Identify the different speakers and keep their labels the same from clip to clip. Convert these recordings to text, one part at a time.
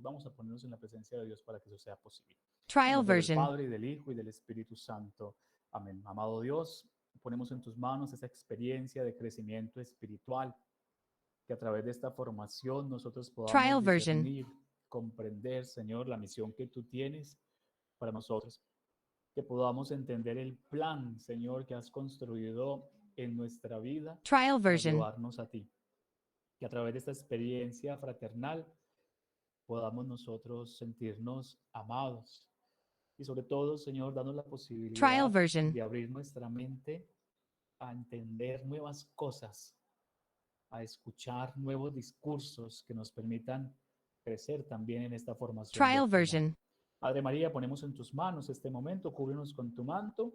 Speaker 1: vamos a ponernos en la presencia de Dios para que eso sea posible. En el
Speaker 2: Trial
Speaker 1: nombre del
Speaker 2: version.
Speaker 1: Padre, y del Hijo, y del Espíritu Santo. Amén. Amado Dios, ponemos en tus manos esa experiencia de crecimiento espiritual, que a través de esta formación nosotros podamos
Speaker 2: Trial version.
Speaker 1: discernir, comprender, Señor, la misión que tú tienes para nosotros, que podamos entender el plan, Señor, que has construido en nuestra vida
Speaker 2: Trial
Speaker 1: para
Speaker 2: version.
Speaker 1: llevarnos a ti, que a través de esta experiencia fraternal podamos nosotros sentirnos amados y sobre todo, Señor, darnos la
Speaker 2: Trial
Speaker 1: posibilidad
Speaker 2: version.
Speaker 1: de abrir nuestra mente a entender nuevas cosas, a escuchar nuevos discursos que nos permitan crecer también en esta formación
Speaker 2: Trial
Speaker 1: doctrinal.
Speaker 2: version.
Speaker 1: Padre María, ponemos en tus manos este momento, cúbrenos con tu manto,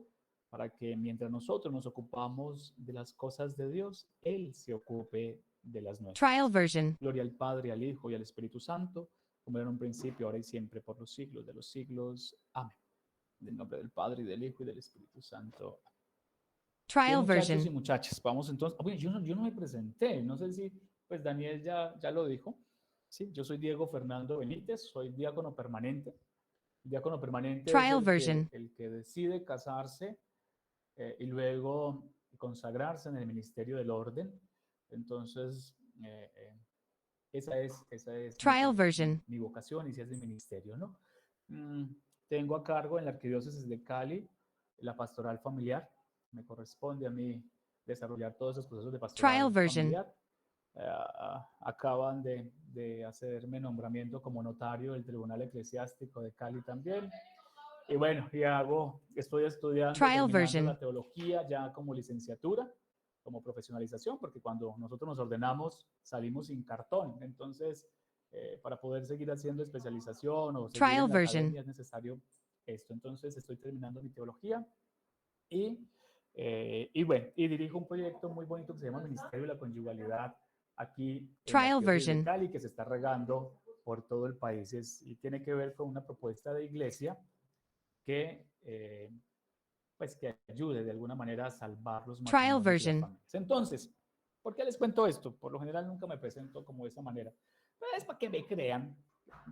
Speaker 1: para que mientras nosotros nos ocupamos de las cosas de Dios, Él se ocupe de las
Speaker 2: Trial
Speaker 1: nuestras.
Speaker 2: version.
Speaker 1: Gloria al Padre, al Hijo y al Espíritu Santo, como era en un principio, ahora y siempre, por los siglos de los siglos. Amén. En el nombre del Padre, y del Hijo y del Espíritu Santo. Bien,
Speaker 2: Trial
Speaker 1: muchachos y
Speaker 2: version.
Speaker 1: muchachas, vamos entonces. Bueno, yo no me presenté, no sé si, pues Daniel ya lo dijo. Sí, yo soy Diego Fernando Benítez, soy diácono permanente. El diácono permanente es
Speaker 2: Trial version.
Speaker 1: el que decide casarse y luego consagrarse en el ministerio del orden. Entonces, eh, eh, esa es
Speaker 2: Trial version.
Speaker 1: mi vocación y ese es mi ministerio, ¿no? Mm, Tengo a cargo en la Arquidiócesis de Cali la pastoral familiar. Me corresponde a mí desarrollar todos esos procesos de
Speaker 2: Trial
Speaker 1: pastoral
Speaker 2: version.
Speaker 1: familiar. Acaban de hacerme nombramiento como notario del Tribunal Eclesiástico de Cali también. Y bueno, estoy estudiando,
Speaker 2: Trial
Speaker 1: terminando
Speaker 2: version.
Speaker 1: la teología ya como licenciatura, como profesionalización, porque cuando nosotros nos ordenamos salimos sin cartón. Entonces, para poder seguir haciendo especialización o seguir
Speaker 2: Trial
Speaker 1: en la
Speaker 2: version.
Speaker 1: academia es necesario esto. Entonces, estoy terminando mi teología y, y bueno, y dirijo un proyecto muy bonito que se llama Ministerio de la Conyugalidad aquí en la
Speaker 2: Trial
Speaker 1: Arquidiócesis de
Speaker 2: version.
Speaker 1: Cali, que se está regando por todo el país y tiene que ver con una propuesta de iglesia que, pues que ayude de alguna manera a salvar los
Speaker 2: Trial
Speaker 1: matrimonios y las
Speaker 2: version.
Speaker 1: familias. Entonces, ¿por qué les cuento esto? Por lo general nunca me presento como de esa manera. Pero es para que me crean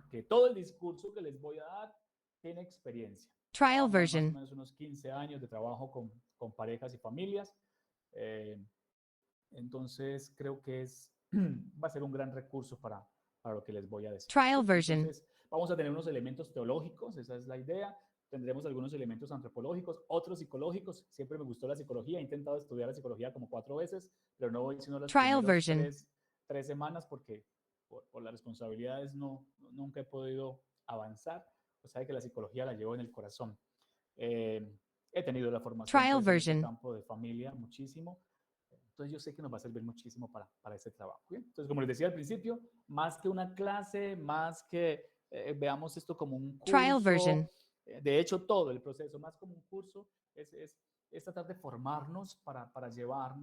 Speaker 1: que todo el discurso que les voy a dar tiene experiencia.
Speaker 2: Trial
Speaker 1: Más o
Speaker 2: version.
Speaker 1: menos unos 15 años de trabajo con parejas y familias. Eh, entonces, creo que va a ser un gran recurso para lo que les voy a decir.
Speaker 2: Trial
Speaker 1: ¿Sí?
Speaker 2: version.
Speaker 1: Entonces, vamos a tener unos elementos teológicos, esa es la idea. Tendremos algunos elementos antropológicos, otros psicológicos. Siempre me gustó la psicología, he intentado estudiar la psicología como 4 veces, pero no voy sino las
Speaker 2: Trial
Speaker 1: primeras
Speaker 2: version.
Speaker 1: tres semanas porque por las responsabilidades nunca he podido avanzar. O sea que la psicología la llevo en el corazón. Eh, He tenido la formación
Speaker 2: Trial
Speaker 1: pues en este
Speaker 2: version.
Speaker 1: campo de familia muchísimo. Entonces yo sé que nos va a servir muchísimo para ese trabajo. ¿Bien? Entonces, como les decía al principio, más que una clase, más que veamos esto como un
Speaker 2: Trial version.
Speaker 1: curso, de hecho todo el proceso, más como un curso, es tratar de formarnos para llevar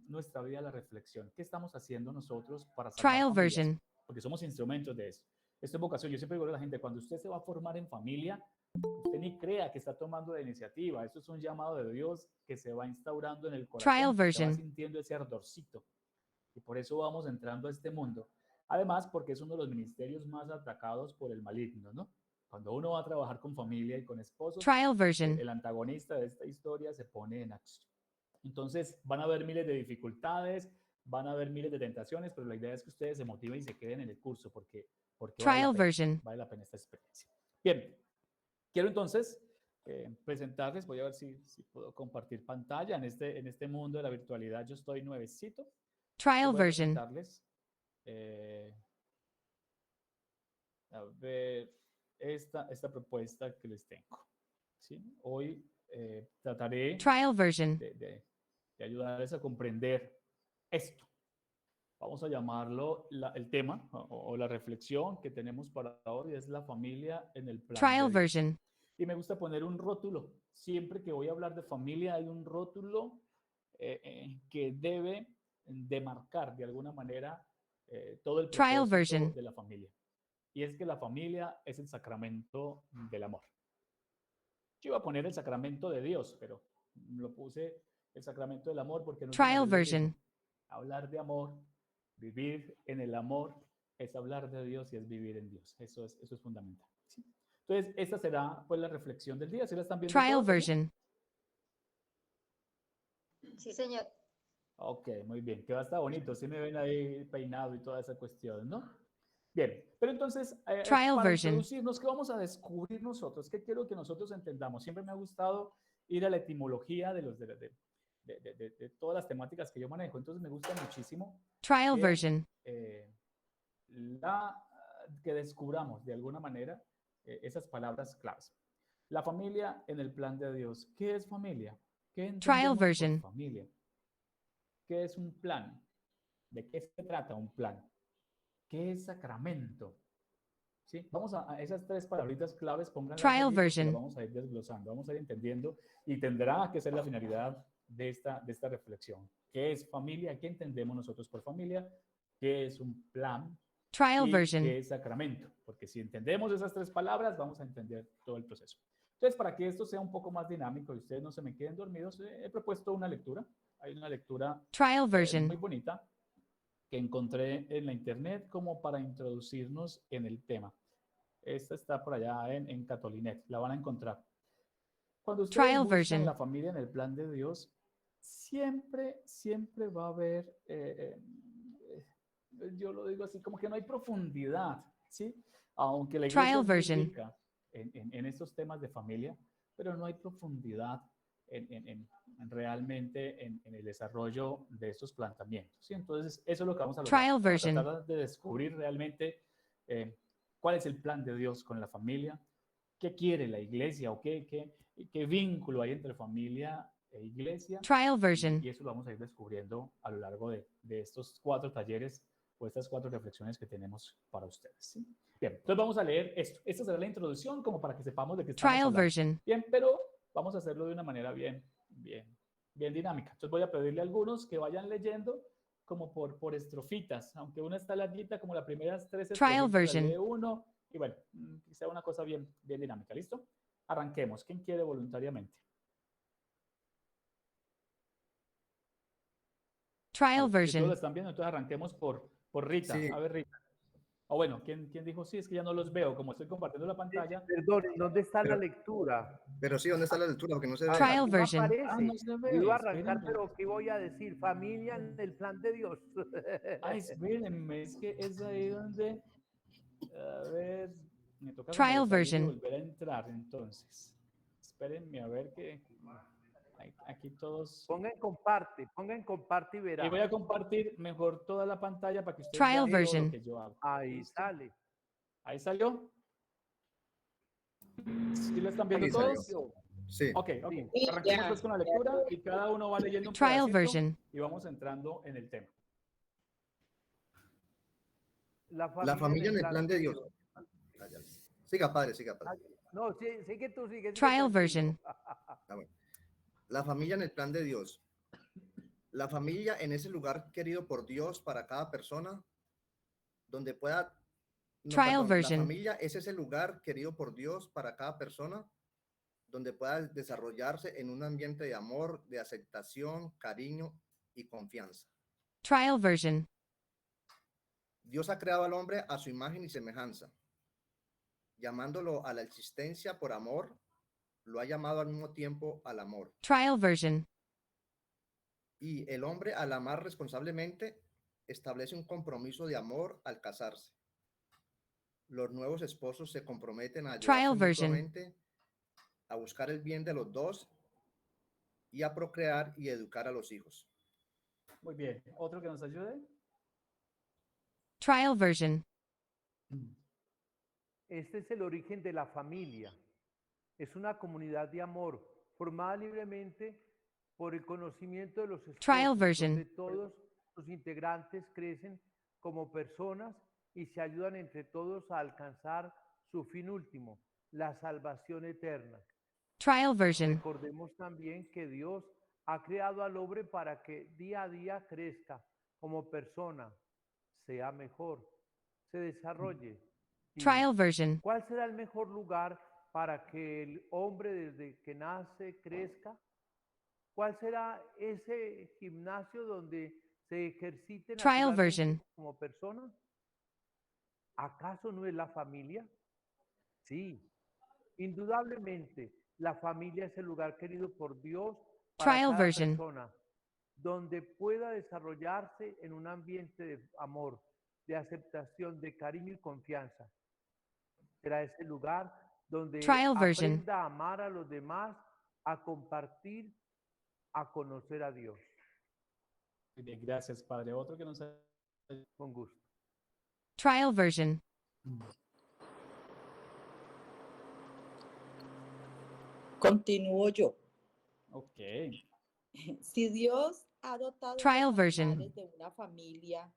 Speaker 1: nuestra vida a la reflexión. ¿Qué estamos haciendo nosotros para salvar
Speaker 2: Trial
Speaker 1: familias?
Speaker 2: version.
Speaker 1: Porque somos instrumentos de eso. Esto es vocación. Yo siempre digo a la gente, cuando usted se va a formar en familia, usted ni crea que está tomando la iniciativa. Esto es un llamado de Dios que se va instaurando en el
Speaker 2: Trial
Speaker 1: corazón. Usted va
Speaker 2: version.
Speaker 1: sintiendo ese ardorcito. Y por eso vamos entrando a este mundo. Además, porque es uno de los ministerios más atacados por el maligno, ¿no? Cuando uno va a trabajar con familia y con esposos,
Speaker 2: Trial version.
Speaker 1: el antagonista de esta historia se pone en acción. Entonces, van a haber miles de dificultades, van a haber miles de tentaciones, pero la idea es que ustedes se motiven y se queden en el curso porque
Speaker 2: Trial version.
Speaker 1: vale la pena esta experiencia. Bien, quiero entonces presentarles, voy a ver si puedo compartir pantalla en este mundo de la virtualidad. Yo estoy nuevecito. Entonces
Speaker 2: Trial
Speaker 1: voy a
Speaker 2: version.
Speaker 1: presentarles, eh, a ver, esta propuesta que les tengo. ¿Sí? Hoy trataré
Speaker 2: Trial version.
Speaker 1: de ayudarles a comprender esto. Vamos a llamarlo el tema o la reflexión que tenemos para hoy es la familia en el plan
Speaker 2: Trial
Speaker 1: de Dios.
Speaker 2: version.
Speaker 1: Y me gusta poner un rótulo. Siempre que voy a hablar de familia hay un rótulo que debe demarcar de alguna manera todo el
Speaker 2: Trial
Speaker 1: propósito
Speaker 2: version.
Speaker 1: de la familia. Y es que la familia es el sacramento del amor. Yo iba a poner el sacramento de Dios, pero lo puse el sacramento del amor porque en últimas
Speaker 2: Trial
Speaker 1: es lo mismo.
Speaker 2: version.
Speaker 1: Hablar de amor, vivir en el amor, es hablar de Dios y es vivir en Dios. Eso es fundamental. ¿Sí? Entonces, esta será pues la reflexión del día. ¿Sí la están viendo
Speaker 2: Trial
Speaker 1: todos allí?
Speaker 2: version.
Speaker 3: Sí, señor.
Speaker 1: Ok, muy bien. Queda hasta bonito. Sí me ven ahí peinado y toda esa cuestión, ¿no? Bien, pero entonces,
Speaker 2: Trial
Speaker 1: para
Speaker 2: version.
Speaker 1: introducirnos, ¿qué vamos a descubrir nosotros? ¿Qué quiero que nosotros entendamos? Siempre me ha gustado ir a la etimología de todas las temáticas que yo manejo. Entonces, me gusta muchísimo
Speaker 2: Trial
Speaker 1: que,
Speaker 2: version.
Speaker 1: que descubramos de alguna manera esas palabras claves. La familia en el plan de Dios. ¿Qué es familia? ¿Qué
Speaker 2: Trial
Speaker 1: entendemos por
Speaker 2: version.
Speaker 1: familia? ¿Qué es un plan? ¿De qué se trata un plan? ¿Qué es sacramento? ¿Sí? Vamos a esas tres palabritas claves, pónganlas
Speaker 2: Trial
Speaker 1: allí porque las
Speaker 2: version.
Speaker 1: vamos a ir desglosando, vamos a ir entendiendo y tendrá que ser la finalidad de esta reflexión. ¿Qué es familia? ¿Qué entendemos nosotros por familia? ¿Qué es un plan?
Speaker 2: Trial
Speaker 1: ¿Y
Speaker 2: version.
Speaker 1: qué es sacramento? Porque si entendemos esas tres palabras, vamos a entender todo el proceso. Entonces, para que esto sea un poco más dinámico y ustedes no se me queden dormidos, he propuesto una lectura. Hay una lectura
Speaker 2: Trial
Speaker 1: muy
Speaker 2: version.
Speaker 1: bonita que encontré en la internet como para introducirnos en el tema. Esta está por allá en Catolinet, la van a encontrar. Cuando ustedes
Speaker 2: Trial
Speaker 1: buscan la
Speaker 2: version.
Speaker 1: familia en el plan de Dios, siempre va a haber, yo lo digo así, como que no hay profundidad, ¿sí? Aunque la iglesia
Speaker 2: Trial
Speaker 1: es muy
Speaker 2: version.
Speaker 1: rica en estos temas de familia, pero no hay profundidad realmente en el desarrollo de estos planteamientos, ¿sí? Entonces, eso es lo que vamos a lograr.
Speaker 2: Trial
Speaker 1: Vamos a
Speaker 2: version.
Speaker 1: tratar de descubrir realmente cuál es el plan de Dios con la familia, qué quiere la iglesia o qué vínculo hay entre familia e iglesia.
Speaker 2: Trial
Speaker 1: Y
Speaker 2: version.
Speaker 1: eso lo vamos a ir descubriendo a lo largo de estos 4 talleres o estas 4 reflexiones que tenemos para ustedes. ¿Sí? Bien, entonces vamos a leer esto. Esta será la introducción como para que sepamos de qué estamos
Speaker 2: Trial
Speaker 1: hablando.
Speaker 2: version.
Speaker 1: Bien, pero vamos a hacerlo de una manera bien dinámica. Entonces voy a pedirle a algunos que vayan leyendo como por estrofitas, aunque una está larguita, como las primeras 3
Speaker 2: Trial
Speaker 1: estrofitas las lee
Speaker 2: version.
Speaker 1: uno, y bueno, que sea una cosa bien dinámica. ¿Listo? Arranquemos. ¿Quién quiere voluntariamente? A
Speaker 2: Trial
Speaker 1: ver, si todos lo
Speaker 2: version.
Speaker 1: están viendo, entonces arranquemos por Rita.
Speaker 4: Sí,
Speaker 1: A ver, Rita. O bueno, ¿quién dijo sí? Es que ya no los veo. Como estoy compartiendo la pantalla.
Speaker 5: Perdón, ¿dónde está la
Speaker 4: pero,
Speaker 5: lectura?
Speaker 4: pero sí, ¿dónde está la lectura? Porque no se ve.
Speaker 2: Trial
Speaker 5: Aquí no
Speaker 2: version.
Speaker 5: aparece.
Speaker 1: No se
Speaker 5: Yo iba
Speaker 1: ve.
Speaker 5: a arrancar,
Speaker 1: Espérenme.
Speaker 5: pero ¿qué voy a decir? Familia en el plan de Dios.
Speaker 1: Espérenme. Es que es ahí donde. A ver. Me toca como
Speaker 2: Trial
Speaker 1: de salir y
Speaker 2: version.
Speaker 1: volver a entrar, entonces. Espérenme a ver que. Aquí todos.
Speaker 5: Ponga en comparte y
Speaker 1: Y voy
Speaker 5: verá.
Speaker 1: a compartir mejor toda la pantalla para que ustedes
Speaker 2: Trial
Speaker 1: vean todo lo
Speaker 2: version.
Speaker 1: que yo hago.
Speaker 5: Ahí
Speaker 1: ¿Listo?
Speaker 5: sale.
Speaker 1: Ahí salió. ¿Sí lo están viendo
Speaker 4: Ahí salió.
Speaker 1: todos?
Speaker 4: Sí.
Speaker 1: Ok.
Speaker 5: Sí.
Speaker 1: Arranquemos pues con la lectura y cada uno va leyendo un
Speaker 2: Trial
Speaker 1: pedacito
Speaker 2: version.
Speaker 1: y vamos entrando en el tema.
Speaker 4: La familia en el plan de Dios. Siga, padre, siga, padre.
Speaker 5: No, sigue tú, sigue
Speaker 2: Trial
Speaker 5: tranquilo.
Speaker 2: version.
Speaker 4: Ah, bueno. La familia en el plan de Dios. La familia en ese lugar querido por Dios para cada persona, donde pueda... No,
Speaker 2: Trial
Speaker 4: perdón,
Speaker 2: version.
Speaker 4: la familia es ese lugar querido por Dios para cada persona, donde pueda desarrollarse en un ambiente de amor, de aceptación, cariño y confianza.
Speaker 2: Trial version.
Speaker 4: Dios ha creado al hombre a su imagen y semejanza, llamándolo a la existencia por amor, lo ha llamado al mismo tiempo al amor.
Speaker 2: Trial version.
Speaker 4: Y el hombre, al amar responsablemente, establece un compromiso de amor al casarse. Los nuevos esposos se comprometen a ayudarse
Speaker 2: Trial version.
Speaker 4: mutuamente, a buscar el bien de los dos y a procrear y educar a los hijos.
Speaker 1: Muy bien. ¿Otro que nos ayude?
Speaker 2: Trial version.
Speaker 5: Este es el origen de la familia. Es una comunidad de amor formada libremente por el conocimiento de los
Speaker 2: Trial
Speaker 5: esposos,
Speaker 2: version.
Speaker 5: donde todos sus integrantes crecen como personas y se ayudan entre todos a alcanzar su fin último, la salvación eterna.
Speaker 2: Trial version.
Speaker 5: Recordemos también que Dios ha creado al hombre para que día a día crezca como persona, sea mejor, se desarrolle. ¿Y
Speaker 2: Trial version.
Speaker 5: cuál será el mejor lugar para que el hombre desde que nace crezca? ¿Cuál será ese gimnasio donde se ejercite
Speaker 2: Trial
Speaker 5: naturalmente
Speaker 2: version.
Speaker 5: como persona? ¿Acaso no es la familia? Sí, indudablemente, la familia es el lugar querido por Dios para
Speaker 2: Trial
Speaker 5: cada
Speaker 2: version.
Speaker 5: persona, donde pueda desarrollarse en un ambiente de amor, de aceptación, de cariño y confianza. Será ese lugar donde
Speaker 2: Trial version.
Speaker 5: aprenda a amar a los demás, a compartir, a conocer a Dios.
Speaker 1: Muy bien, gracias, Padre. Otro que nos...
Speaker 5: Con gusto.
Speaker 2: Trial version.
Speaker 3: Continúo yo.
Speaker 1: Ok.
Speaker 3: Si Dios ha dotado a
Speaker 2: Trial
Speaker 3: los
Speaker 2: version.
Speaker 3: animales de una familia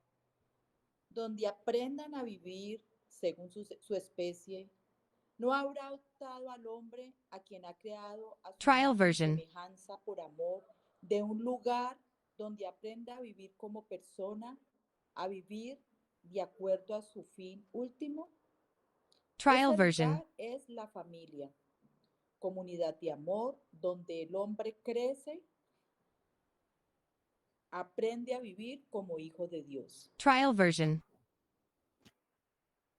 Speaker 3: donde aprendan a vivir según su especie, ¿no habrá dotado al hombre, a quien ha creado a su
Speaker 2: Trial
Speaker 3: imagen y
Speaker 2: version.
Speaker 3: semejanza por amor, de un lugar donde aprenda a vivir como persona, a vivir de acuerdo a su fin último?
Speaker 2: Trial
Speaker 3: Ese
Speaker 2: version.
Speaker 3: lugar es la familia, comunidad de amor, donde el hombre crece, aprende a vivir como hijo de Dios.
Speaker 2: Trial version.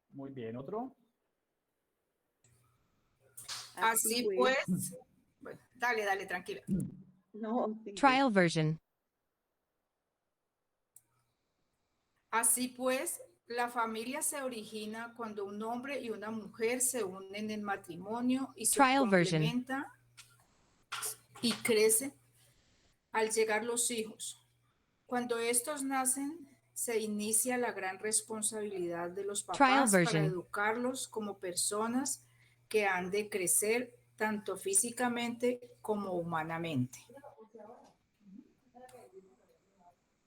Speaker 1: Muy bien, otro.
Speaker 6: Así pues, bueno, dale, tranquila.
Speaker 3: No,
Speaker 2: Trial version.
Speaker 6: Así pues, la familia se origina cuando un hombre y una mujer se unen en matrimonio y se
Speaker 2: Trial version.
Speaker 6: complementan y crecen al llegar los hijos. Cuando estos nacen, se inicia la gran responsabilidad de los
Speaker 2: Trial
Speaker 6: papás para
Speaker 2: version.
Speaker 6: educarlos como personas que han de crecer tanto físicamente como humanamente.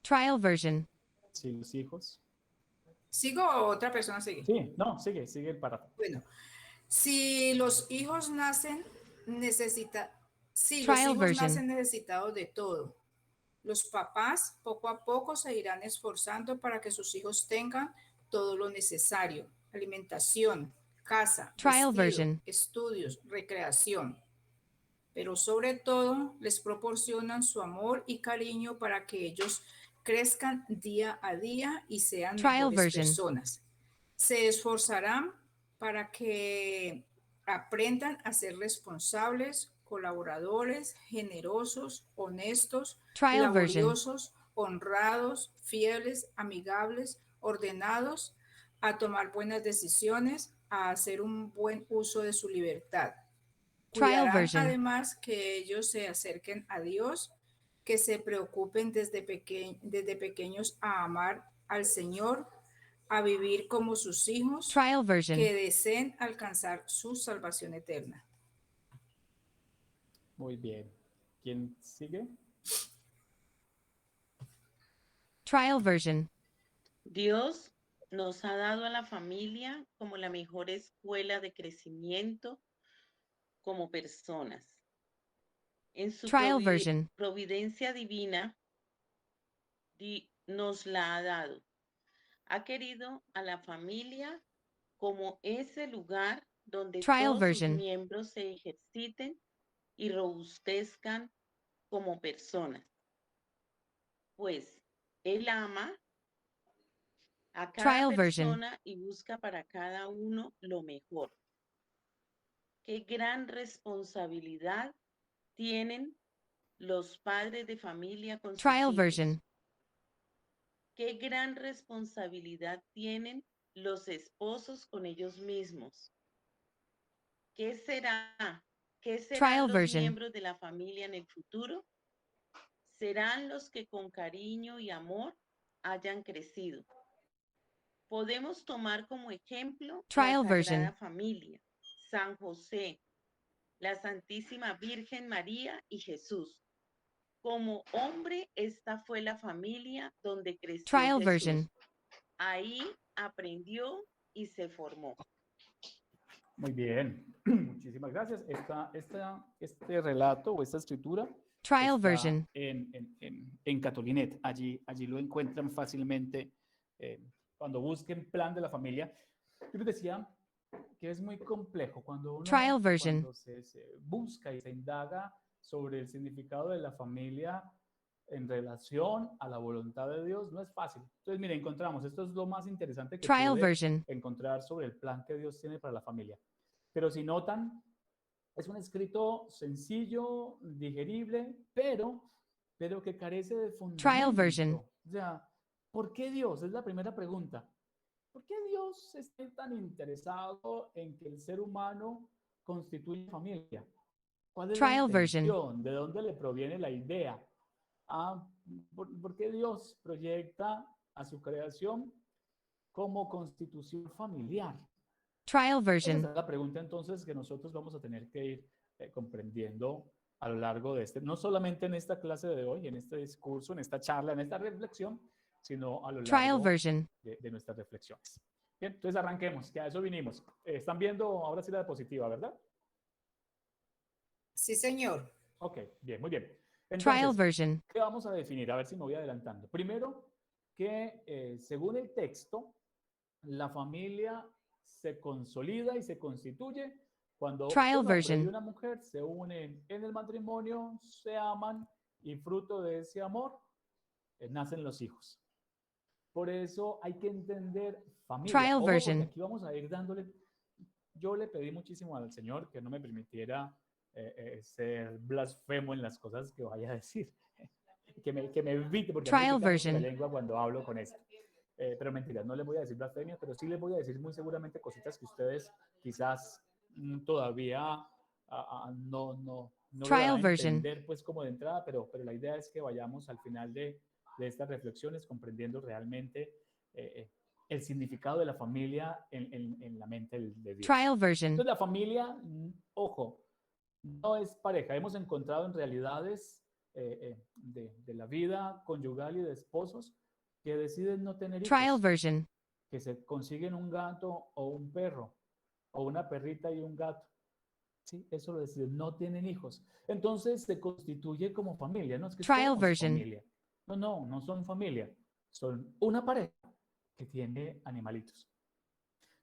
Speaker 2: Trial version.
Speaker 1: Sí, los hijos.
Speaker 6: ¿Sigo o otra persona sigue?
Speaker 1: Sí, no, sigue el párrafo.
Speaker 6: Bueno, si los hijos nacen
Speaker 2: Trial version.
Speaker 6: necesitados de todo. Los papás poco a poco se irán esforzando para que sus hijos tengan todo lo necesario: alimentación, casa,
Speaker 2: Trial
Speaker 6: vestido,
Speaker 2: version.
Speaker 6: estudios, recreación. Pero sobre todo les proporcionan su amor y cariño para que ellos crezcan día a día y sean
Speaker 2: Trial
Speaker 6: mejores
Speaker 2: version.
Speaker 6: personas. Se esforzarán para que aprendan a ser responsables, colaboradores, generosos, honestos,
Speaker 2: Trial version.
Speaker 6: laboriosos, honrados, fieles, amigables, ordenados, a tomar buenas decisiones, a hacer un buen uso de su libertad.
Speaker 2: Trial
Speaker 6: Cuidarán
Speaker 2: version.
Speaker 6: además que ellos se acerquen a Dios, que se preocupen desde pequeños a amar al Señor, a vivir como sus hijos,
Speaker 2: Trial version.
Speaker 6: que deseen alcanzar su salvación eterna.
Speaker 1: Muy bien. ¿Quién sigue?
Speaker 2: Trial version.
Speaker 7: Dios nos ha dado a la familia como la mejor escuela de crecimiento como personas. En su
Speaker 2: Trial version.
Speaker 7: providencia divina nos la ha dado. Ha querido a la familia como ese lugar donde
Speaker 2: Trial
Speaker 7: todos sus
Speaker 2: version.
Speaker 7: miembros se ejerciten y robustezcan como personas. Pues Él ama a cada
Speaker 2: Trial version.
Speaker 7: persona y busca para cada uno lo mejor. Qué gran responsabilidad tienen los padres de familia con sus
Speaker 2: Trial
Speaker 7: hijos.
Speaker 2: version.
Speaker 7: Qué gran responsabilidad tienen los esposos con ellos mismos. ¿Qué será? ¿Qué serán
Speaker 2: Trial
Speaker 7: los
Speaker 2: version.
Speaker 7: miembros de la familia en el futuro? Serán los que con cariño y amor hayan crecido. Podemos tomar como ejemplo la
Speaker 2: Trial
Speaker 7: Sagrada
Speaker 2: version.
Speaker 7: Familia, San José, la Santísima Virgen María y Jesús. Como hombre, esta fue la familia donde creció
Speaker 2: Trial
Speaker 7: Jesús.
Speaker 2: version.
Speaker 7: Ahí aprendió y se formó.
Speaker 1: Muy bien. Muchísimas gracias. Este relato o esta escritura
Speaker 2: Trial
Speaker 1: está
Speaker 2: version.
Speaker 1: en Catolinet. Allí lo encuentran fácilmente cuando busquen Plan de la Familia. Yo les decía que es muy complejo cuando
Speaker 2: Trial version.
Speaker 1: cuando se busca y se indaga sobre el significado de la familia. en relación a la voluntad de Dios no es fácil. Entonces, mire, encontramos, esto es lo más interesante que
Speaker 2: Trial
Speaker 1: pude
Speaker 2: version.
Speaker 1: encontrar sobre el plan que Dios tiene para la familia. Pero si notan, es un escrito sencillo, digerible, pero que carece de
Speaker 2: Trial version.
Speaker 1: fundamento. O sea, ¿por qué Dios? Es la primera pregunta. ¿Por qué Dios está tan interesado en que el ser humano constituya familia? ¿Cuál es la
Speaker 2: Trial version.
Speaker 1: intención? ¿De dónde le proviene la idea? Ah, ¿por qué Dios proyecta a su creación como constitución familiar?
Speaker 2: Trial
Speaker 1: Esa
Speaker 2: version.
Speaker 1: es la pregunta entonces que nosotros vamos a tener que ir comprendiendo a lo largo de no solamente en esta clase de hoy, en este discurso, en esta charla, en esta reflexión, sino a lo
Speaker 2: Trial
Speaker 1: largo
Speaker 2: version.
Speaker 1: de nuestras reflexiones. Bien, entonces arranquemos, que a eso vinimos. Están viendo ahora sí la diapositiva, ¿verdad?
Speaker 6: Sí, señor.
Speaker 1: Ok, bien, muy bien.
Speaker 2: Trial
Speaker 1: Entonces,
Speaker 2: version.
Speaker 1: ¿qué vamos a definir? A ver si me voy adelantando. Primero, que según el texto, la familia se consolida y se constituye cuando
Speaker 2: Trial
Speaker 1: un hombre y
Speaker 2: version.
Speaker 1: una mujer se unen en el matrimonio, se aman y fruto de ese amor nacen los hijos. Por eso hay que entender familia.
Speaker 2: Trial
Speaker 1: Ojo, porque
Speaker 2: version.
Speaker 1: aquí vamos a ir dándole. Yo le pedí muchísimo al Señor que no me permitiera ser blasfemo en las cosas que vaya a decir. Que me evite, porque a mí me
Speaker 2: Trial
Speaker 1: pica mucho la
Speaker 2: version.
Speaker 1: lengua cuando hablo con esto. Pero mentiras, no les voy a decir blasfemias, pero sí les voy a decir muy seguramente cositas que ustedes quizás todavía no lo
Speaker 2: Trial
Speaker 1: dan a
Speaker 2: version.
Speaker 1: entender pues como de entrada, pero la idea es que vayamos al final de estas reflexiones comprendiendo realmente el significado de la familia en la mente de Dios.
Speaker 2: Trial version.
Speaker 1: Entonces la familia, ojo, no es pareja. Hemos encontrado en realidades de la vida conyugal y de esposos que deciden no tener
Speaker 2: Trial
Speaker 1: hijos,
Speaker 2: version.
Speaker 1: que se consiguen un gato o un perro, o una perrita y un gato. Sí, eso lo deciden, no tienen hijos. Entonces se constituye como familia, no es que
Speaker 2: Trial
Speaker 1: somos
Speaker 2: version.
Speaker 1: familia. No son familia, son una pareja que tiene animalitos.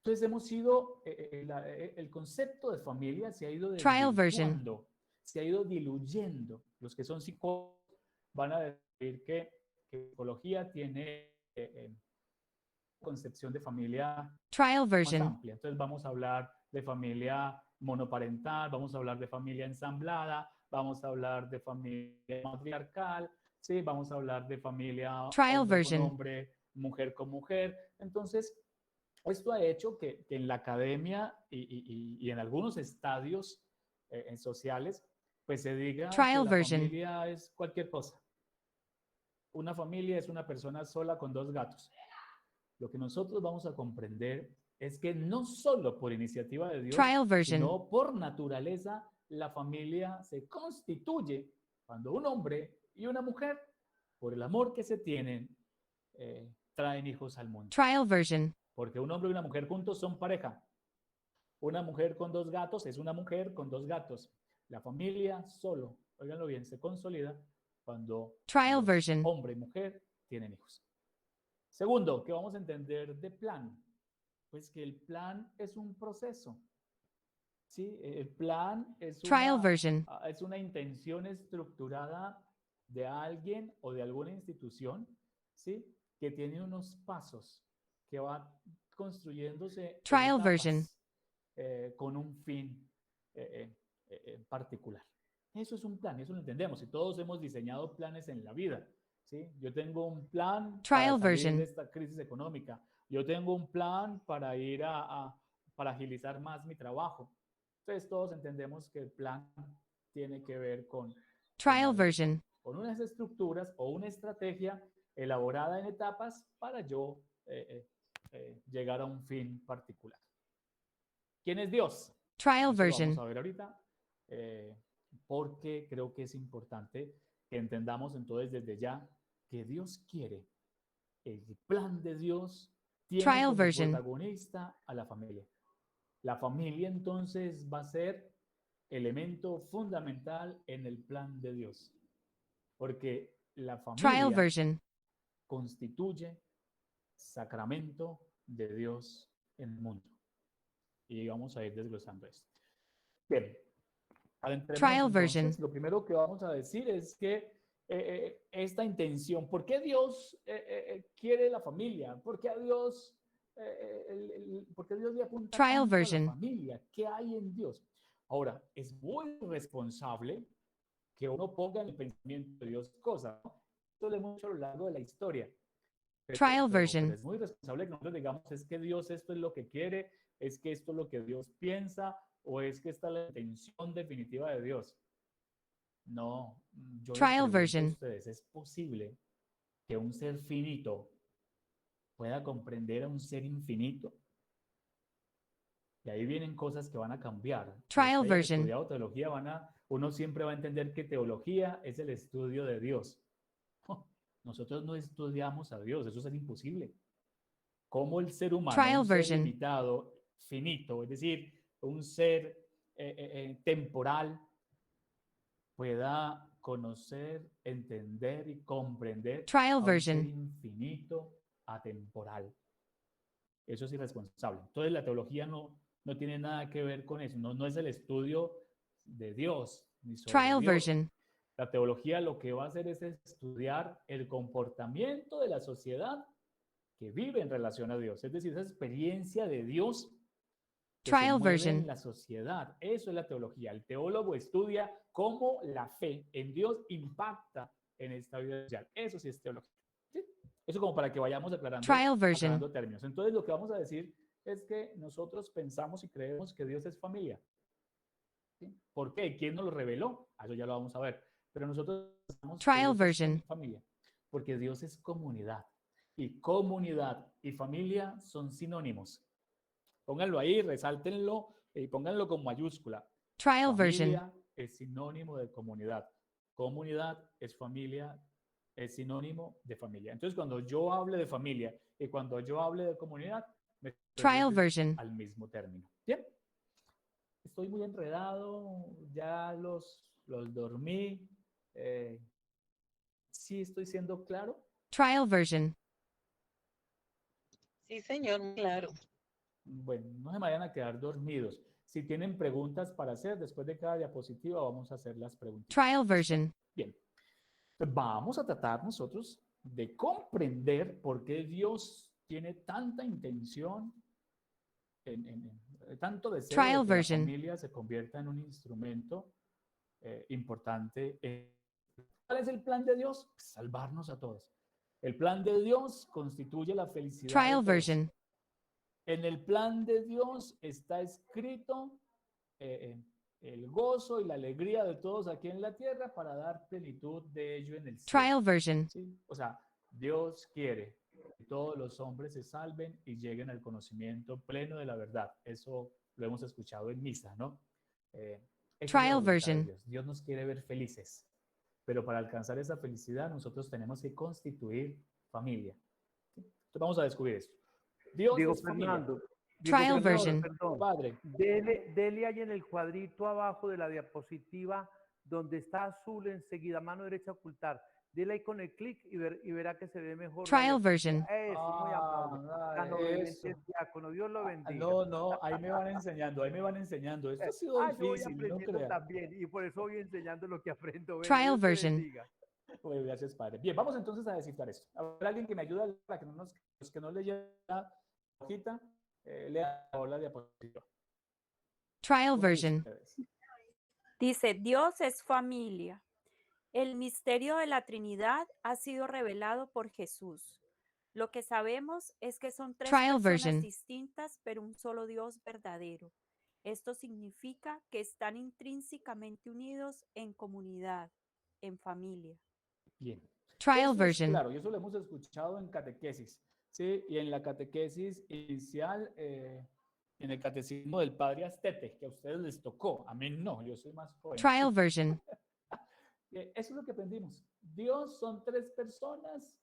Speaker 1: Entonces hemos sido, el concepto de familia se ha ido
Speaker 2: Trial version.
Speaker 1: desvirtuando, se ha ido diluyendo. Los que son psicólogos van a decir que psicología tiene concepción de familia
Speaker 2: Trial
Speaker 1: más
Speaker 2: version.
Speaker 1: amplia. Entonces vamos a hablar de familia monoparental, vamos a hablar de familia ensamblada, vamos a hablar de familia matriarcal, ¿sí? Vamos a hablar de familia
Speaker 2: Trial
Speaker 1: hombre con
Speaker 2: version.
Speaker 1: hombre, mujer con mujer. Entonces, esto ha hecho que en la academia y en algunos estadios sociales, pues se diga que
Speaker 2: Trial
Speaker 1: la
Speaker 2: version.
Speaker 1: familia es cualquier cosa. Una familia es una persona sola con 2 gatos. Lo que nosotros vamos a comprender es que no solo por iniciativa de Dios,
Speaker 2: Trial version.
Speaker 1: sino por naturaleza, la familia se constituye cuando un hombre y una mujer, por el amor que se tienen, traen hijos al mundo.
Speaker 2: Trial version.
Speaker 1: Porque un hombre y una mujer juntos son pareja. Una mujer con 2 gatos es una mujer con 2 gatos. La familia solo, óiganlo bien, se consolida cuando
Speaker 2: Trial version.
Speaker 1: hombre y mujer tienen hijos. Segundo, ¿qué vamos a entender de plan? Pues que el plan es un proceso. ¿Sí? El plan
Speaker 2: Trial version.
Speaker 1: es una intención estructurada de alguien o de alguna institución, ¿sí? Que tiene unos pasos que va construyéndose
Speaker 2: Trial version.
Speaker 1: con un fin particular. Eso es un plan, eso lo entendemos y todos hemos diseñado planes en la vida. ¿Sí? Yo tengo un plan para
Speaker 2: Trial
Speaker 1: salir
Speaker 2: version.
Speaker 1: de esta crisis económica. Yo tengo un plan para ir para agilizar más mi trabajo. Entonces todos entendemos que el plan tiene que ver
Speaker 2: Trial version.
Speaker 1: con unas estructuras o una estrategia elaborada en etapas para yo llegar a un fin particular. ¿Quién es Dios?
Speaker 2: Trial
Speaker 1: Eso lo
Speaker 2: version.
Speaker 1: vamos a ver ahorita, porque creo que es importante que entendamos entonces desde ya que Dios quiere, el plan de Dios tiene
Speaker 2: Trial
Speaker 1: como
Speaker 2: version.
Speaker 1: protagonista a la familia. La familia entonces va a ser elemento fundamental en el plan de Dios, porque la
Speaker 2: Trial
Speaker 1: familia
Speaker 2: version.
Speaker 1: constituye sacramento de Dios en el mundo. Y vamos a ir desglosando esto. Bien, adentrémonos
Speaker 2: Trial
Speaker 1: entonces.
Speaker 2: version.
Speaker 1: Lo primero que vamos a decir es que esta intención? ¿Por qué Dios quiere la familia? ¿Por qué a Dios, por qué Dios le apunta
Speaker 2: Trial
Speaker 1: tanto a la
Speaker 2: version.
Speaker 1: familia? ¿Qué hay en Dios? Ahora, es muy responsable que uno ponga en el pensamiento de Dios cosas, ¿no? Esto lo hemos hecho a lo largo de la historia.
Speaker 2: Trial
Speaker 1: Pero
Speaker 2: version.
Speaker 1: es muy responsable que nosotros digamos, es que Dios esto es lo que quiere, es que esto es lo que Dios piensa, o es que esta es la intención definitiva de Dios. No, yo les
Speaker 2: Trial
Speaker 1: pregunto a
Speaker 2: version.
Speaker 1: ustedes, ¿es posible que un ser finito pueda comprender a un ser infinito? Y ahí vienen cosas que van a cambiar. Los que
Speaker 2: Trial
Speaker 1: hayan
Speaker 2: version.
Speaker 1: estudiado teología uno siempre va a entender que teología es el estudio de Dios. Nosotros no estudiamos a Dios, eso es imposible. ¿Cómo el ser humano,
Speaker 2: Trial
Speaker 1: un ser
Speaker 2: version.
Speaker 1: limitado, finito, es decir, un ser temporal, pueda conocer, entender y comprender
Speaker 2: Trial
Speaker 1: a un ser
Speaker 2: version.
Speaker 1: infinito, atemporal? Eso es irresponsable. Entonces la teología no tiene nada que ver con eso, no es el estudio de Dios, ni sobre
Speaker 2: Trial
Speaker 1: Dios.
Speaker 2: version.
Speaker 1: La teología lo que va a hacer es estudiar el comportamiento de la sociedad que vive en relación a Dios, es decir, esa experiencia de Dios que se
Speaker 2: Trial
Speaker 1: mueve en
Speaker 2: version.
Speaker 1: la sociedad. Eso es la teología. El teólogo estudia cómo la fe en Dios impacta en esta vida social. Eso sí es teología. ¿Sí? Eso como para que vayamos
Speaker 2: Trial version.
Speaker 1: aclarando términos. Entonces lo que vamos a decir es que nosotros pensamos y creemos que Dios es familia. ¿Sí? ¿Por qué? ¿Quién nos lo reveló? Eso ya lo vamos a ver. Pero nosotros pensamos que
Speaker 2: Trial
Speaker 1: Dios
Speaker 2: version.
Speaker 1: es familia, porque Dios es comunidad. Y comunidad y familia son sinónimos. Pónganlo ahí, resáltenlo y pónganlo con mayúscula.
Speaker 2: Trial version.
Speaker 1: Familia es sinónimo de comunidad. Comunidad es familia, es sinónimo de familia. Entonces, cuando yo hable de familia y cuando yo hable de comunidad, me estoy
Speaker 2: Trial
Speaker 1: refiriendo
Speaker 2: version.
Speaker 1: al mismo término. Bien. Estoy muy enredado, ya los dormí. ¿Sí estoy siendo claro?
Speaker 2: Trial version.
Speaker 7: Sí, señor, claro.
Speaker 1: Bueno, no se me vayan a quedar dormidos. Si tienen preguntas para hacer, después de cada diapositiva vamos a hacer las preguntas.
Speaker 2: Trial version.
Speaker 1: Bien. Entonces, vamos a tratar nosotros de comprender por qué Dios tiene tanta intención, tanto deseo
Speaker 2: Trial
Speaker 1: de que la
Speaker 2: version.
Speaker 1: familia se convierta en un instrumento importante. ¿Cuál es el plan de Dios? Salvarnos a todos. El plan de Dios constituye la felicidad de
Speaker 2: Trial
Speaker 1: todos.
Speaker 2: version.
Speaker 1: En el plan de Dios está escrito el gozo y la alegría de todos aquí en la tierra para dar plenitud de ello en el cielo.
Speaker 2: Trial version.
Speaker 1: ¿Sí? O sea, Dios quiere que todos los hombres se salven y lleguen al conocimiento pleno de la verdad. Eso lo hemos escuchado en misa, ¿no? Esa es la
Speaker 2: Trial
Speaker 1: voluntad de
Speaker 2: version.
Speaker 1: Dios. Dios nos quiere ver felices, pero para alcanzar esa felicidad nosotros tenemos que constituir familia. ¿Sí? Entonces vamos a descubrir esto. Dios
Speaker 5: Diego
Speaker 1: es familia.
Speaker 5: Fernando,
Speaker 2: Trial version.
Speaker 5: perdón.
Speaker 1: Padre,
Speaker 5: Dele ahí en el cuadrito abajo de la diapositiva donde está azul enseguida, mano derecha ocultar. Dele ahí con el clic y verá que se ve mejor. la
Speaker 2: Trial
Speaker 5: diapositiva.
Speaker 2: version.
Speaker 5: Eso, muy amable. Tan
Speaker 1: eso.
Speaker 5: obediente es diácono, Dios lo bendiga.
Speaker 1: No, ahí me van enseñando, ahí me van enseñando. Esto ha sido
Speaker 5: Yo voy
Speaker 1: difícil, no
Speaker 5: aprendiendo
Speaker 1: crean.
Speaker 5: también y por eso voy enseñando lo que aprendo. Bueno,
Speaker 2: Trial
Speaker 5: Dios te
Speaker 2: version.
Speaker 5: bendiga.
Speaker 1: Bueno, gracias, Padre. Bien, vamos entonces a descifrar esto. ¿Habrá alguien que me ayude para que los que no leyeron la hojita, lean la diapositiva?
Speaker 2: Trial
Speaker 1: ¿Cómo dice
Speaker 2: version.
Speaker 1: ustedes?
Speaker 8: Dice, Dios es familia. El misterio de la Trinidad ha sido revelado por Jesús. Lo que sabemos es que son tres
Speaker 2: Trial
Speaker 8: personas
Speaker 2: version.
Speaker 8: distintas, pero un solo Dios verdadero. Esto significa que están intrínsecamente unidos en comunidad, en familia.
Speaker 1: Bien.
Speaker 2: Trial
Speaker 1: Eso es
Speaker 2: version.
Speaker 1: claro, y eso lo hemos escuchado en catequesis, ¿sí? Y en la catequesis inicial, en el catecismo del Padre Astete, que a ustedes les tocó. A mí no, yo soy más joven.
Speaker 2: Trial version.
Speaker 1: Eso es lo que aprendimos. Dios son tres personas,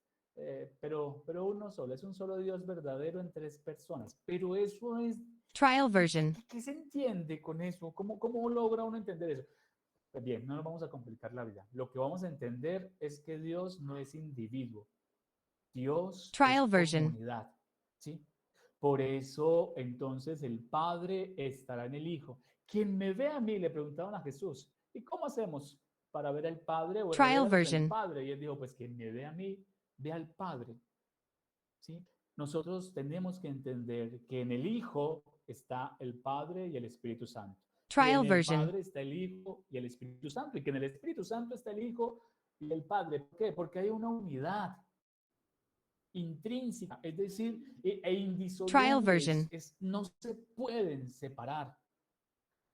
Speaker 1: pero uno solo. Es un solo Dios verdadero en tres personas. Pero eso es...
Speaker 2: Trial version.
Speaker 1: ¿Qué se entiende con eso? ¿Cómo logra uno entender eso? Pues bien, no nos vamos a complicar la vida. Lo que vamos a entender es que Dios no es individuo. Dios
Speaker 2: Trial
Speaker 1: es
Speaker 2: version.
Speaker 1: comunidad. ¿Sí? Por eso, entonces, el Padre estará en el Hijo. Quien me ve a mí, le preguntaban a Jesús, ¿y cómo hacemos para ver al Padre, o
Speaker 2: Trial
Speaker 1: revélanos al
Speaker 2: version.
Speaker 1: Padre. Y él dijo, pues quien me ve a mí, ve al Padre. ¿Sí? Nosotros tenemos que entender que en el Hijo está el Padre y el Espíritu Santo. Que
Speaker 2: Trial
Speaker 1: en el
Speaker 2: version.
Speaker 1: Padre está el Hijo y el Espíritu Santo, y que en el Espíritu Santo está el Hijo y el Padre. ¿Por qué? Porque hay una unidad intrínseca, es decir, indisoluble.
Speaker 2: Trial version.
Speaker 1: No se pueden separar.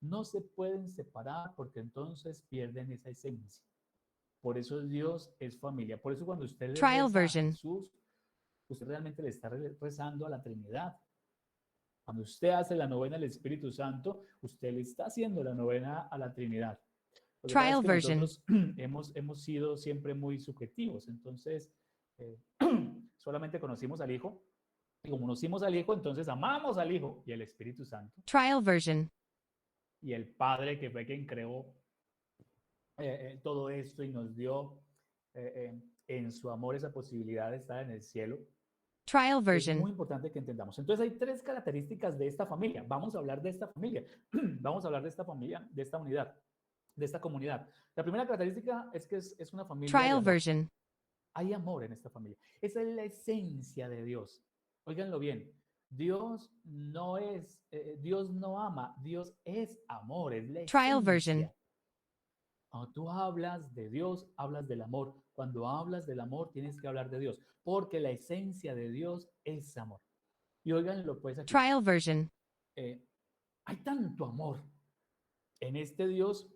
Speaker 1: No se pueden separar porque entonces pierden esa esencia. Por eso Dios es familia. Por eso cuando usted le
Speaker 2: Trial
Speaker 1: reza a
Speaker 2: version.
Speaker 1: Jesús, usted realmente le está rezando a la Trinidad. Cuando usted hace la novena del Espíritu Santo, usted le está haciendo la novena a la Trinidad. Lo que pasa es
Speaker 2: Trial
Speaker 1: que
Speaker 2: version.
Speaker 1: nosotros hemos sido siempre muy subjetivos. Entonces, solamente conocimos al Hijo. Y como conocimos al Hijo, entonces amamos al Hijo y al Espíritu Santo.
Speaker 2: Trial version.
Speaker 1: Y el Padre, que fue quien creó todo esto y nos dio en su amor esa posibilidad de estar en el cielo.
Speaker 2: Trial
Speaker 1: Es
Speaker 2: version.
Speaker 1: muy importante que entendamos. Entonces hay tres características de esta familia. Vamos a hablar de esta familia. Vamos a hablar de esta familia, de esta unidad, de esta comunidad. La primera característica es que es una familia de
Speaker 2: Trial
Speaker 1: amor.
Speaker 2: version.
Speaker 1: Hay amor en esta familia. Esa es la esencia de Dios. Óiganlo bien. Dios no ama, Dios es amor, es la
Speaker 2: Trial version.
Speaker 1: esencia. Cuando tú hablas de Dios, hablas del amor. Cuando hablas del amor, tienes que hablar de Dios, porque la esencia de Dios es amor. Y óiganlo pues aquí.
Speaker 2: Trial version.
Speaker 1: Hay tanto amor en este Dios.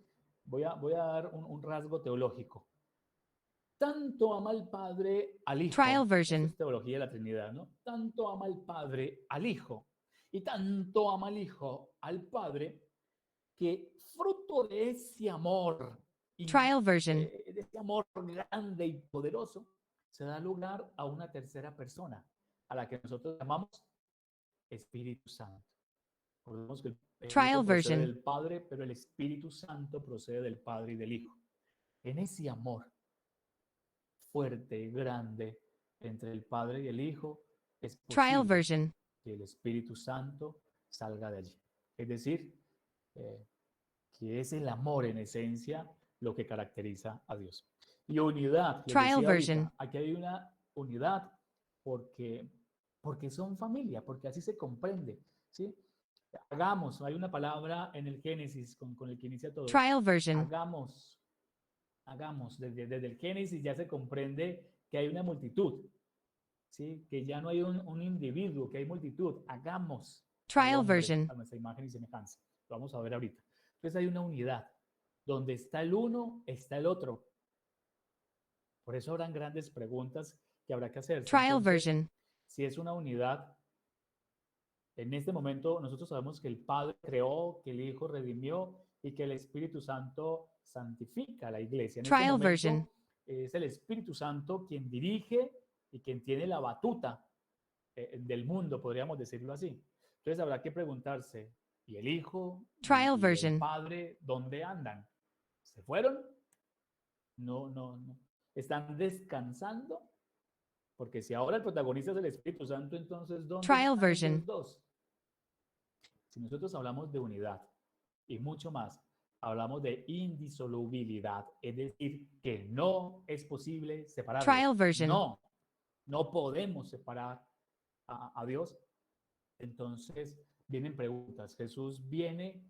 Speaker 1: Voy a dar un rasgo teológico. Tanto ama el Padre al Hijo.
Speaker 2: Trial version.
Speaker 1: Eso es teología de la Trinidad, ¿no? Tanto ama el Padre al Hijo. Y tanto ama el Hijo al Padre, que fruto de ese amor,
Speaker 2: Trial version.
Speaker 1: de ese amor grande y poderoso, se da lugar a una tercera persona, a la que nosotros llamamos Espíritu Santo. Recordemos que el
Speaker 2: Trial
Speaker 1: Hijo procede
Speaker 2: version.
Speaker 1: del Padre, pero el Espíritu Santo procede del Padre y del Hijo. En ese amor fuerte, grande, entre el Padre y el Hijo, es
Speaker 2: Trial
Speaker 1: posible
Speaker 2: version.
Speaker 1: que el Espíritu Santo salga de allí. Es decir, que es el amor en esencia lo que caracteriza a Dios. Y unidad, les
Speaker 2: Trial
Speaker 1: decía
Speaker 2: version.
Speaker 1: ahorita, aquí hay una unidad porque son familia, porque así se comprende, ¿sí? Hagamos, hay una palabra en el Génesis con el que inicia todo.
Speaker 2: Trial version.
Speaker 1: Hagamos, desde el Génesis ya se comprende que hay una multitud, ¿sí? Que ya no hay un individuo, que hay multitud. Hagamos al
Speaker 2: Trial
Speaker 1: hombre
Speaker 2: version.
Speaker 1: a nuestra imagen y semejanza. Lo vamos a ver ahorita. Entonces hay una unidad. Donde está el uno, está el otro. Por eso habrán grandes preguntas que habrá que hacerse.
Speaker 2: Trial
Speaker 1: Entonces,
Speaker 2: version.
Speaker 1: si es una unidad, en este momento nosotros sabemos que el Padre creó, que el Hijo redimió y que el Espíritu Santo santifica a la iglesia. En este
Speaker 2: Trial
Speaker 1: momento
Speaker 2: version.
Speaker 1: es el Espíritu Santo quien dirige y quien tiene la batuta del mundo, podríamos decirlo así. Entonces habrá que preguntarse, ¿y el Hijo
Speaker 2: Trial
Speaker 1: y el
Speaker 2: version.
Speaker 1: Padre dónde andan? ¿Se fueron? No. ¿Están descansando? Porque si ahora el protagonista es el Espíritu Santo, entonces ¿dónde
Speaker 2: Trial
Speaker 1: están
Speaker 2: version.
Speaker 1: ellos dos? Si nosotros hablamos de unidad y mucho más, hablamos de indisolubilidad, es decir, que no es posible separarlos.
Speaker 2: Trial version.
Speaker 1: No podemos separar a Dios. Entonces vienen preguntas. ¿Jesús viene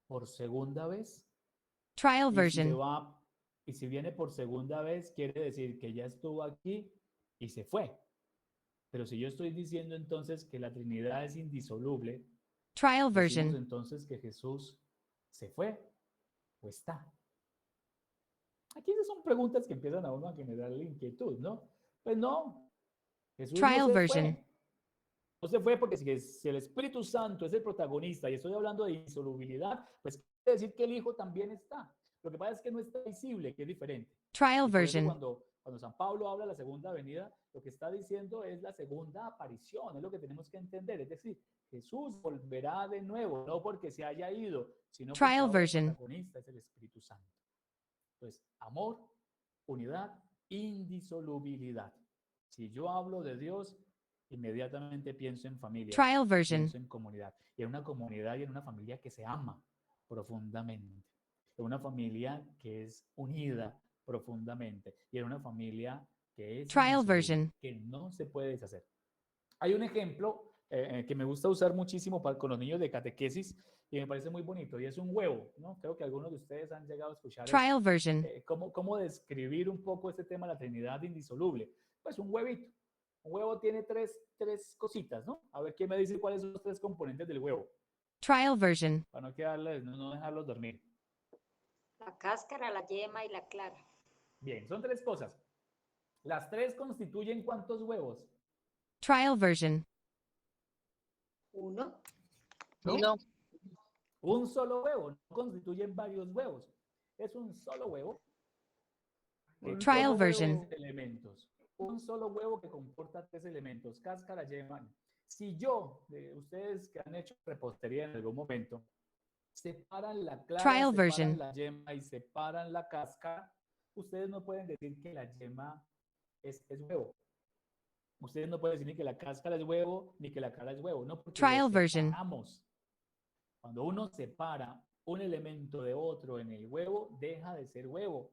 Speaker 1: por segunda vez?
Speaker 2: Trial
Speaker 1: Y
Speaker 2: version.
Speaker 1: si viene por segunda vez, quiere decir que ya estuvo aquí y se fue. Pero si yo estoy diciendo entonces que la Trinidad es indisoluble,
Speaker 2: Trial
Speaker 1: decimos
Speaker 2: version.
Speaker 1: entonces que Jesús se fue o está. Aquí esas son preguntas que empiezan a uno a generar la inquietud, ¿no? Pues no, Jesús no
Speaker 2: Trial
Speaker 1: se
Speaker 2: version.
Speaker 1: fue. No se fue porque si el Espíritu Santo es el protagonista y estoy hablando de insolubilidad, pues quiere decir que el Hijo también está. Lo que pasa es que no está visible, que es diferente.
Speaker 2: Trial
Speaker 1: Y por eso
Speaker 2: version.
Speaker 1: cuando San Pablo habla de la segunda venida, lo que está diciendo es la segunda aparición, es lo que tenemos que entender. Es decir, Jesús volverá de nuevo, no porque se haya ido, sino porque
Speaker 2: Trial
Speaker 1: ahora el
Speaker 2: version.
Speaker 1: protagonista es el Espíritu Santo. Entonces, amor, unidad, indisolubilidad. Si yo hablo de Dios, inmediatamente pienso en familia,
Speaker 2: Trial version.
Speaker 1: pienso en comunidad, y en una comunidad y en una familia que se ama profundamente. en una familia que es unida profundamente y en una familia que es
Speaker 2: Trial
Speaker 1: indisoluble,
Speaker 2: version.
Speaker 1: que no se puede deshacer. Hay un ejemplo que me gusta usar muchísimo con los niños de catequesis y me parece muy bonito, y es un huevo, ¿no? Creo que algunos de ustedes han llegado a escuchar eso.
Speaker 2: Trial version.
Speaker 1: ¿Cómo describir un poco este tema de la Trinidad indisoluble? Pues un huevito. Un huevo tiene tres cositas, ¿no? A ver, ¿quién me dice cuáles son los 3 componentes del huevo?
Speaker 2: Trial version.
Speaker 1: Para no quedarles, no dejarlos dormir.
Speaker 9: La cáscara, la yema y la clara.
Speaker 1: Bien, son 3 cosas. Las 3 constituyen ¿cuántos huevos?
Speaker 2: Trial version.
Speaker 9: 1.
Speaker 7: No,
Speaker 1: Un solo huevo, no constituyen varios huevos. Es un solo huevo. Que
Speaker 2: Trial
Speaker 1: toma
Speaker 2: version.
Speaker 1: 3 elementos. Un solo huevo que comporta 3 elementos, cáscara, yema. Si yo, de ustedes que han hecho repostería en algún momento, separan la clara,
Speaker 2: Trial
Speaker 1: separan
Speaker 2: version.
Speaker 1: la yema y separan la cáscara, ustedes no pueden decir que la yema es huevo. Ustedes no pueden decir ni que la cáscara es huevo, ni que la clara es huevo, no, porque
Speaker 2: Trial
Speaker 1: los
Speaker 2: version.
Speaker 1: separamos. Cuando uno separa un elemento de otro en el huevo, deja de ser huevo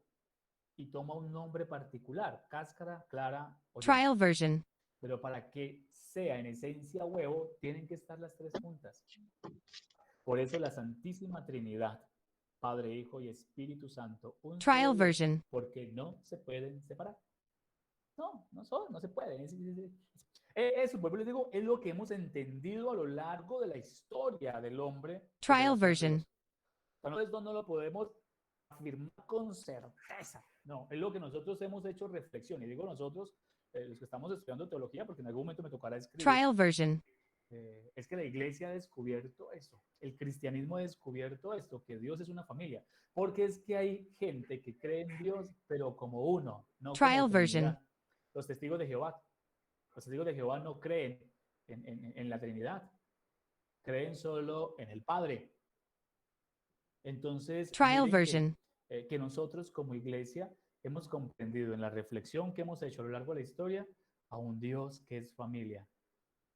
Speaker 1: y toma un nombre particular, cáscara, clara o yema.
Speaker 2: Trial version.
Speaker 1: Pero para que sea en esencia huevo, tienen que estar las 3 juntas. Por eso la Santísima Trinidad, Padre, Hijo y Espíritu Santo, un
Speaker 2: Trial
Speaker 1: solo Dios,
Speaker 2: version.
Speaker 1: porque no se pueden separar. No se pueden. Eso, vuelvo y les digo, es lo que hemos entendido a lo largo de la historia del hombre.
Speaker 2: Trial version.
Speaker 1: Entonces, esto no lo podemos afirmar con certeza. No, es lo que nosotros hemos hecho reflexión. Y digo nosotros, los que estamos estudiando teología, porque en algún momento me tocará escribir.
Speaker 2: Trial version.
Speaker 1: Es que la iglesia ha descubierto esto, el cristianismo ha descubierto esto, que Dios es una familia, porque es que hay gente que cree en Dios, pero como uno, no
Speaker 2: Trial
Speaker 1: como
Speaker 2: version.
Speaker 1: Trinidad. Los testigos de Jehová no creen en la Trinidad, creen solo en el Padre. Entonces,
Speaker 2: Trial
Speaker 1: miren
Speaker 2: version.
Speaker 1: que nosotros como iglesia hemos comprendido en la reflexión que hemos hecho a lo largo de la historia a un Dios que es familia,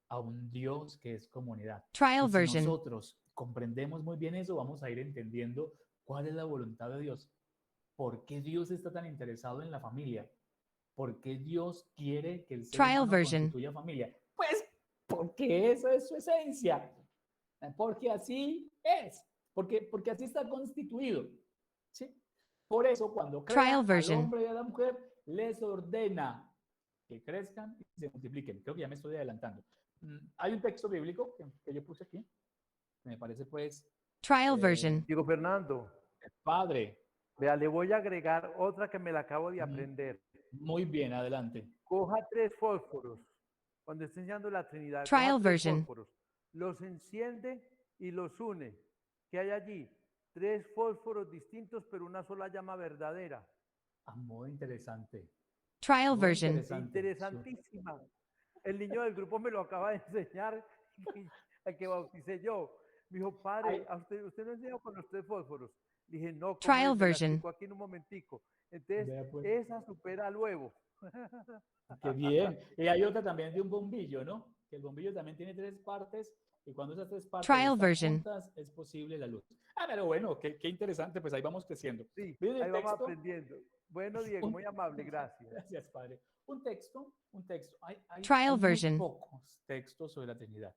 Speaker 1: a un Dios que es comunidad.
Speaker 2: Trial
Speaker 1: Y si
Speaker 2: version.
Speaker 1: nosotros comprendemos muy bien eso, vamos a ir entendiendo cuál es la voluntad de Dios. ¿Por qué Dios está tan interesado en la familia? ¿Por qué Dios quiere que el ser
Speaker 2: Trial
Speaker 1: humano
Speaker 2: version.
Speaker 1: constituya familia? Pues porque esa es su esencia. Porque así es. Porque así está constituido. ¿Sí? Por eso cuando crea
Speaker 2: Trial
Speaker 1: al
Speaker 2: version.
Speaker 1: hombre y a la mujer, les ordena que crezcan y se multipliquen. Creo que ya me estoy adelantando. Hay un texto bíblico que yo puse aquí, que me parece pues,
Speaker 2: Trial version.
Speaker 5: Diego Fernando,
Speaker 1: padre.
Speaker 5: vea, le voy a agregar otra que me la acabo de aprender.
Speaker 1: Muy bien, adelante.
Speaker 5: Coja 3 fósforos. Cuando esté enseñando la Trinidad,
Speaker 2: Trial
Speaker 5: coja 3
Speaker 2: version.
Speaker 5: fósforos. Los enciende y los une. ¿Qué hay allí? 3 fósforos distintos, pero una sola llama verdadera.
Speaker 1: Muy interesante.
Speaker 2: Trial
Speaker 1: Muy
Speaker 2: version.
Speaker 1: interesante.
Speaker 5: Interesantísima. El niño del grupo me lo acaba de enseñar, al que bauticé yo. Me dijo, padre, ¿a usted no enseñó con los 3 fósforos? Dije, no,
Speaker 2: Trial
Speaker 5: ¿cómo? Me la
Speaker 2: version.
Speaker 5: explico aquí en un momentico. Entonces,
Speaker 1: Vea, pues.
Speaker 5: esa supera al huevo.
Speaker 1: Qué bien. Y hay otra también de un bombillo, ¿no? Que el bombillo también tiene 3 partes y cuando esas 3 partes
Speaker 2: Trial
Speaker 1: están
Speaker 2: version.
Speaker 1: juntas es posible la luz. Pero bueno, qué interesante, pues ahí vamos creciendo.
Speaker 5: Sí,
Speaker 1: Miren el
Speaker 5: ahí vamos
Speaker 1: texto.
Speaker 5: aprendiendo. Bueno, Diego, muy amable, gracias.
Speaker 1: Gracias, padre. Un texto. Hay
Speaker 2: Trial
Speaker 1: muy
Speaker 2: version.
Speaker 1: pocos textos sobre la Trinidad.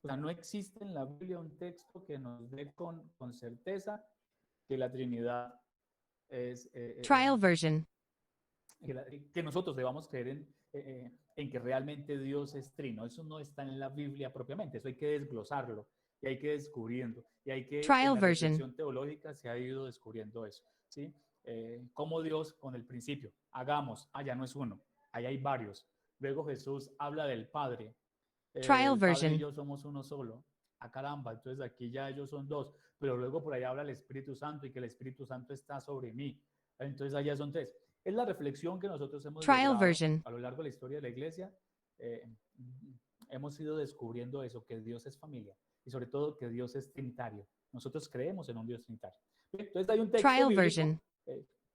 Speaker 1: O sea, no existe en la Biblia un texto que nos dé con certeza que la Trinidad es...
Speaker 2: Trial version.
Speaker 1: que nosotros debamos creer en que realmente Dios es trino. Eso no está en la Biblia propiamente, eso hay que desglosarlo y hay que descubriendo y hay que
Speaker 2: Trial
Speaker 1: en la
Speaker 2: version.
Speaker 1: reflexión teológica se ha ido descubriendo eso, ¿sí? Como Dios con el principio, hagamos, ya no es uno, ahí hay varios. Luego Jesús habla del Padre.
Speaker 2: Trial
Speaker 1: El Padre
Speaker 2: version.
Speaker 1: y yo somos uno solo. Caramba, entonces aquí ya ellos son 2, pero luego por ahí habla el Espíritu Santo y que el Espíritu Santo está sobre mí. Entonces allá son 3. Es la reflexión que nosotros hemos
Speaker 2: Trial
Speaker 1: logrado
Speaker 2: version.
Speaker 1: a lo largo de la historia de la iglesia. Hemos ido descubriendo eso, que Dios es familia y sobre todo que Dios es trinitario. Nosotros creemos en un Dios trinitario. Entonces hay un texto
Speaker 2: Trial
Speaker 1: bíblico
Speaker 2: version.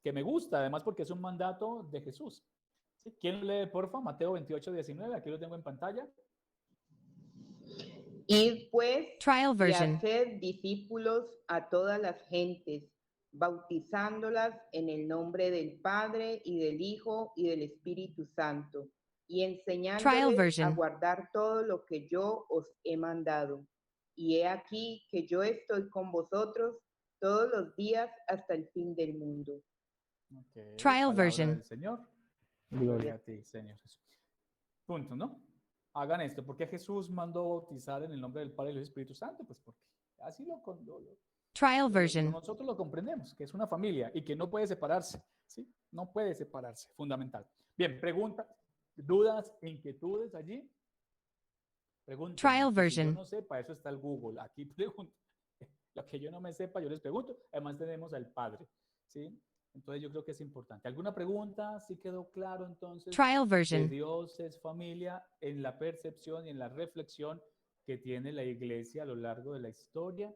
Speaker 1: que me gusta, además porque es un mandato de Jesús. ¿Quién lee, porfa? Mateo 28, 19, aquí lo tengo en pantalla.
Speaker 10: Id pues
Speaker 2: Trial
Speaker 10: y
Speaker 2: version.
Speaker 10: haced discípulos a todas las gentes, bautizándolas en el nombre del Padre y del Hijo y del Espíritu Santo, y
Speaker 2: Trial
Speaker 10: enseñándoles a
Speaker 2: version.
Speaker 10: guardar todo lo que yo os he mandado. Y he aquí que yo estoy con vosotros todos los días hasta el fin del mundo.
Speaker 1: Ok,
Speaker 2: Trial
Speaker 1: palabra
Speaker 2: version.
Speaker 1: del Señor. Gloria a ti, Señor Jesús. Punto, ¿no? Hagan esto. ¿Por qué Jesús mandó bautizar en el nombre del Padre y del Espíritu Santo? Pues porque así
Speaker 2: Trial version.
Speaker 1: nosotros lo comprendemos, que es una familia y que no puede separarse, ¿sí? No puede separarse, fundamental. Bien, preguntas, dudas, inquietudes allí. Pregunten.
Speaker 2: Trial
Speaker 1: Si yo
Speaker 2: version.
Speaker 1: no sé, para eso está el Google. Aquí pregunto. Lo que yo no me sepa, yo les pregunto. Además tenemos al Padre, ¿sí? Entonces yo creo que es importante. ¿Alguna pregunta? ¿Sí quedó claro entonces
Speaker 2: Trial
Speaker 1: que
Speaker 2: version.
Speaker 1: Dios es familia en la percepción y en la reflexión que tiene la iglesia a lo largo de la historia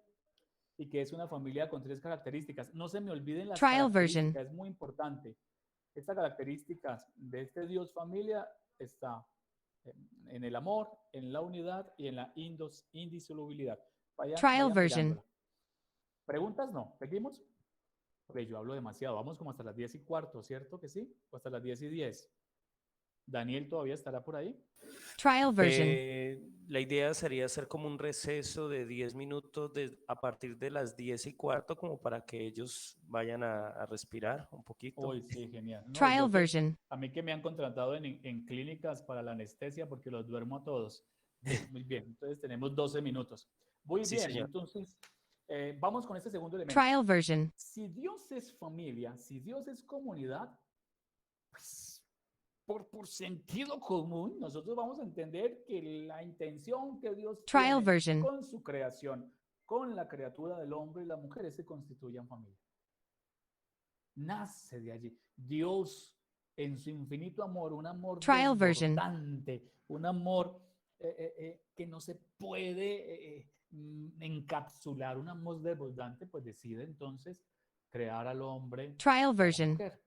Speaker 1: y que es una familia con 3 características? No se me olviden las
Speaker 2: Trial version.
Speaker 1: características, es muy importante. Estas características de este Dios familia está en el amor, en la unidad y en la indisolubilidad.
Speaker 2: Trial version.
Speaker 1: Mirándola. ¿Preguntas? No. ¿Seguimos? Porque yo hablo demasiado. Vamos como hasta las 10:15, ¿cierto que sí? O hasta las 10:10. ¿Daniel todavía estará por ahí?
Speaker 2: Trial version.
Speaker 11: La idea sería hacer como un receso de 10 minutos a partir de las 10:15, como para que ellos vayan a respirar un poquito.
Speaker 1: Uy, sí, genial. No,
Speaker 2: Trial version.
Speaker 1: a mí que me han contratado en clínicas para la anestesia porque los duermo a todos. Muy bien, entonces tenemos 12 minutos. Muy
Speaker 11: Sí,
Speaker 1: bien,
Speaker 11: señor.
Speaker 1: entonces vamos con este segundo elemento.
Speaker 2: Trial version.
Speaker 1: Si Dios es familia, si Dios es comunidad, pues por sentido común, nosotros vamos a entender que la intención que Dios
Speaker 2: Trial
Speaker 1: tiene
Speaker 2: version.
Speaker 1: con su creación, con la criatura del hombre y la mujer, es que constituyan familia. Nace de allí. Dios, en su infinito amor, un amor
Speaker 2: Trial version.
Speaker 1: desbordante, un amor que no se puede encapsular, un amor desbordante, pues decide entonces crear al hombre
Speaker 2: Trial
Speaker 1: y a la
Speaker 2: version.
Speaker 1: mujer.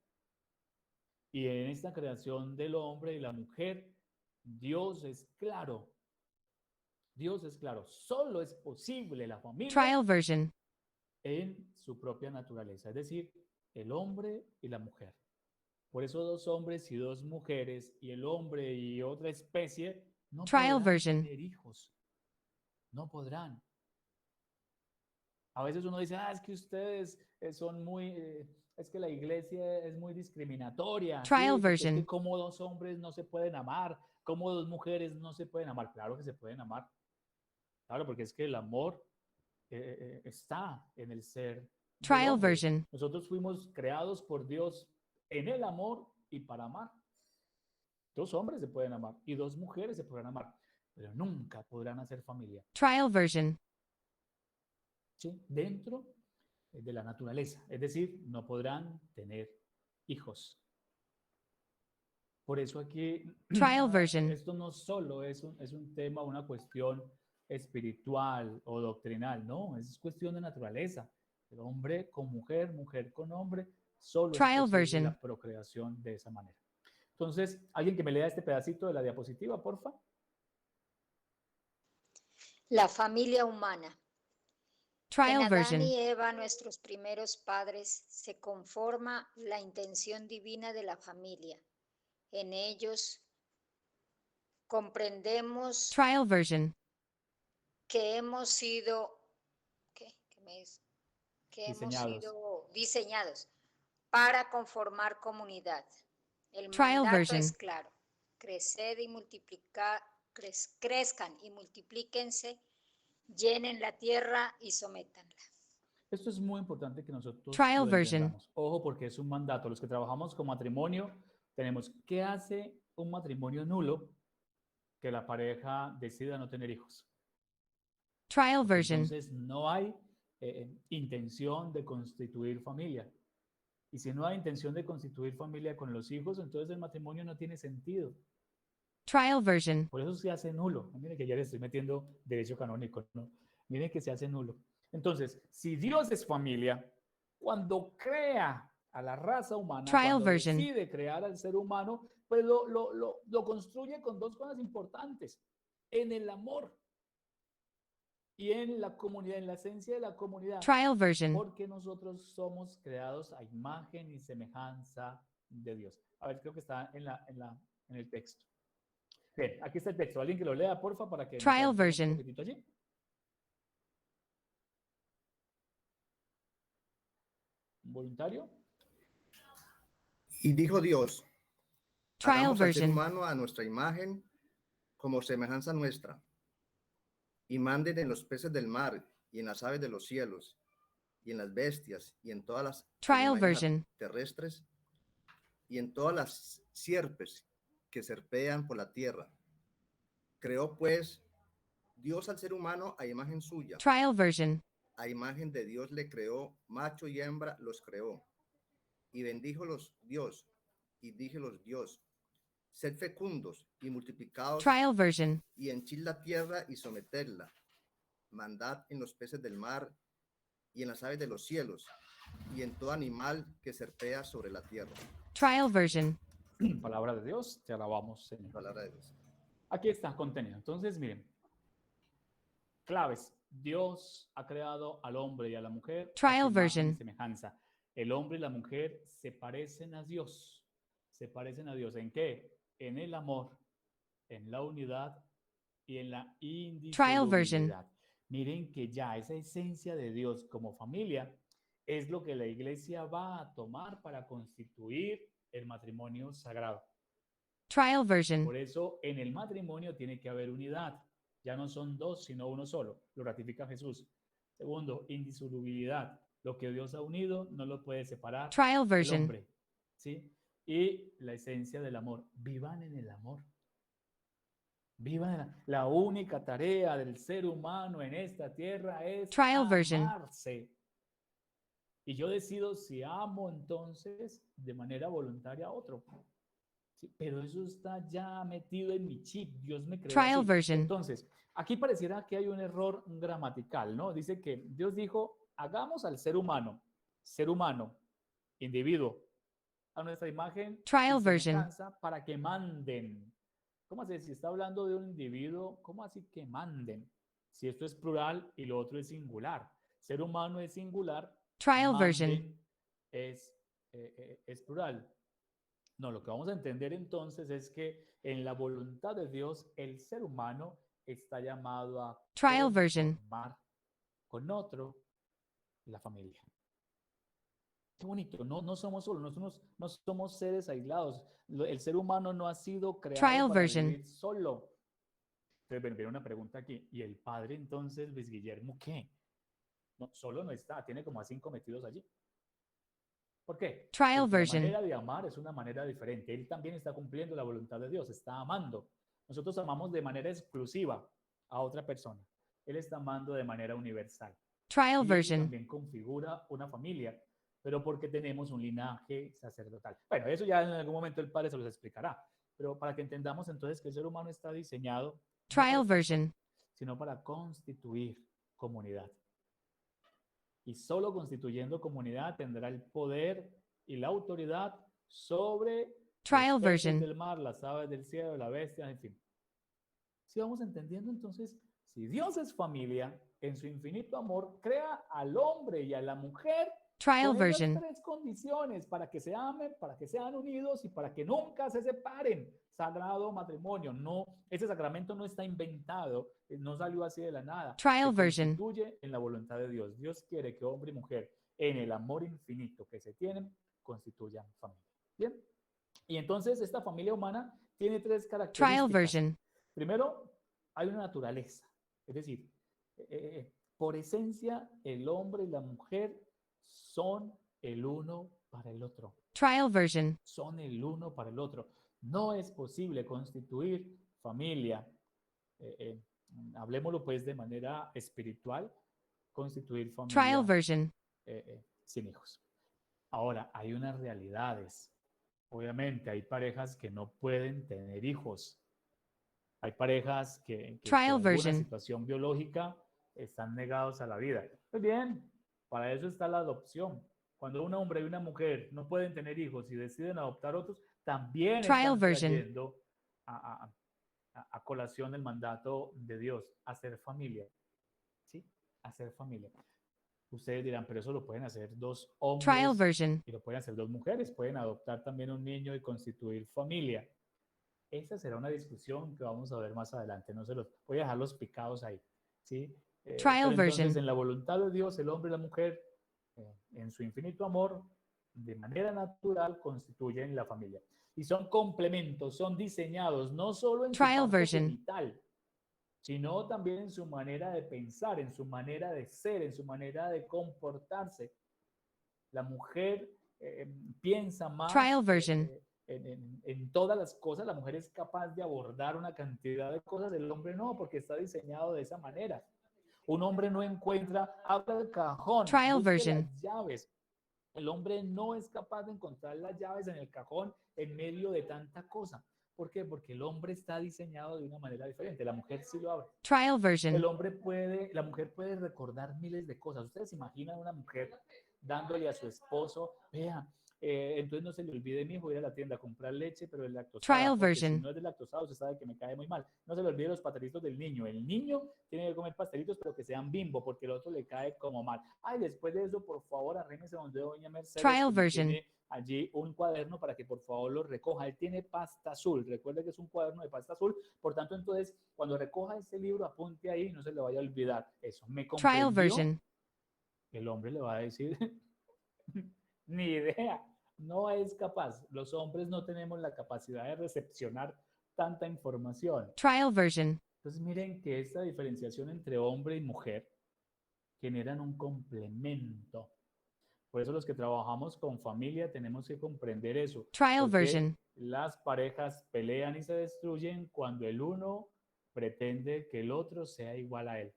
Speaker 1: Y en esta creación del hombre y la mujer, Dios es claro. Dios es claro. Solo es posible la familia
Speaker 2: Trial version.
Speaker 1: en su propia naturaleza, es decir, el hombre y la mujer. Por eso 2 hombres y 2 mujeres y el hombre y otra especie no
Speaker 2: Trial
Speaker 1: podrán
Speaker 2: version.
Speaker 1: tener hijos. No podrán. A veces uno dice, es que ustedes son muy, es que la iglesia es muy discriminatoria.
Speaker 2: Trial
Speaker 1: ¿sí? Es que
Speaker 2: version.
Speaker 1: como 2 hombres no se pueden amar, como 2 mujeres no se pueden amar. Claro que se pueden amar. Claro, porque es que el amor está en el ser del
Speaker 2: Trial
Speaker 1: hombre.
Speaker 2: version.
Speaker 1: Nosotros fuimos creados por Dios en el amor y para amar. 2 hombres se pueden amar y 2 mujeres se podrán amar, pero nunca podrán hacer familia.
Speaker 2: Trial version.
Speaker 1: ¿Sí? Dentro de la naturaleza, es decir, no podrán tener hijos. Por eso aquí
Speaker 2: Trial version.
Speaker 1: esto no solo es un tema, una cuestión espiritual o doctrinal, no, es cuestión de naturaleza. El hombre con mujer, mujer con hombre, solo
Speaker 2: Trial
Speaker 1: es posible
Speaker 2: version.
Speaker 1: la procreación de esa manera. Entonces, alguien que me lea este pedacito de la diapositiva, porfa.
Speaker 9: La familia humana. En
Speaker 2: Trial
Speaker 9: Adán
Speaker 2: version.
Speaker 9: y Eva, nuestros primeros padres, se conforma la intención divina de la familia. En ellos comprendemos
Speaker 2: Trial version.
Speaker 9: que hemos sido, diseñados para conformar comunidad. El
Speaker 2: Trial
Speaker 9: mandato
Speaker 2: version.
Speaker 9: es claro: creced y crezcan y multiplíquense, llenen la tierra y sométanla.
Speaker 1: Esto es muy importante que nosotros
Speaker 2: Trial
Speaker 1: lo
Speaker 2: version.
Speaker 1: entendamos. Ojo, porque es un mandato. Los que trabajamos con matrimonio tenemos, ¿qué hace un matrimonio nulo? Que la pareja decida no tener hijos.
Speaker 2: Trial version.
Speaker 1: Entonces no hay intención de constituir familia. Y si no hay intención de constituir familia con los hijos, entonces el matrimonio no tiene sentido.
Speaker 2: Trial version.
Speaker 1: Por eso se hace nulo. Miren que ya le estoy metiendo derecho canónico, ¿no? Miren que se hace nulo. Entonces, si Dios es familia, cuando crea a la raza humana,
Speaker 2: Trial
Speaker 1: cuando
Speaker 2: version.
Speaker 1: decide crear al ser humano, pues lo construye con 2 cosas importantes. En el amor. y en la comunidad, en la esencia de la comunidad,
Speaker 2: Trial version.
Speaker 1: porque nosotros somos creados a imagen y semejanza de Dios. A ver, creo que está en el texto. Bien, aquí está el texto. Alguien que lo lea, porfa, para que nos
Speaker 2: Trial
Speaker 1: adentremos un
Speaker 2: version.
Speaker 1: poquitito allí. ¿Un voluntario?
Speaker 4: Y dijo Dios,
Speaker 2: Trial
Speaker 4: hagamos al ser
Speaker 2: version.
Speaker 4: humano a nuestra imagen, como semejanza nuestra, y manden en los peces del mar, y en las aves de los cielos, y en las bestias, y en todas las
Speaker 2: Trial
Speaker 4: animales
Speaker 2: version.
Speaker 4: terrestres, y en todas las sierpes que serpean por la tierra. Creó pues Dios al ser humano a imagen suya.
Speaker 2: Trial version.
Speaker 4: A imagen de Dios le creó, macho y hembra los creó. Y bendíjolos Dios, y díjelos Dios, sed fecundos y multiplicados,
Speaker 2: Trial version.
Speaker 4: y henchid la tierra y sometedla. Mandad en los peces del mar, y en las aves de los cielos, y en todo animal que serpea sobre la tierra.
Speaker 2: Trial version.
Speaker 1: Palabra de Dios, te alabamos, Señor.
Speaker 4: Palabra de Dios.
Speaker 1: Aquí está contenido. Entonces, miren, claves. Dios ha creado al hombre y a la mujer a su
Speaker 2: Trial
Speaker 1: imagen y
Speaker 2: version.
Speaker 1: semejanza. El hombre y la mujer se parecen a Dios. ¿Se parecen a Dios en qué? En el amor, en la unidad y en la
Speaker 2: Trial version.
Speaker 1: indisolubilidad. Miren que ya esa esencia de Dios como familia es lo que la iglesia va a tomar para constituir el matrimonio sagrado.
Speaker 2: Trial version.
Speaker 1: Por eso en el matrimonio tiene que haber unidad. Ya no son dos, sino uno solo. Lo ratifica Jesús. Segundo, indisolubilidad. Lo que Dios ha unido no lo puede separar
Speaker 2: Trial
Speaker 1: el
Speaker 2: version.
Speaker 1: hombre. ¿Sí? Y la esencia del amor. Vivan en el amor. Vivan en la única tarea del ser humano en esta tierra es
Speaker 2: Trial version.
Speaker 1: amarse. Y yo decido si amo entonces de manera voluntaria a otro. Sí, pero eso está ya metido en mi chip. Dios me creó
Speaker 2: Trial
Speaker 1: así.
Speaker 2: version.
Speaker 1: Entonces, aquí pareciera que hay un error gramatical, ¿no? Dice que Dios dijo, hagamos al ser humano, individuo, a nuestra imagen
Speaker 2: Trial
Speaker 1: y
Speaker 2: version.
Speaker 1: semejanza para que manden. ¿Cómo así? Si está hablando de un individuo, ¿cómo así que manden? Si esto es plural y lo otro es singular. Ser humano es singular,
Speaker 2: Trial version.
Speaker 1: manden es plural. No, lo que vamos a entender entonces es que en la voluntad de Dios, el ser humano está llamado a
Speaker 2: Trial version.
Speaker 1: conformar con otro la familia. Qué bonito, no somos solos, no somos seres aislados. El ser humano no ha sido creado
Speaker 2: Trial
Speaker 1: para
Speaker 2: version.
Speaker 1: vivir solo. Entonces, viene una pregunta aquí. ¿Y el padre entonces, Luis Guillermo, qué? No, solo no está, tiene como a 5 metidos allí. ¿Por qué?
Speaker 2: Trial
Speaker 1: Porque
Speaker 2: version.
Speaker 1: la manera de amar es una manera diferente. Él también está cumpliendo la voluntad de Dios, está amando. Nosotros amamos de manera exclusiva a otra persona. Él está amando de manera universal.
Speaker 2: Trial
Speaker 1: Y eso
Speaker 2: version.
Speaker 1: también configura una familia, pero porque tenemos un linaje sacerdotal. Bueno, eso ya en algún momento el Padre se los explicará. Pero para que entendamos entonces que el ser humano está diseñado no para
Speaker 2: Trial
Speaker 1: estar
Speaker 2: version.
Speaker 1: solo, sino para constituir comunidad. Y solo constituyendo comunidad tendrá el poder y la autoridad sobre
Speaker 2: Trial
Speaker 1: los peces
Speaker 2: version.
Speaker 1: del mar, las aves del cielo, la bestia, en fin. Si vamos entendiendo entonces, si Dios es familia, en su infinito amor, crea al hombre y a la mujer
Speaker 2: Trial
Speaker 1: con esas
Speaker 2: version.
Speaker 1: 3 condiciones para que se amen, para que sean unidos y para que nunca se separen. Sagrado matrimonio. No, ese sacramento no está inventado, no salió así de la nada.
Speaker 2: Trial
Speaker 1: Se
Speaker 2: version.
Speaker 1: constituye en la voluntad de Dios. Dios quiere que hombre y mujer, en el amor infinito que se tienen, constituyan familia. ¿Bien? Y entonces esta familia humana tiene 3
Speaker 2: Trial
Speaker 1: características.
Speaker 2: version.
Speaker 1: Primero, hay una naturaleza. Es decir, por esencia, el hombre y la mujer son el uno para el otro.
Speaker 2: Trial version.
Speaker 1: Son el uno para el otro. No es posible constituir familia, hablemoslo pues de manera espiritual, constituir
Speaker 2: Trial
Speaker 1: familia
Speaker 2: version.
Speaker 1: sin hijos. Ahora, hay unas realidades. Obviamente, hay parejas que no pueden tener hijos. Hay parejas que por
Speaker 2: Trial
Speaker 1: alguna
Speaker 2: version.
Speaker 1: situación biológica están negados a la vida. Pues bien, para eso está la adopción. Cuando un hombre y una mujer no pueden tener hijos y deciden adoptar otros, también
Speaker 2: Trial
Speaker 1: están
Speaker 2: version.
Speaker 1: trayendo a colación el mandato de Dios, hacer familia. ¿Sí? hacer familia. Ustedes dirán, pero eso lo pueden hacer dos
Speaker 2: Trial
Speaker 1: hombres
Speaker 2: version.
Speaker 1: y lo pueden hacer dos mujeres, pueden adoptar también un niño y constituir familia. Esa será una discusión que vamos a ver más adelante, no se los voy a dejar los picados ahí, ¿sí?
Speaker 2: Trial
Speaker 1: Pero entonces,
Speaker 2: version.
Speaker 1: en la voluntad de Dios, el hombre y la mujer, en su infinito amor, de manera natural, constituyen la familia. Y son complementos, son diseñados no solo en su
Speaker 2: Trial
Speaker 1: parte
Speaker 2: version.
Speaker 1: genital, sino también en su manera de pensar, en su manera de ser, en su manera de comportarse. La mujer piensa más
Speaker 2: Trial version.
Speaker 1: en todas las cosas, la mujer es capaz de abordar una cantidad de cosas, el hombre no, porque está diseñado de esa manera. Un hombre no encuentra, abre el cajón,
Speaker 2: Trial
Speaker 1: busque
Speaker 2: version.
Speaker 1: las llaves. El hombre no es capaz de encontrar las llaves en el cajón en medio de tanta cosa. ¿Por qué? Porque el hombre está diseñado de una manera diferente. La mujer sí lo abre.
Speaker 2: Trial version.
Speaker 1: La mujer puede recordar miles de cosas. Ustedes se imaginan una mujer dándole a su esposo, vea, entonces no se le olvide, mi hijo, ir a la tienda a comprar leche, pero el lactosada,
Speaker 2: Trial
Speaker 1: porque
Speaker 2: version.
Speaker 1: si no es de lactosado, usted sabe que me cae muy mal. No se le olvide los pastelitos del niño. El niño tiene que comer pastelitos, pero que sean Bimbo, porque el otro le cae como mal. Ay, después de eso, por favor, arrímese donde doña Mercedes,
Speaker 2: Trial
Speaker 1: que
Speaker 2: version.
Speaker 1: tiene allí un cuaderno para que por favor lo recoja. Él tiene pasta azul, recuerde que es un cuaderno de pasta azul, por tanto, entonces, cuando recoja ese libro, apunte ahí y no se le vaya a olvidar. Eso, ¿me comprendió?
Speaker 2: Trial version.
Speaker 1: El hombre le va a decir, ni idea, no es capaz. Los hombres no tenemos la capacidad de recepcionar tanta información.
Speaker 2: Trial version.
Speaker 1: Entonces, miren que esta diferenciación entre hombre y mujer generan un complemento. Por eso los que trabajamos con familia tenemos que comprender eso.
Speaker 2: Trial
Speaker 1: Porque
Speaker 2: version.
Speaker 1: las parejas pelean y se destruyen cuando el uno pretende que el otro sea igual a él.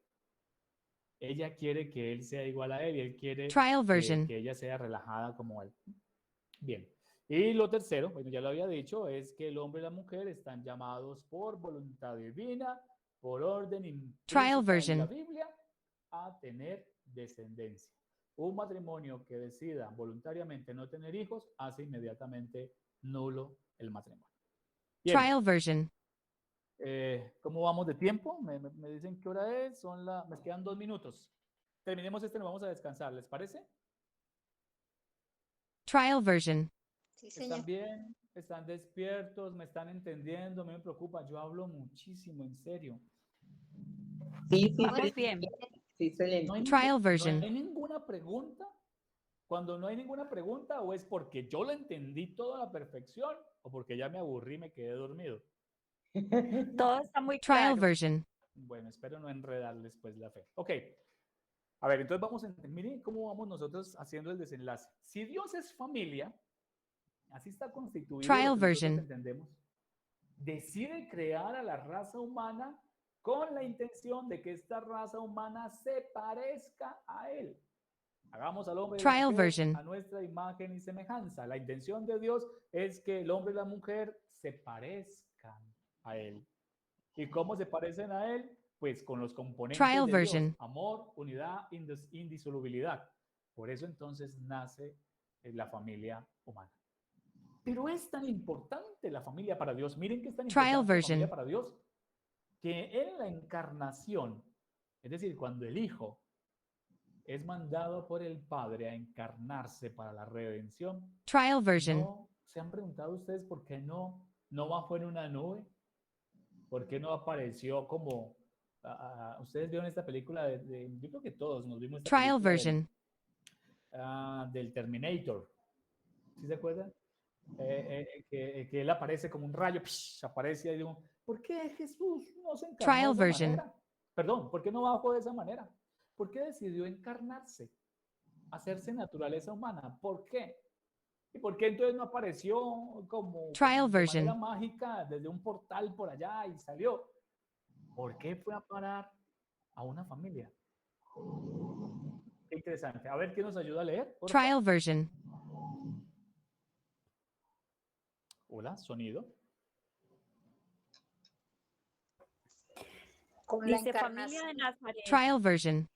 Speaker 1: Ella quiere que él sea igual a él y él quiere
Speaker 2: Trial version.
Speaker 1: que ella sea relajada como él. Bien. Y lo tercero, bueno, ya lo había dicho, es que el hombre y la mujer están llamados por voluntad divina, por orden implícita
Speaker 2: Trial
Speaker 1: en
Speaker 2: version.
Speaker 1: la Biblia, a tener descendencia. Un matrimonio que decida voluntariamente no tener hijos hace inmediatamente nulo el matrimonio. Bien.
Speaker 2: Trial version.
Speaker 1: ¿Cómo vamos de tiempo? Me dicen qué hora es. Me quedan 2 minutos. Terminemos nos vamos a descansar. ¿Les parece?
Speaker 2: Trial version.
Speaker 9: Sí,
Speaker 1: ¿Están
Speaker 9: señor.
Speaker 1: bien? ¿Están despiertos? ¿Me están entendiendo? Me preocupa. Yo hablo muchísimo, en serio.
Speaker 10: Sí, sí,
Speaker 8: Vamos
Speaker 10: sí,
Speaker 8: bien.
Speaker 10: sí, excelente.
Speaker 1: No hay,
Speaker 2: Trial
Speaker 1: no
Speaker 2: version.
Speaker 1: hay ninguna pregunta. Cuando no hay ninguna pregunta, o es porque yo la entendí toda a la perfección, o porque ya me aburrí y me quedé dormido.
Speaker 8: Todo está muy
Speaker 2: Trial
Speaker 8: claro.
Speaker 2: version.
Speaker 1: Bueno, espero no enredarles pues la fe. Ok. A ver, entonces miren cómo vamos nosotros haciendo el desenlace. Si Dios es familia, así está constituido
Speaker 2: Trial
Speaker 1: lo que nosotros
Speaker 2: version.
Speaker 1: entendemos, decide crear a la raza humana con la intención de que esta raza humana se parezca a él. Hagamos al hombre y la
Speaker 2: Trial
Speaker 1: mujer
Speaker 2: version.
Speaker 1: a nuestra imagen y semejanza. La intención de Dios es que el hombre y la mujer se parezcan a él. ¿Y cómo se parecen a él? Pues con los componentes
Speaker 2: Trial
Speaker 1: de
Speaker 2: version.
Speaker 1: Dios: amor, unidad, indisolubilidad. Por eso entonces nace la familia humana. Pero es tan importante la familia para Dios. Miren que es tan
Speaker 2: Trial
Speaker 1: importante la familia
Speaker 2: version.
Speaker 1: para Dios, que en la encarnación, es decir, cuando el Hijo es mandado por el Padre a encarnarse para la redención,
Speaker 2: Trial version.
Speaker 1: ¿no se han preguntado ustedes por qué no bajó en una nube? ¿Por qué no apareció como... ustedes vieron esta película yo creo que todos nos vimos esta
Speaker 2: Trial
Speaker 1: película
Speaker 2: version.
Speaker 1: del Terminator. ¿Sí se acuerdan? Que él aparece como un rayo, aparece ahí. ¿Por qué Jesús no se encarnó
Speaker 2: Trial
Speaker 1: de esa
Speaker 2: version.
Speaker 1: manera? Perdón, ¿por qué no bajó de esa manera? ¿Por qué decidió encarnarse? Hacerse naturaleza humana. ¿Por qué? ¿Y por qué entonces no apareció como
Speaker 2: Trial
Speaker 1: de manera
Speaker 2: version.
Speaker 1: mágica desde un portal por allá y salió? ¿Por qué fue a parar a una familia? Qué interesante. A ver, ¿quién nos ayuda a leer? Por favor.
Speaker 2: Trial version.
Speaker 1: Hola, sonido.
Speaker 3: Con la
Speaker 8: Dice familia de
Speaker 3: encarnación.
Speaker 8: Nazaret.
Speaker 2: Trial version.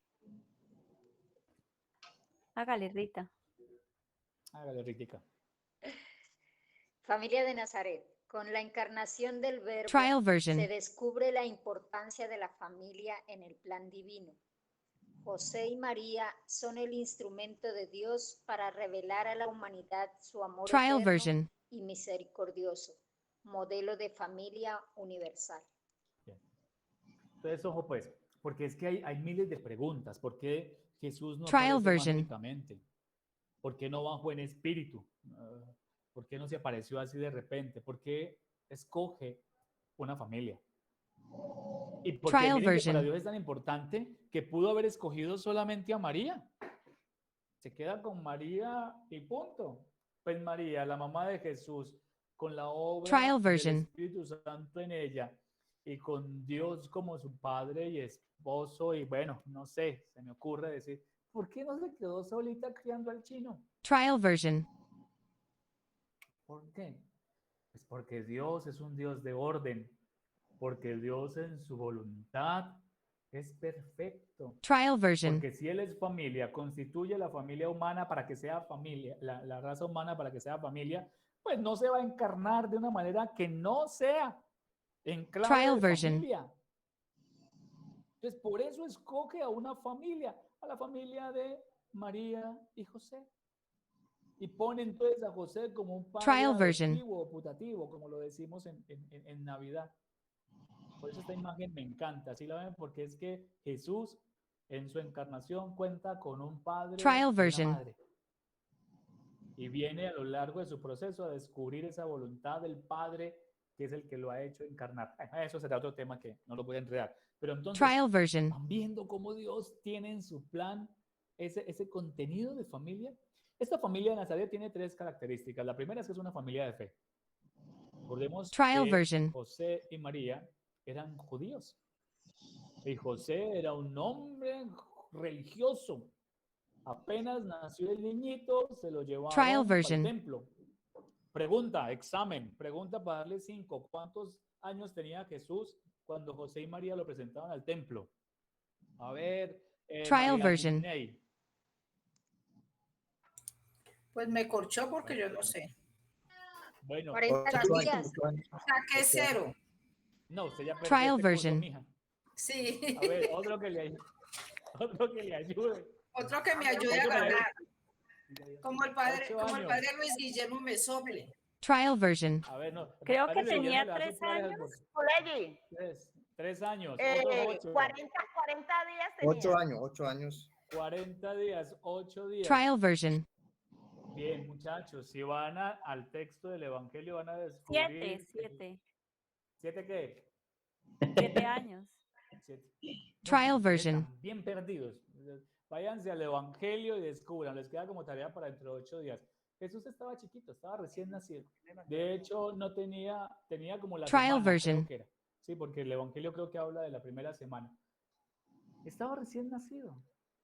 Speaker 8: Hágale, Rita.
Speaker 1: Hágale, Ritica.
Speaker 9: Familia de Nazaret, con la encarnación del Verbo
Speaker 2: Trial version.
Speaker 9: se descubre la importancia de la familia en el plan divino. José y María son el instrumento de Dios para revelar a la humanidad su amor
Speaker 2: Trial
Speaker 9: eterno
Speaker 2: version.
Speaker 9: y misericordioso, modelo de familia universal.
Speaker 1: Bien. Entonces, ojo pues, porque es que hay miles de preguntas. ¿Por qué Jesús no
Speaker 2: Trial
Speaker 1: aparece
Speaker 2: version.
Speaker 1: mágicamente? ¿Por qué no bajó en espíritu? ¿Por qué no se apareció así de repente? ¿Por qué escoge una familia? Y porque
Speaker 2: Trial
Speaker 1: miren que para
Speaker 2: version.
Speaker 1: Dios es tan importante que pudo haber escogido solamente a María. Se queda con María y punto. Pues María, la mamá de Jesús, con la obra
Speaker 2: Trial
Speaker 1: del
Speaker 2: version.
Speaker 1: Espíritu Santo en ella y con Dios como su padre y esposo y bueno, no sé, se me ocurre decir, ¿por qué no se quedó solita criando al chino?
Speaker 2: Trial version.
Speaker 1: ¿Por qué? Pues porque Dios es un Dios de orden, porque Dios en su voluntad es perfecto.
Speaker 2: Trial version.
Speaker 1: Porque si Él es familia, constituye la familia humana para que sea familia, la raza humana para que sea familia, pues no se va a encarnar de una manera que no sea en clave
Speaker 2: Trial
Speaker 1: de
Speaker 2: version.
Speaker 1: familia. Entonces, por eso escoge a una familia, a la familia de María y José. Y pone entonces a José como un padre
Speaker 2: Trial version.
Speaker 1: adoptivo o putativo, como lo decimos en Navidad. Por eso esta imagen me encanta, ¿sí la ven? Porque es que Jesús en su encarnación cuenta con un padre
Speaker 2: Trial
Speaker 1: y una
Speaker 2: version.
Speaker 1: madre. Y viene a lo largo de su proceso a descubrir esa voluntad del Padre que es el que lo ha hecho encarnar. Eso será otro tema que no lo voy a enredar. Pero entonces,
Speaker 2: Trial version.
Speaker 1: van viendo cómo Dios tiene en su plan ese contenido de familia. Esta familia de Nazaret tiene 3 características. La primera es que es una familia de fe. Recordemos
Speaker 2: Trial
Speaker 1: que
Speaker 2: version.
Speaker 1: José y María eran judíos. Y José era un hombre religioso. Apenas nació el niñito, se lo
Speaker 2: Trial
Speaker 1: llevaron al
Speaker 2: version.
Speaker 1: templo. Pregunta, examen, pregunta para darle 5. ¿Cuántos años tenía Jesús cuando José y María lo presentaban al templo? A ver,
Speaker 2: Trial
Speaker 1: María
Speaker 2: version.
Speaker 1: Ginei.
Speaker 6: Pues me corchó porque yo no sé.
Speaker 1: Bueno,
Speaker 9: 40
Speaker 4: 8
Speaker 9: días.
Speaker 4: años.
Speaker 6: Saqué 0.
Speaker 1: no, usted ya perdió
Speaker 2: Trial
Speaker 1: este curso,
Speaker 2: version.
Speaker 1: mija.
Speaker 6: Sí.
Speaker 1: A ver, otro que le ayude.
Speaker 6: Otro que me ayude a
Speaker 1: Otro que le
Speaker 6: ganar.
Speaker 1: ayude.
Speaker 6: Como el padre
Speaker 1: 8 años.
Speaker 6: Luis Guillermo me sople.
Speaker 2: Trial version.
Speaker 1: A ver, no.
Speaker 8: Creo que
Speaker 1: Padre Guillermo
Speaker 8: tenía
Speaker 1: le va a
Speaker 8: 3
Speaker 1: soplar al
Speaker 8: años.
Speaker 1: botón.
Speaker 12: Colegui,
Speaker 1: 3 años, otros 8.
Speaker 12: 40 días tenía.
Speaker 4: 8 años, 8 años.
Speaker 1: 40 días, 8 días.
Speaker 2: Trial version.
Speaker 1: Bien, muchachos, si van al texto del Evangelio van a descubrir...
Speaker 8: 7.
Speaker 1: ¿7 qué?
Speaker 8: 7 años.
Speaker 1: 7.
Speaker 2: Trial version.
Speaker 1: Están bien perdidos. Váyanse al Evangelio y descubran. Les queda como tarea para dentro de 8 días. Jesús estaba chiquito, estaba recién nacido. De hecho, no tenía como la
Speaker 2: Trial
Speaker 1: semana,
Speaker 2: version.
Speaker 1: creo que era. Sí, porque el Evangelio creo que habla de la primera semana. Estaba recién nacido.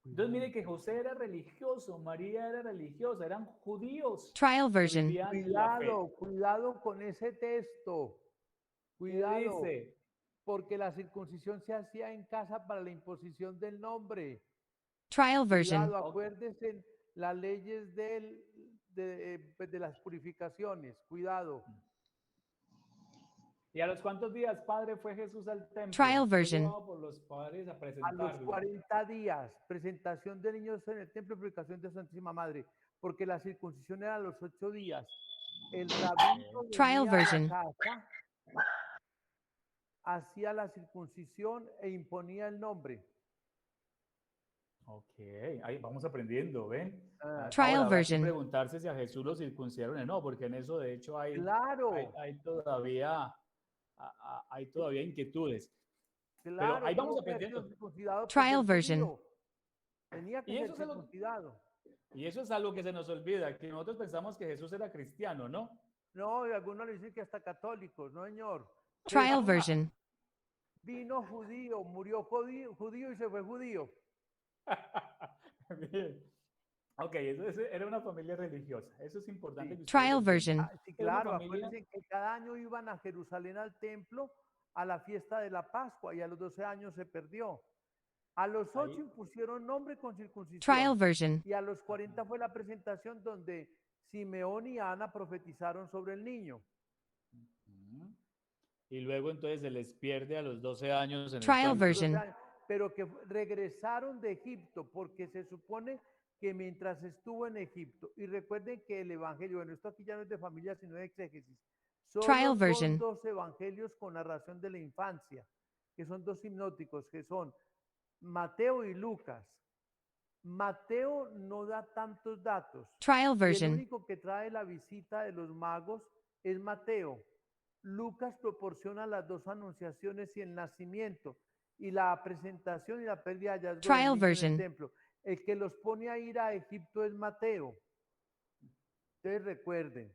Speaker 1: Entonces mire que José era religioso, María era religiosa, eran judíos.
Speaker 2: Trial version.
Speaker 1: Vivían la fe.
Speaker 5: Cuidado con ese texto.
Speaker 1: ¿Qué
Speaker 5: Cuidado.
Speaker 1: dice?
Speaker 5: Porque la circuncisión se hacía en casa para la imposición del nombre.
Speaker 2: Trial version.
Speaker 5: Cuidado, acuérdense las leyes de las purificaciones. Cuidado.
Speaker 1: ¿Y a los cuántos días, padre, fue Jesús al templo?
Speaker 2: Trial
Speaker 1: Fue
Speaker 2: version.
Speaker 1: llevado por los padres a
Speaker 5: A los
Speaker 1: presentarlo.
Speaker 5: 40 días, presentación de niños en el templo y purificación de Santísima Madre, porque la circuncisión era a los 8 días. El rabino
Speaker 2: Trial
Speaker 5: venía a la
Speaker 2: version.
Speaker 5: casa, hacía la circuncisión e imponía el nombre.
Speaker 1: Ok, ahí vamos aprendiendo, ¿ven?
Speaker 2: Trial
Speaker 1: Ahora, habrá que
Speaker 2: version.
Speaker 1: preguntarse si a Jesús lo circuncidaron o no, porque en eso de hecho
Speaker 5: Claro,
Speaker 1: hay todavía inquietudes.
Speaker 5: claro.
Speaker 1: Pero ahí vamos
Speaker 5: tuvo que haber
Speaker 1: aprendiendo.
Speaker 5: sido circuncidado por
Speaker 2: Trial
Speaker 5: ser
Speaker 2: version.
Speaker 5: judío. Tenía que
Speaker 1: Y
Speaker 5: ser
Speaker 1: eso es algo-
Speaker 5: circuncidado.
Speaker 1: Y eso es algo que se nos olvida, que nosotros pensamos que Jesús era cristiano, ¿no?
Speaker 5: No, y algunos le dicen que hasta católicos, no señor.
Speaker 2: Trial
Speaker 5: Jesús
Speaker 2: version.
Speaker 5: vino judío, murió judío y se fue judío.
Speaker 1: Bien. Ok, era una familia religiosa. Eso es importante.
Speaker 5: Sí.
Speaker 1: que ustedes
Speaker 2: Trial
Speaker 1: lo entiendan.
Speaker 2: version.
Speaker 5: Ah, sí,
Speaker 1: Era una
Speaker 5: claro,
Speaker 1: familia-
Speaker 5: acuérdense que cada año iban a Jerusalén al templo a la fiesta de la Pascua y a los 12 años se perdió. A los 8
Speaker 1: Ahí.
Speaker 5: impusieron nombre con circuncisión.
Speaker 2: Trial version.
Speaker 5: Y a los 40 fue la presentación donde Simeón y Ana profetizaron sobre el niño.
Speaker 1: Ujú. Y luego entonces se les pierde a los 12 años en el
Speaker 2: Trial
Speaker 1: templo.
Speaker 2: version.
Speaker 5: pero que regresaron de Egipto, porque se supone que mientras estuvo en Egipto, y recuerden que el evangelio, bueno, esto aquí ya no es de familia, sino de exégesis, solo
Speaker 2: Trial
Speaker 5: son
Speaker 2: version.
Speaker 5: 2 evangelios con narración de la infancia, que son 2 sinópticos, que son Mateo y Lucas. Mateo no da tantos datos.
Speaker 2: Trial
Speaker 5: Y el
Speaker 2: version.
Speaker 5: único que trae la visita de los magos es Mateo. Lucas proporciona las 2 anunciaciones y el nacimiento, y la presentación y la pérdida de hallazgo del
Speaker 2: Trial
Speaker 5: niño en el
Speaker 2: version.
Speaker 5: templo. El que los pone a ir a Egipto es Mateo. Ustedes recuerden,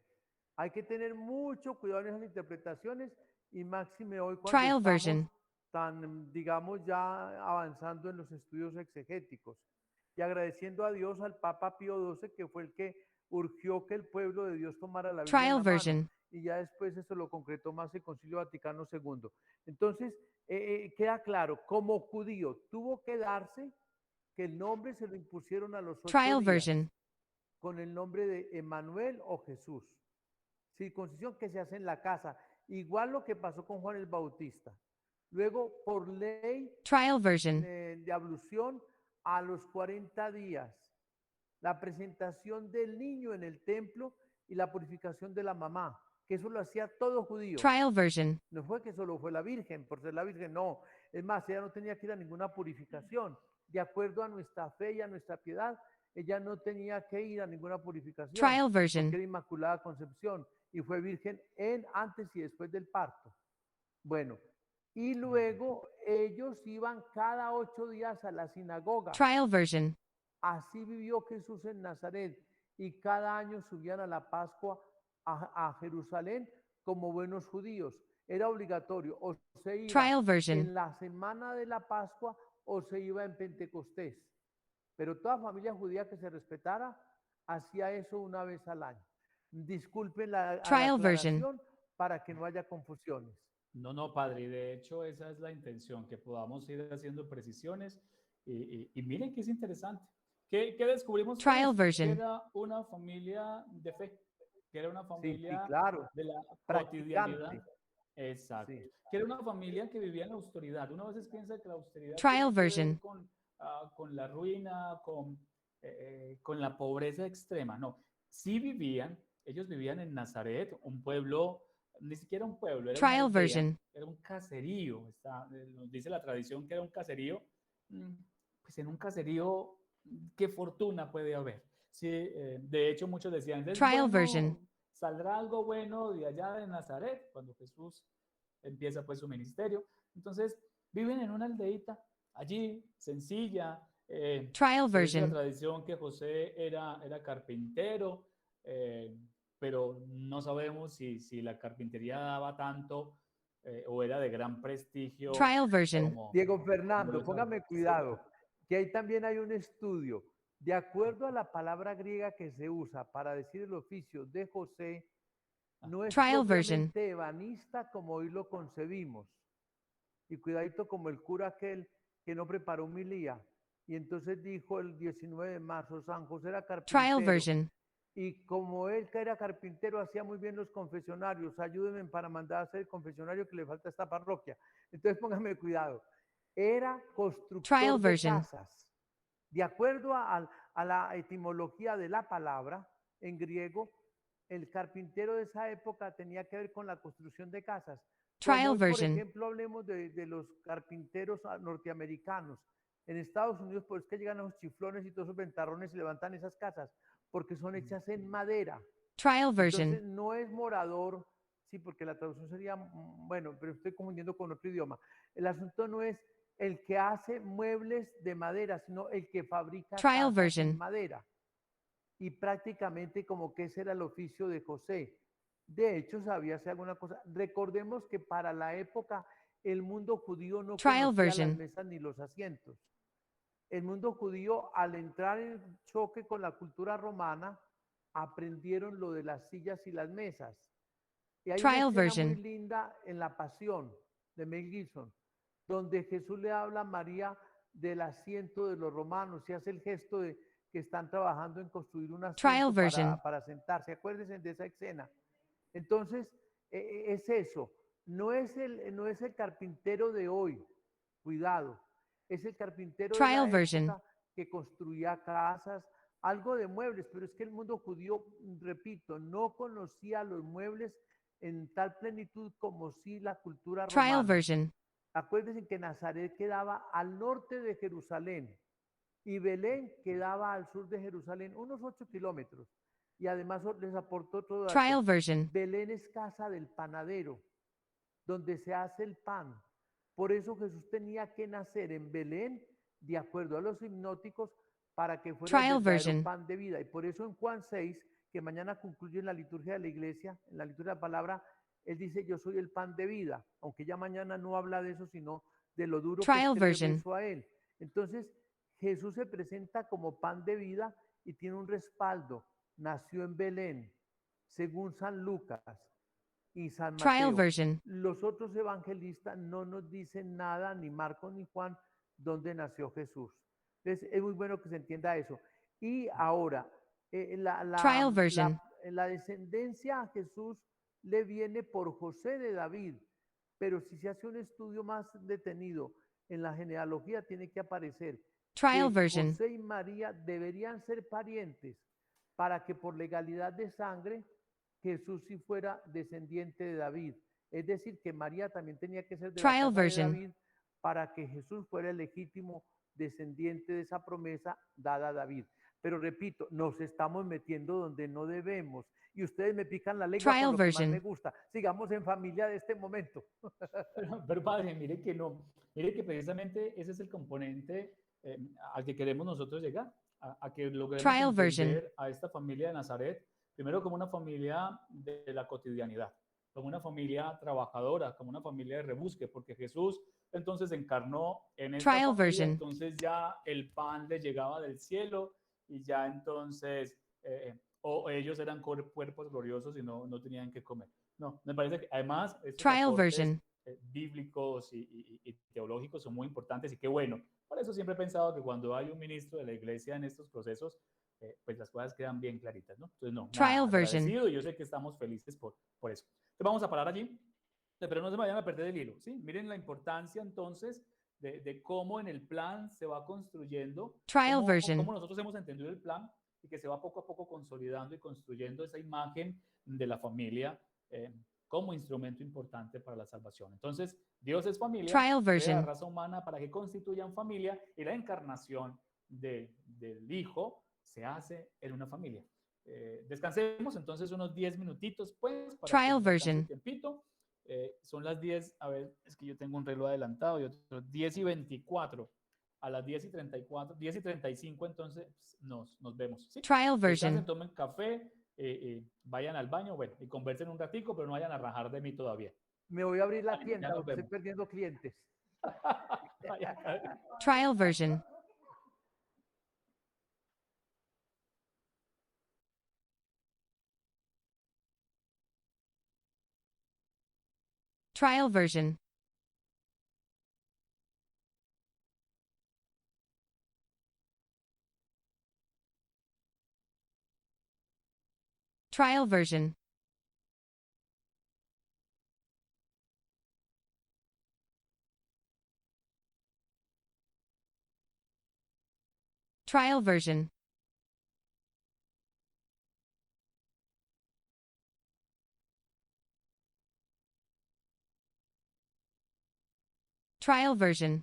Speaker 5: hay que tener mucho cuidado en esas interpretaciones, y máxime hoy cuando
Speaker 2: Trial
Speaker 5: estamos
Speaker 2: version.
Speaker 5: tan, digamos, ya avanzando en los estudios exegéticos. Y agradeciendo a Dios al Papa Pío XII, que fue el que urgió que el pueblo de Dios tomara la Biblia en
Speaker 2: Trial
Speaker 5: la mano,
Speaker 2: version.
Speaker 5: y ya después eso lo concretó más el Concilio Vaticano II. Entonces, queda claro, como judío tuvo que darse que el nombre se lo impusieron a los 8
Speaker 2: Trial
Speaker 5: días
Speaker 2: version.
Speaker 5: con el nombre de Emmanuel o Jesús. Circuncisión que se hace en la casa, igual lo que pasó con Juan el Bautista. Luego, por ley
Speaker 2: Trial version.
Speaker 5: de ablución, a los 40 días, la presentación del niño en el templo y la purificación de la mamá, que eso lo hacía todo judío.
Speaker 2: Trial version.
Speaker 5: No fue que solo fue la Virgen, por ser la Virgen, no. Es más, ella no tenía que ir a ninguna purificación. De acuerdo a nuestra fe y a nuestra piedad, ella no tenía que ir a ninguna purificación,
Speaker 2: Trial
Speaker 5: porque
Speaker 2: version.
Speaker 5: era Inmaculada Concepción y fue virgen antes y después del parto. Bueno, y luego ellos iban cada 8 días a la sinagoga.
Speaker 2: Trial version.
Speaker 5: Así vivió Jesús en Nazaret, y cada año subían a la Pascua a Jerusalén como buenos judíos. Era obligatorio, o se iba
Speaker 2: Trial version.
Speaker 5: en la semana de la Pascua o se iba en Pentecostés. Pero toda familia judía que se respetara hacía eso una vez al año. Disculpen la
Speaker 2: Trial version.
Speaker 5: aclaración para que no haya confusiones.
Speaker 1: No, no, padre, y de hecho esa es la intención, que podamos ir haciendo precisiones y miren que es interesante. ¿Qué descubrimos con
Speaker 2: Trial
Speaker 1: esto? Que
Speaker 2: version.
Speaker 1: era una familia de fe, que era una
Speaker 5: Sí,
Speaker 1: familia
Speaker 5: claro,
Speaker 1: de la
Speaker 5: practicante.
Speaker 1: cotidianidad. Exacto.
Speaker 5: Sí.
Speaker 1: Que era una familia que vivía en la austeridad. Uno a veces piensa que la austeridad
Speaker 2: Trial
Speaker 1: tiene que ver
Speaker 2: version.
Speaker 1: con la ruina, con la pobreza extrema. No, sí vivían, ellos vivían en Nazaret, un pueblo, ni siquiera un pueblo, era una
Speaker 2: Trial
Speaker 1: aldea,
Speaker 2: version.
Speaker 1: era un caserío. Nos dice la tradición que era un caserío. Pues en un caserío, ¿qué fortuna puede haber? Sí, de hecho, muchos decían, es
Speaker 2: Trial
Speaker 1: bueno,
Speaker 2: version.
Speaker 1: saldrá algo bueno de allá de Nazaret, cuando Jesús empieza pues su ministerio. Entonces, viven en una aldeita, allí, sencilla.
Speaker 2: Trial
Speaker 1: Se dice la
Speaker 2: version.
Speaker 1: tradición que José era carpintero, pero no sabemos si la carpintería daba tanto o era de gran prestigio
Speaker 2: Trial version.
Speaker 5: Diego
Speaker 1: como
Speaker 5: Fernando,
Speaker 1: lo es ahora.
Speaker 5: póngame cuidado, que ahí también hay un estudio. De acuerdo a la palabra griega que se usa para decir el oficio de José, no es
Speaker 2: Trial version.
Speaker 5: propiamente ebanista como hoy lo concebimos. Y cuidadito como el cura aquel que no preparó homilía, y entonces dijo el 19 de marzo, San José era
Speaker 2: Trial
Speaker 5: carpintero.
Speaker 2: version.
Speaker 5: Y como él que era carpintero hacía muy bien los confesionarios, ayúdenme para mandar a hacer el confesionario que le falta a esta parroquia. Entonces póngame cuidado. Era constructor
Speaker 2: Trial
Speaker 5: de
Speaker 2: version.
Speaker 5: casas. De acuerdo a la etimología de la palabra en griego, el carpintero de esa época tenía que ver con la construcción de casas. Como
Speaker 2: Trial
Speaker 5: hoy, por
Speaker 2: version.
Speaker 5: ejemplo, hablemos de los carpinteros norteamericanos. En Estados Unidos, pues es que llegan esos chiflones y todos esos ventarrones y levantan esas casas, porque son hechas en madera.
Speaker 2: Trial
Speaker 5: Entonces,
Speaker 2: version.
Speaker 5: no es morador, sí, porque la traducción sería, bueno, pero estoy confundiendo con otro idioma. El asunto no es el que hace muebles de madera, sino el que fabrica
Speaker 2: Trial
Speaker 5: casas
Speaker 2: version.
Speaker 5: en madera. Y prácticamente como que ese era el oficio de José. De hecho, sabía hacer alguna cosa. Recordemos que para la época el mundo judío no
Speaker 2: Trial
Speaker 5: conocía
Speaker 2: version.
Speaker 5: las mesas ni los asientos. El mundo judío, al entrar en choque con la cultura romana, aprendieron lo de las sillas y las mesas. Y hay una
Speaker 2: Trial
Speaker 5: escena
Speaker 2: version.
Speaker 5: muy linda en La Pasión de Mel Gibson, donde Jesús le habla a María del asiento de los romanos y hace el gesto de que están trabajando en construir un
Speaker 2: Trial
Speaker 5: asiento
Speaker 2: version.
Speaker 5: para sentarse. Acuérdense de esa escena. Entonces, es eso. No es el carpintero de hoy, cuidado. Es el carpintero de
Speaker 2: Trial
Speaker 5: la
Speaker 2: version.
Speaker 5: época que construía casas, algo de muebles, pero es que el mundo judío, repito, no conocía los muebles en tal plenitud como sí la cultura
Speaker 2: Trial
Speaker 5: romana.
Speaker 2: version.
Speaker 5: Acuérdense que Nazaret quedaba al norte de Jerusalén y Belén quedaba al sur de Jerusalén, unos 8 kilómetros. Y además les aportó otro dato.
Speaker 2: Trial version.
Speaker 5: Belén es casa del panadero, donde se hace el pan. Por eso Jesús tenía que nacer en Belén, de acuerdo a los hipnóticos, para que fuera
Speaker 2: Trial
Speaker 5: el verdadero
Speaker 2: version.
Speaker 5: pan de vida. Y por eso en Juan 6, que mañana concluye en la liturgia de la iglesia, en la liturgia de la palabra, él dice, yo soy el pan de vida, aunque ya mañana no habla de eso, sino de lo duro que es
Speaker 2: Trial
Speaker 5: creerle
Speaker 2: version.
Speaker 5: eso a él. Entonces, Jesús se presenta como pan de vida y tiene un respaldo. Nació en Belén, según San Lucas y San
Speaker 2: Trial
Speaker 5: Mateo.
Speaker 2: version.
Speaker 5: Los otros evangelistas no nos dicen nada, ni Marcos ni Juan, dónde nació Jesús. Entonces, es muy bueno que se entienda eso. Y ahora,
Speaker 2: Trial version.
Speaker 5: la descendencia a Jesús le viene por José de David, pero si se hace un estudio más detenido en la genealogía, tiene que aparecer
Speaker 2: Trial
Speaker 5: que
Speaker 2: version.
Speaker 5: José y María deberían ser parientes para que por legalidad de sangre Jesús sí fuera descendiente de David. Es decir, que María también tenía que ser de la
Speaker 2: Trial
Speaker 5: casa de
Speaker 2: version.
Speaker 5: David para que Jesús fuera el legítimo descendiente de esa promesa dada a David. Pero repito, nos estamos metiendo donde no debemos y ustedes me pican la lengua
Speaker 2: Trial
Speaker 5: con lo que más
Speaker 2: version.
Speaker 5: me gusta. Sigamos en familia de este momento.
Speaker 1: Pero padre, mire que no, mire que precisamente ese es el componente al que queremos nosotros llegar, a que logremos
Speaker 2: Trial version.
Speaker 1: entender a esta familia de Nazaret, primero como una familia de la cotidianidad, como una familia trabajadora, como una familia de rebusque, porque Jesús entonces encarnó en esta
Speaker 2: Trial
Speaker 1: familia,
Speaker 2: version.
Speaker 1: entonces ya el pan le llegaba del cielo y ya entonces, o ellos eran cuerpos gloriosos y no tenían que comer. No, me parece que además estos
Speaker 2: Trial
Speaker 1: aportes
Speaker 2: version.
Speaker 1: bíblicos y teológicos son muy importantes y qué bueno. Por eso siempre he pensado que cuando hay un ministro de la iglesia en estos procesos, pues las cosas quedan bien claritas, ¿no? Entonces, no, nada,
Speaker 2: Trial version.
Speaker 1: agradecido y yo sé que estamos felices por eso. Entonces, vamos a parar allí, pero no se me vayan a perder el hilo, ¿sí? Miren la importancia entonces de cómo en el plan se va construyendo,
Speaker 2: Trial version.
Speaker 1: cómo nosotros hemos entendido el plan y que se va poco a poco consolidando y construyendo esa imagen de la familia como instrumento importante para la salvación. Entonces, Dios es familia,
Speaker 2: Trial
Speaker 1: crea
Speaker 2: version.
Speaker 1: raza humana para que constituyan familia y la encarnación del Hijo se hace en una familia. Descansemos entonces unos 10 minutitos, pues, para
Speaker 2: Trial
Speaker 1: que nos alcance
Speaker 2: version.
Speaker 1: el tiempito. Son las 10, a ver, es que yo tengo un reloj adelantado y otro 10 y 24. A las 10 y 34, 10 y 35, entonces nos vemos. ¿Sí?
Speaker 2: Trial
Speaker 1: Descansen,
Speaker 2: version.
Speaker 1: tomen café, vayan al baño, bueno, y conversen un ratico, pero no vayan a rajar de mí todavía.
Speaker 5: Me voy a abrir la
Speaker 1: Ya
Speaker 5: tienda
Speaker 1: nos
Speaker 5: porque estoy
Speaker 1: vemos.
Speaker 5: perdiendo clientes.
Speaker 2: Trial version. Trial version. Trial version. Trial version. Trial version.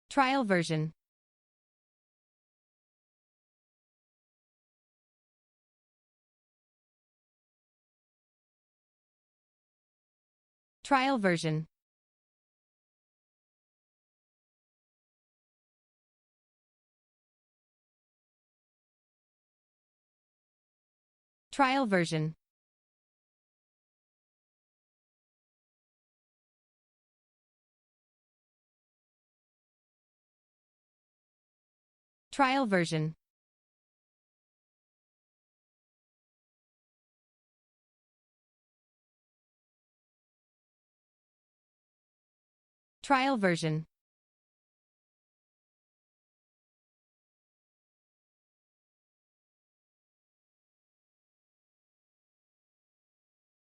Speaker 2: Trial version. Trial version. Trial version. Trial version. Trial version.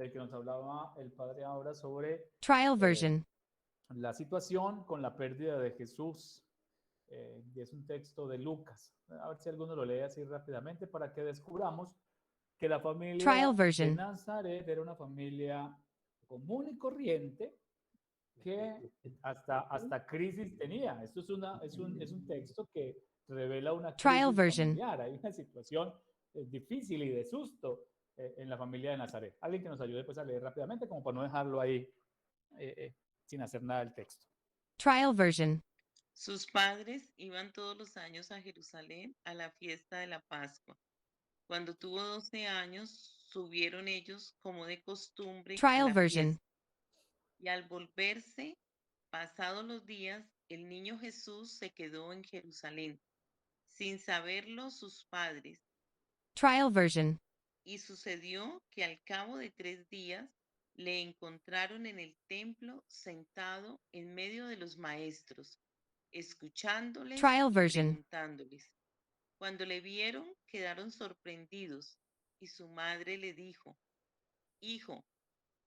Speaker 1: del que nos hablaba el padre ahora sobre
Speaker 2: Trial version.
Speaker 1: la situación con la pérdida de Jesús. Y es un texto de Lucas. A ver si alguno lo lee así rápidamente para que descubramos que la familia
Speaker 2: Trial
Speaker 1: de
Speaker 2: version.
Speaker 1: Nazaret era una familia común y corriente que hasta crisis tenía. Esto es un texto que revela una
Speaker 2: Trial
Speaker 1: crisis
Speaker 2: version.
Speaker 1: familiar. Hay una situación difícil y de susto en la familia de Nazaret. Alguien que nos ayude pues a leer rápidamente como para no dejarlo ahí sin hacer nada del texto.
Speaker 2: Trial version.
Speaker 7: Sus padres iban todos los años a Jerusalén a la fiesta de la Pascua. Cuando tuvo 12 años, subieron ellos como de costumbre a
Speaker 2: Trial
Speaker 7: la
Speaker 2: version.
Speaker 7: fiesta. Y al volverse, pasados los días, el niño Jesús se quedó en Jerusalén, sin saberlo sus padres.
Speaker 2: Trial version.
Speaker 7: Y sucedió que al cabo de 3 días le encontraron en el templo sentado en medio de los maestros, escuchándoles
Speaker 2: Trial
Speaker 7: y
Speaker 2: version.
Speaker 7: preguntándoles. Cuando le vieron, quedaron sorprendidos, y su madre le dijo: Hijo,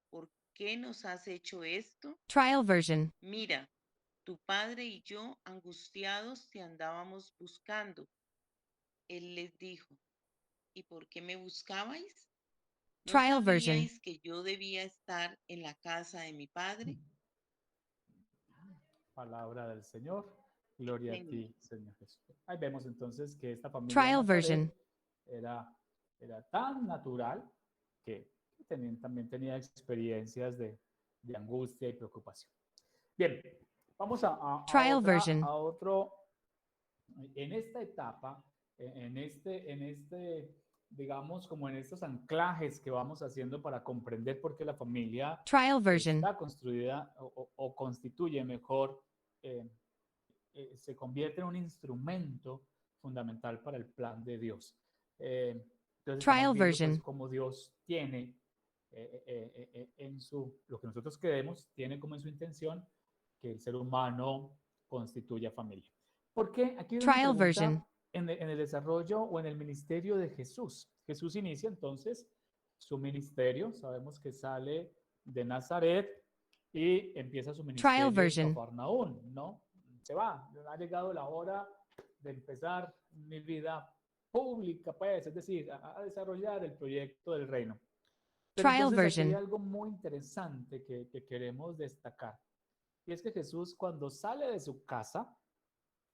Speaker 7: ¿por qué nos has hecho esto?
Speaker 2: Trial version.
Speaker 7: Mira, tu padre y yo angustiados te andábamos buscando. Él les dijo: ¿Y por qué me buscabais? ¿No
Speaker 2: Trial version.
Speaker 7: sabíais que yo debía estar en la casa de mi padre?
Speaker 1: Palabra del Señor. Gloria a
Speaker 7: Señor.
Speaker 1: ti, Señor Jesús. Ahí vemos entonces que esta familia de
Speaker 2: Trial
Speaker 1: Nazaret
Speaker 2: version.
Speaker 1: era tan natural que también tenía experiencias de angustia y preocupación. Bien, vamos a
Speaker 2: Trial version.
Speaker 1: otro, en esta etapa, digamos, como en estos anclajes que vamos haciendo para comprender por qué la familia
Speaker 2: Trial version.
Speaker 1: está construida o constituye mejor, se convierte en un instrumento fundamental para el plan de Dios. Entonces
Speaker 2: Trial
Speaker 1: estamos viendo
Speaker 2: version.
Speaker 1: pues cómo Dios tiene lo que nosotros creemos, tiene como en su intención que el ser humano constituya familia. Porque aquí hay una
Speaker 2: Trial
Speaker 1: pregunta
Speaker 2: version.
Speaker 1: en el desarrollo o en el ministerio de Jesús. Jesús inicia entonces su ministerio, sabemos que sale de Nazaret y empieza su ministerio
Speaker 2: Trial
Speaker 1: en
Speaker 2: version.
Speaker 1: Cafarnaún, ¿no? Se va, ha llegado la hora de empezar mi vida pública, pues, es decir, a desarrollar el proyecto del reino. Pero
Speaker 2: Trial
Speaker 1: entonces aquí hay
Speaker 2: version.
Speaker 1: algo muy interesante que queremos destacar. Y es que Jesús cuando sale de su casa,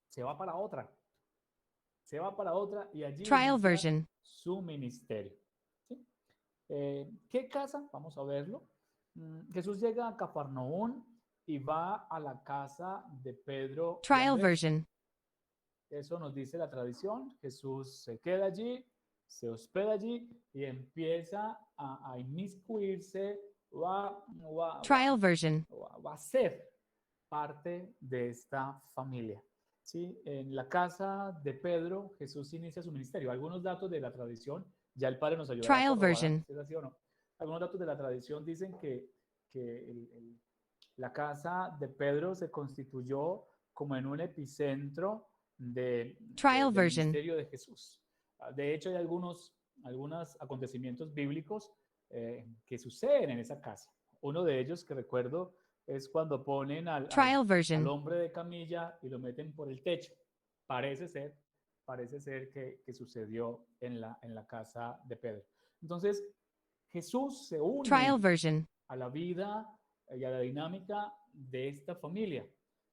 Speaker 1: se va para otra. Se va para otra y allí
Speaker 2: Trial
Speaker 1: inicia
Speaker 2: version.
Speaker 1: su ministerio. ¿Sí? ¿Qué casa? Vamos a verlo. Jesús llega a Cafarnaún y va a la casa de Pedro y
Speaker 2: Trial
Speaker 1: Andrés.
Speaker 2: version.
Speaker 1: Eso nos dice la tradición. Jesús se queda allí, se hospeda allí y empieza a inmiscuirse,
Speaker 2: Trial version.
Speaker 1: va a ser parte de esta familia. ¿Sí? En la casa de Pedro, Jesús inicia su ministerio. Algunos datos de la tradición, ya el Padre nos ayudará a
Speaker 2: Trial
Speaker 1: corroborar
Speaker 2: version.
Speaker 1: si es así o no. Algunos datos de la tradición dicen que la casa de Pedro se constituyó como en un epicentro
Speaker 2: Trial
Speaker 1: del
Speaker 2: version.
Speaker 1: ministerio de Jesús. De hecho, hay algunos acontecimientos bíblicos que suceden en esa casa. Uno de ellos que recuerdo es cuando ponen al
Speaker 2: Trial version.
Speaker 1: hombre de camilla y lo meten por el techo. Parece ser que sucedió en la casa de Pedro. Entonces, Jesús se
Speaker 2: Trial
Speaker 1: une
Speaker 2: version.
Speaker 1: a la vida y a la dinámica de esta familia.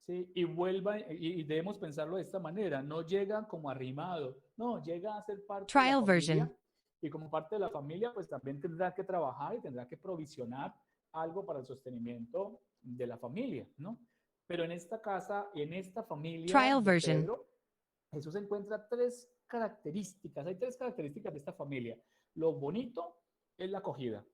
Speaker 1: ¿Sí? Y debemos pensarlo de esta manera, no llega como arrimado, no, llega a ser parte de la
Speaker 2: Trial
Speaker 1: familia
Speaker 2: version.
Speaker 1: y como parte de la familia pues también tendrá que trabajar y tendrá que provisionar algo para el sostenimiento de la familia, ¿no? Pero en esta casa y en esta familia
Speaker 2: Trial
Speaker 1: de
Speaker 2: version.
Speaker 1: Pedro, Jesús encuentra hay tres características de esta familia. Lo bonito es la acogida.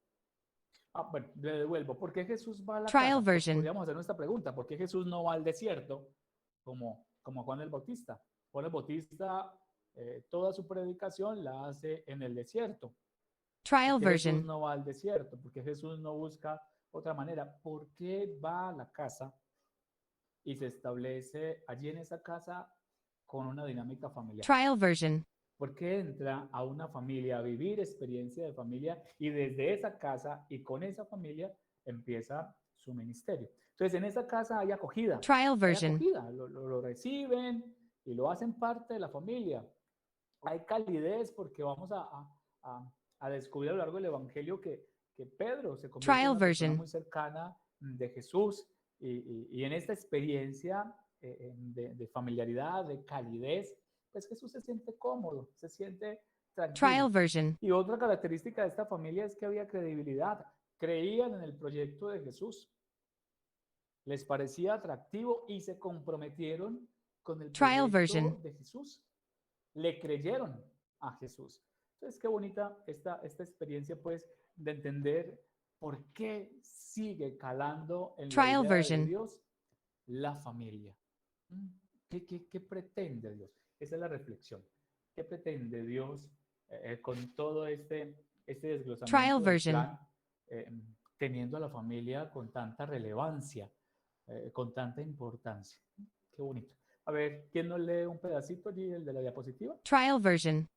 Speaker 1: Bueno, le devuelvo. ¿Por qué Jesús va a la
Speaker 2: Trial
Speaker 1: casa?
Speaker 2: version.
Speaker 1: Podríamos hacer nuestra pregunta. ¿Por qué Jesús no va al desierto como Juan el Bautista? Juan el Bautista toda su predicación la hace en el desierto.
Speaker 2: Trial
Speaker 1: ¿Por qué Jesús
Speaker 2: version.
Speaker 1: no va al desierto? ¿Por qué Jesús no busca otra manera? ¿Por qué va a la casa y se establece allí en esa casa con una dinámica familiar?
Speaker 2: Trial version.
Speaker 1: ¿Por qué entra a una familia a vivir experiencia de familia y desde esa casa y con esa familia empieza su ministerio? Entonces, en esa casa hay acogida.
Speaker 2: Trial version.
Speaker 1: Hay acogida, lo reciben y lo hacen parte de la familia. Hay calidez porque vamos a descubrir a lo largo del Evangelio que Pedro se convierte en
Speaker 2: Trial
Speaker 1: una persona
Speaker 2: version.
Speaker 1: muy cercana de Jesús y en esta experiencia de familiaridad, de calidez, pues Jesús se siente cómodo, se siente tranquilo.
Speaker 2: Trial version.
Speaker 1: Y otra característica de esta familia es que había credibilidad. Creían en el proyecto de Jesús. Les parecía atractivo y se comprometieron con el
Speaker 2: Trial
Speaker 1: proyecto
Speaker 2: version.
Speaker 1: de Jesús. Le creyeron a Jesús. Entonces, qué bonita esta experiencia, pues, de entender por qué sigue calando en la
Speaker 2: Trial
Speaker 1: idea de
Speaker 2: version.
Speaker 1: Dios la familia. ¿Qué pretende Dios? Esa es la reflexión. ¿Qué pretende Dios con todo este desglosamiento
Speaker 2: Trial
Speaker 1: del
Speaker 2: version.
Speaker 1: plan, teniendo a la familia con tanta relevancia, con tanta importancia? Qué bonito. A ver, ¿quién nos lee un pedacito allí, el de la diapositiva?
Speaker 2: Trial version.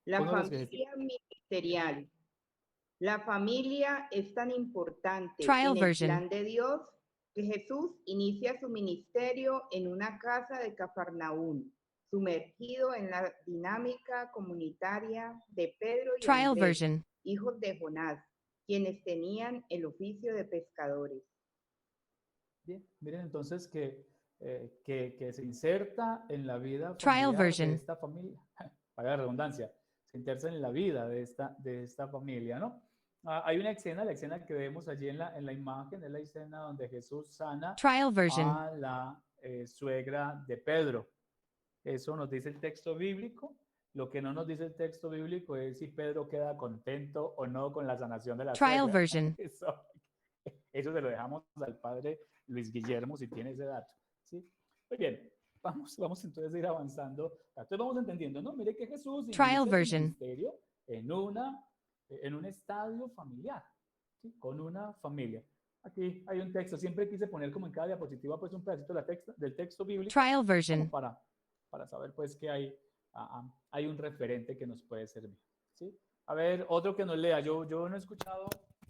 Speaker 10: La
Speaker 1: Póngalos que-
Speaker 10: familia ministerial. La familia es tan importante
Speaker 2: Trial
Speaker 10: en el
Speaker 2: version.
Speaker 10: plan de Dios que Jesús inicia su ministerio en una casa de Cafarnaún, sumergido en la dinámica comunitaria de Pedro y
Speaker 2: Trial
Speaker 10: Andrés,
Speaker 2: version.
Speaker 10: hijos de Jonás, quienes tenían el oficio de pescadores.
Speaker 1: Bien, miren entonces que se inserta en la vida
Speaker 2: Trial
Speaker 1: familiar
Speaker 2: version.
Speaker 1: de esta familia, para la redundancia, se inserta en la vida de esta familia, ¿no? Hay una escena, la escena que vemos allí en la imagen, es la escena donde Jesús sana
Speaker 2: Trial version.
Speaker 1: a la suegra de Pedro. Eso nos dice el texto bíblico. Lo que no nos dice el texto bíblico es si Pedro queda contento o no con la sanación de la
Speaker 2: Trial
Speaker 1: suegra.
Speaker 2: version.
Speaker 1: Eso se lo dejamos al padre Luis Guillermo si tiene ese dato, ¿sí? Muy bien, vamos entonces a ir avanzando. Entonces vamos entendiendo, ¿no? Mire que Jesús
Speaker 2: Trial
Speaker 1: inicia su
Speaker 2: version.
Speaker 1: ministerio en un estadio familiar, ¿sí? Con una familia. Aquí hay un texto, siempre quise poner como en cada diapositiva pues un pedacito del texto bíblico.
Speaker 2: Trial
Speaker 1: Como
Speaker 2: version.
Speaker 1: para saber pues que hay un referente que nos puede servir, ¿sí? A ver, otro que nos lea. Yo no he escuchado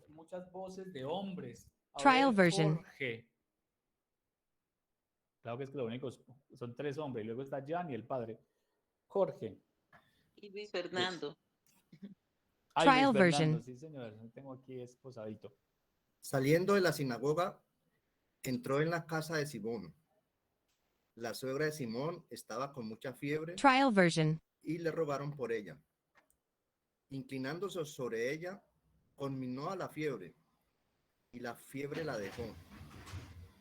Speaker 1: muchas voces de hombres. A
Speaker 2: Trial
Speaker 1: ver,
Speaker 2: version.
Speaker 1: Jorge. Claro que es que lo único son 3 hombres, y luego está Jan y el padre. Jorge.
Speaker 7: Y Luis Fernando.
Speaker 1: Ay,
Speaker 2: Trial
Speaker 1: Luis Fernando,
Speaker 2: version.
Speaker 1: sí señor, lo tengo aquí esposadito.
Speaker 4: Saliendo de la sinagoga, entró en la casa de Simón. La suegra de Simón estaba con mucha fiebre
Speaker 2: Trial version.
Speaker 4: y le rogaron por ella. Inclinándose sobre ella, conminó a la fiebre y la fiebre la dejó.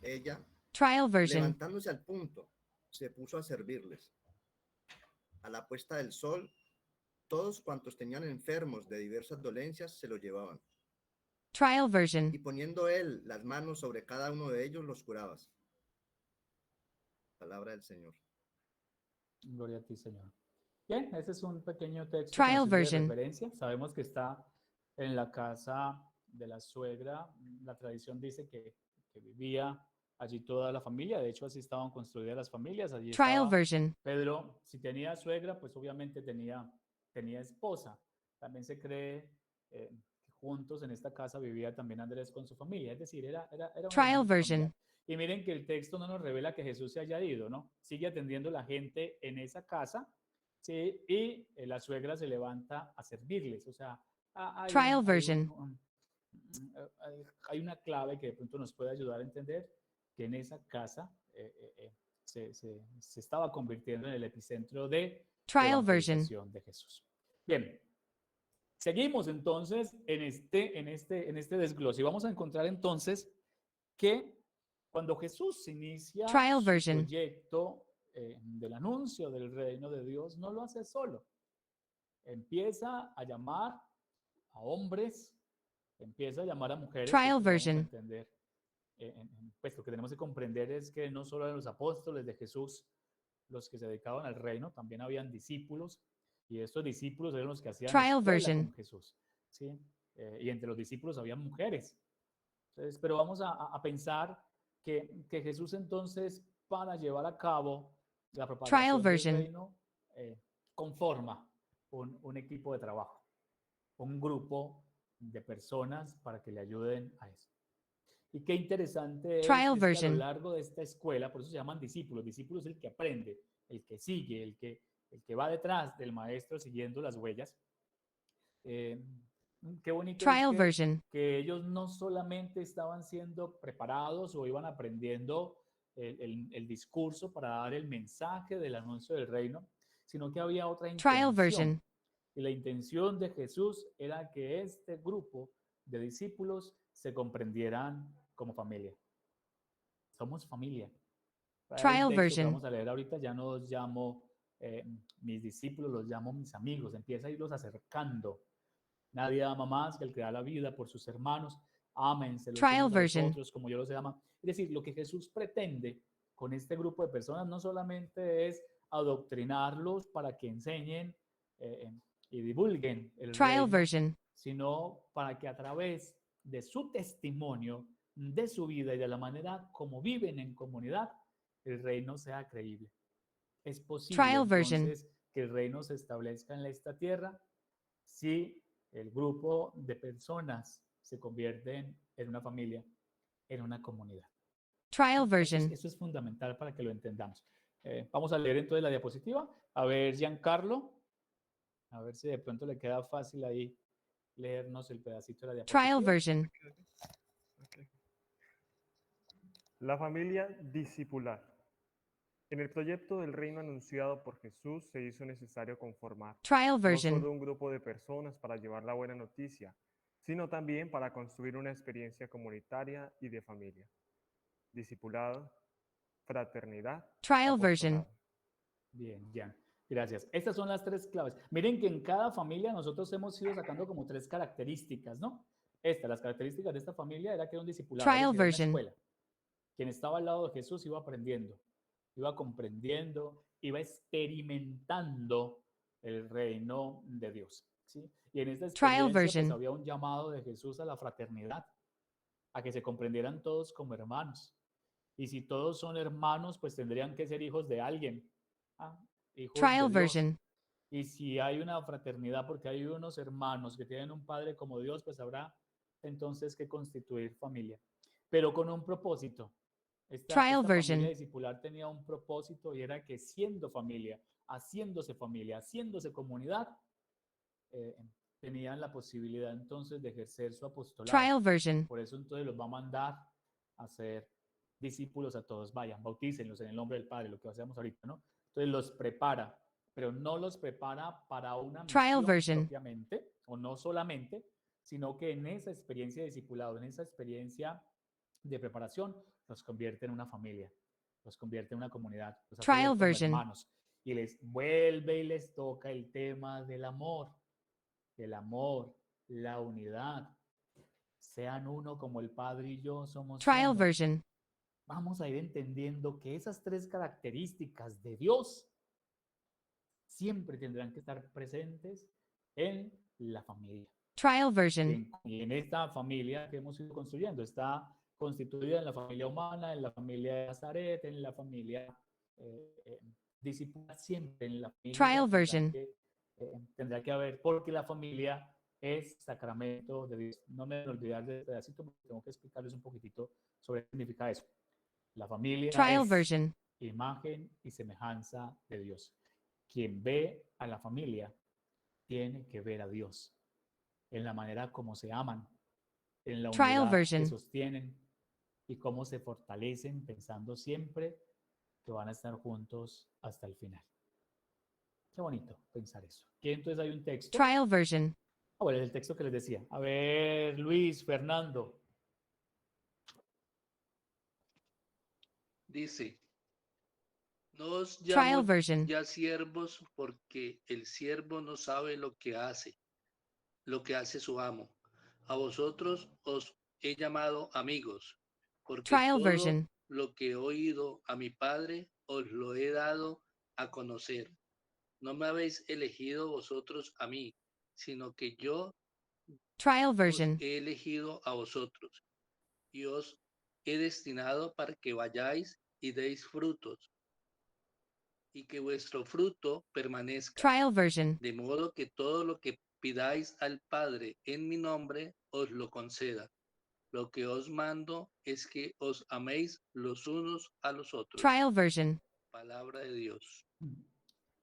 Speaker 4: Ella,
Speaker 2: Trial version.
Speaker 4: levantándose al punto, se puso a servirles. A la puesta del sol, todos cuantos tenían enfermos de diversas dolencias se los llevaban.
Speaker 2: Trial version.
Speaker 4: Y poniendo él las manos sobre cada uno de ellos, los curaba. Palabra del Señor.
Speaker 1: Gloria a ti, Señor. Bien, ese es un pequeño texto que
Speaker 2: Trial
Speaker 1: nos sirve de
Speaker 2: version.
Speaker 1: referencia. Sabemos que está en la casa de la suegra. La tradición dice que vivía allí toda la familia. De hecho, así estaban construidas las familias. Allí
Speaker 2: Trial
Speaker 1: estaba
Speaker 2: version.
Speaker 1: Pedro. Si tenía suegra, pues obviamente tenía esposa. También se cree que juntos en esta casa vivía también Andrés con su familia. Es decir, era una
Speaker 2: Trial
Speaker 1: dinámica
Speaker 2: version.
Speaker 1: familiar. Y miren que el texto no nos revela que Jesús se haya ido, ¿no? Sigue atendiendo la gente en esa casa, ¿sí? Y la suegra se levanta a servirles. O sea,
Speaker 2: Trial version.
Speaker 1: hay una clave que de pronto nos puede ayudar a entender que en esa casa se estaba convirtiendo en el epicentro de
Speaker 2: Trial version.
Speaker 1: evangelización de Jesús. Bien, seguimos entonces en este desglose y vamos a encontrar entonces que cuando Jesús inicia
Speaker 2: Trial
Speaker 1: su
Speaker 2: version.
Speaker 1: proyecto del anuncio del reino de Dios, no lo hace solo. Empieza a llamar a hombres, empieza a llamar a mujeres.
Speaker 2: Trial
Speaker 1: Esto lo vamos a
Speaker 2: version.
Speaker 1: entender. Pues lo que tenemos que comprender es que no solo eran los apóstoles de Jesús los que se dedicaban al reino, también habían discípulos, y estos discípulos eran los que hacían
Speaker 2: Trial
Speaker 1: escuela
Speaker 2: version.
Speaker 1: con Jesús, ¿sí? Y entre los discípulos había mujeres. Entonces, pero vamos a pensar que Jesús entonces para llevar a cabo la
Speaker 2: Trial
Speaker 1: propagación del
Speaker 2: version.
Speaker 1: reino, conforma un equipo de trabajo, un grupo de personas para que le ayuden a eso. Y qué interesante
Speaker 2: Trial
Speaker 1: es que a lo
Speaker 2: version.
Speaker 1: largo de esta escuela, por eso se llaman discípulos. Discípulo es el que aprende, el que sigue, el que va detrás del maestro siguiendo las huellas. Qué bonito es
Speaker 2: Trial version.
Speaker 1: que ellos no solamente estaban siendo preparados o iban aprendiendo el discurso para dar el mensaje del anuncio del reino, sino que había otra
Speaker 2: Trial
Speaker 1: intención.
Speaker 2: version.
Speaker 1: Y la intención de Jesús era que este grupo de discípulos se comprendieran como familia. Somos familia. El
Speaker 2: Trial
Speaker 1: texto que
Speaker 2: version.
Speaker 1: vamos a leer ahorita ya no los llamo mis discípulos, los llamo mis amigos. Empieza a irlos acercando. Nadie ama más que el que da la vida por sus hermanos. Ámense los
Speaker 2: Trial
Speaker 1: unos a los
Speaker 2: version.
Speaker 1: otros como yo los amo. Es decir, lo que Jesús pretende con este grupo de personas no solamente es adoctrinarlos para que enseñen y divulguen el
Speaker 2: Trial
Speaker 1: reino,
Speaker 2: version.
Speaker 1: sino para que a través de su testimonio, de su vida y de la manera como viven en comunidad, el reino sea creíble. Es posible
Speaker 2: Trial version.
Speaker 1: entonces que el reino se establezca en esta tierra si el grupo de personas se convierten en una familia, en una comunidad.
Speaker 2: Trial version.
Speaker 1: Eso es fundamental para que lo entendamos. Vamos a leer entonces la diapositiva. A ver, Giancarlo, a ver si de pronto le queda fácil ahí leernos el pedacito de la diapositiva.
Speaker 2: Trial version.
Speaker 13: La familia discipular. En el proyecto del reino anunciado por Jesús se hizo necesario conformar
Speaker 2: Trial
Speaker 13: no
Speaker 2: version.
Speaker 13: solo un grupo de personas para llevar la buena noticia, sino también para construir una experiencia comunitaria y de familia. Discipulado, fraternidad,
Speaker 2: Trial version.
Speaker 13: apostolado.
Speaker 1: Bien, Jan. Gracias. Estas son las tres claves. Miren que en cada familia nosotros hemos ido sacando como tres características, ¿no? Las características de esta familia era que era un discipulado,
Speaker 2: Trial
Speaker 1: es decir, era una
Speaker 2: version.
Speaker 1: escuela. Quien estaba al lado de Jesús iba aprendiendo, iba comprendiendo, iba experimentando el reino de Dios, ¿sí? Y en esta
Speaker 2: Trial
Speaker 1: experiencia pues
Speaker 2: version.
Speaker 1: había un llamado de Jesús a la fraternidad, a que se comprendieran todos como hermanos. Y si todos son hermanos, pues tendrían que ser hijos de alguien, hijos de
Speaker 2: Trial
Speaker 1: Dios.
Speaker 2: version.
Speaker 1: Y si hay una fraternidad porque hay unos hermanos que tienen un padre como Dios, pues habrá entonces que constituir familia, pero con un propósito.
Speaker 2: Trial
Speaker 1: Esta
Speaker 2: version.
Speaker 1: familia discipular tenía un propósito y era que siendo familia, haciéndose comunidad, tenían la posibilidad entonces de ejercer su apostolado.
Speaker 2: Trial version.
Speaker 1: Por eso entonces los va a mandar a ser discípulos a todos. Vayan, bautícenlos en el nombre del Padre, lo que hacemos ahorita, ¿no? Entonces los prepara, pero no los prepara para una
Speaker 2: Trial
Speaker 1: misión
Speaker 2: version.
Speaker 1: propiamente, o no solamente, sino que en esa experiencia de discipulado, en esa experiencia de preparación, los convierte en una familia, los convierte en una comunidad, los hace ver
Speaker 2: Trial
Speaker 1: como
Speaker 2: version.
Speaker 1: hermanos. Y les vuelve y les toca el tema del amor, la unidad. Sean uno como el Padre y yo somos
Speaker 2: Trial
Speaker 1: uno.
Speaker 2: version.
Speaker 1: Vamos a ir entendiendo que esas tres características de Dios siempre tendrán que estar presentes en la familia.
Speaker 2: Trial version.
Speaker 1: Y en esta familia que hemos ido construyendo, está constituida en la familia humana, en la familia de Nazaret, en la familia discipular, siempre en la familia.
Speaker 2: Trial version.
Speaker 1: Tendrá que haber, porque la familia es sacramento de Dios. No me voy a olvidar de este pedacito, porque tengo que explicarles un poquitito sobre qué significa eso. La familia
Speaker 2: Trial
Speaker 1: es
Speaker 2: version.
Speaker 1: imagen y semejanza de Dios. Quien ve a la familia tiene que ver a Dios en la manera como se aman, en la
Speaker 2: Trial
Speaker 1: unidad que
Speaker 2: version.
Speaker 1: sostienen y cómo se fortalecen pensando siempre que van a estar juntos hasta el final. Qué bonito pensar eso. Aquí entonces hay un texto.
Speaker 2: Trial version.
Speaker 1: Bueno, es el texto que les decía. A ver, Luis, Fernando.
Speaker 14: Dice, no os
Speaker 2: Trial
Speaker 14: llamo
Speaker 2: version.
Speaker 14: ya siervos porque el siervo no sabe lo que hace su amo. A vosotros os he llamado amigos, porque
Speaker 2: Trial
Speaker 14: todo
Speaker 2: version.
Speaker 14: lo que he oído a mi Padre os lo he dado a conocer. No me habéis elegido vosotros a mí, sino que yo
Speaker 2: Trial
Speaker 14: os
Speaker 2: version.
Speaker 14: he elegido a vosotros y os he destinado para que vayáis y deis frutos, y que vuestro fruto permanezca,
Speaker 2: Trial version.
Speaker 14: de modo que todo lo que pidáis al Padre en mi nombre os lo conceda. Lo que os mando es que os améis los unos a los otros.
Speaker 2: Trial version.
Speaker 14: Palabra de Dios.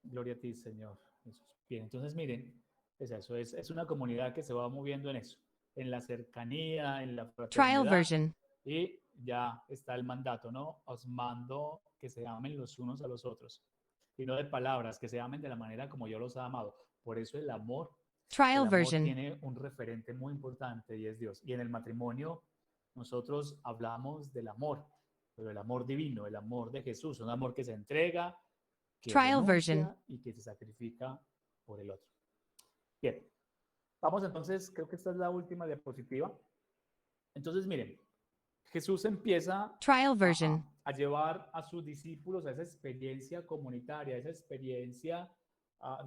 Speaker 1: Gloria a ti, Señor Jesús. Bien, entonces miren, es eso, es una comunidad que se va moviendo en eso, en la cercanía, en la
Speaker 2: Trial
Speaker 1: fraternidad.
Speaker 2: version.
Speaker 1: Y ya está el mandato, ¿no? Os mando que se amen los unos a los otros. Y no de palabras, que se amen de la manera como yo los he amado. Por eso el amor
Speaker 2: Trial version.
Speaker 1: tiene un referente muy importante y es Dios. Y en el matrimonio nosotros hablamos del amor, pero el amor divino, el amor de Jesús, un amor que se entrega, que
Speaker 2: Trial
Speaker 1: renuncia
Speaker 2: version.
Speaker 1: y que se sacrifica por el otro. Bien, vamos entonces, creo que esta es la última diapositiva. Entonces miren, Jesús empieza
Speaker 2: Trial version.
Speaker 1: a llevar a sus discípulos a esa experiencia comunitaria, a esa experiencia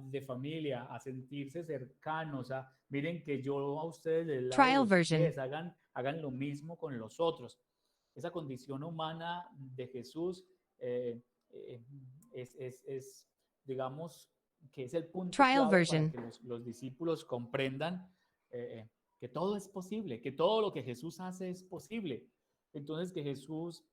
Speaker 1: de familia, a sentirse cercanos, miren que yo a ustedes les lavo
Speaker 2: Trial
Speaker 1: los
Speaker 2: version.
Speaker 1: pies, hagan lo mismo con los otros. Esa condición humana de Jesús digamos, que es el punto
Speaker 2: Trial
Speaker 1: clave
Speaker 2: version.
Speaker 1: para que los discípulos comprendan que todo es posible, que todo lo que Jesús hace es posible. Entonces que Jesús,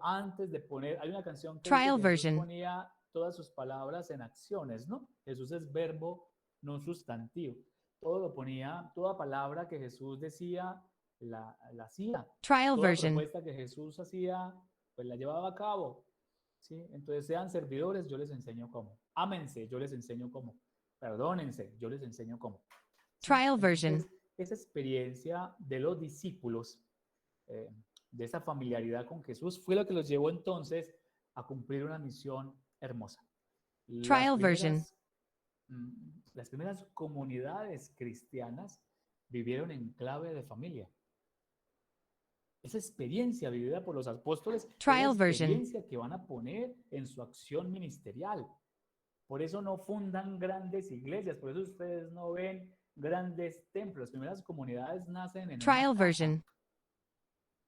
Speaker 1: antes de poner, hay una canción que dice
Speaker 2: Trial
Speaker 1: que Jesús
Speaker 2: version.
Speaker 1: ponía todas sus palabras en acciones, ¿no? Jesús es verbo, no sustantivo. Todo lo ponía, toda palabra que Jesús decía, la hacía.
Speaker 2: Trial
Speaker 1: Toda
Speaker 2: version.
Speaker 1: propuesta que Jesús hacía, pues la llevaba a cabo. ¿Sí? Entonces sean servidores, yo les enseño cómo. Ámense, yo les enseño cómo. Perdónense, yo les enseño cómo. ¿Sí?
Speaker 2: Trial version.
Speaker 1: Entonces, esa experiencia de los discípulos, de esa familiaridad con Jesús, fue lo que los llevó entonces a cumplir una misión hermosa.
Speaker 2: Trial version.
Speaker 1: Las primeras comunidades cristianas vivieron en clave de familia. Esa experiencia vivida por los apóstoles,
Speaker 2: Trial
Speaker 1: esa
Speaker 2: version.
Speaker 1: experiencia que van a poner en su acción ministerial. Por eso no fundan grandes iglesias, por eso ustedes no ven grandes templos. Las primeras comunidades nacen en una
Speaker 2: Trial
Speaker 1: casa
Speaker 2: version.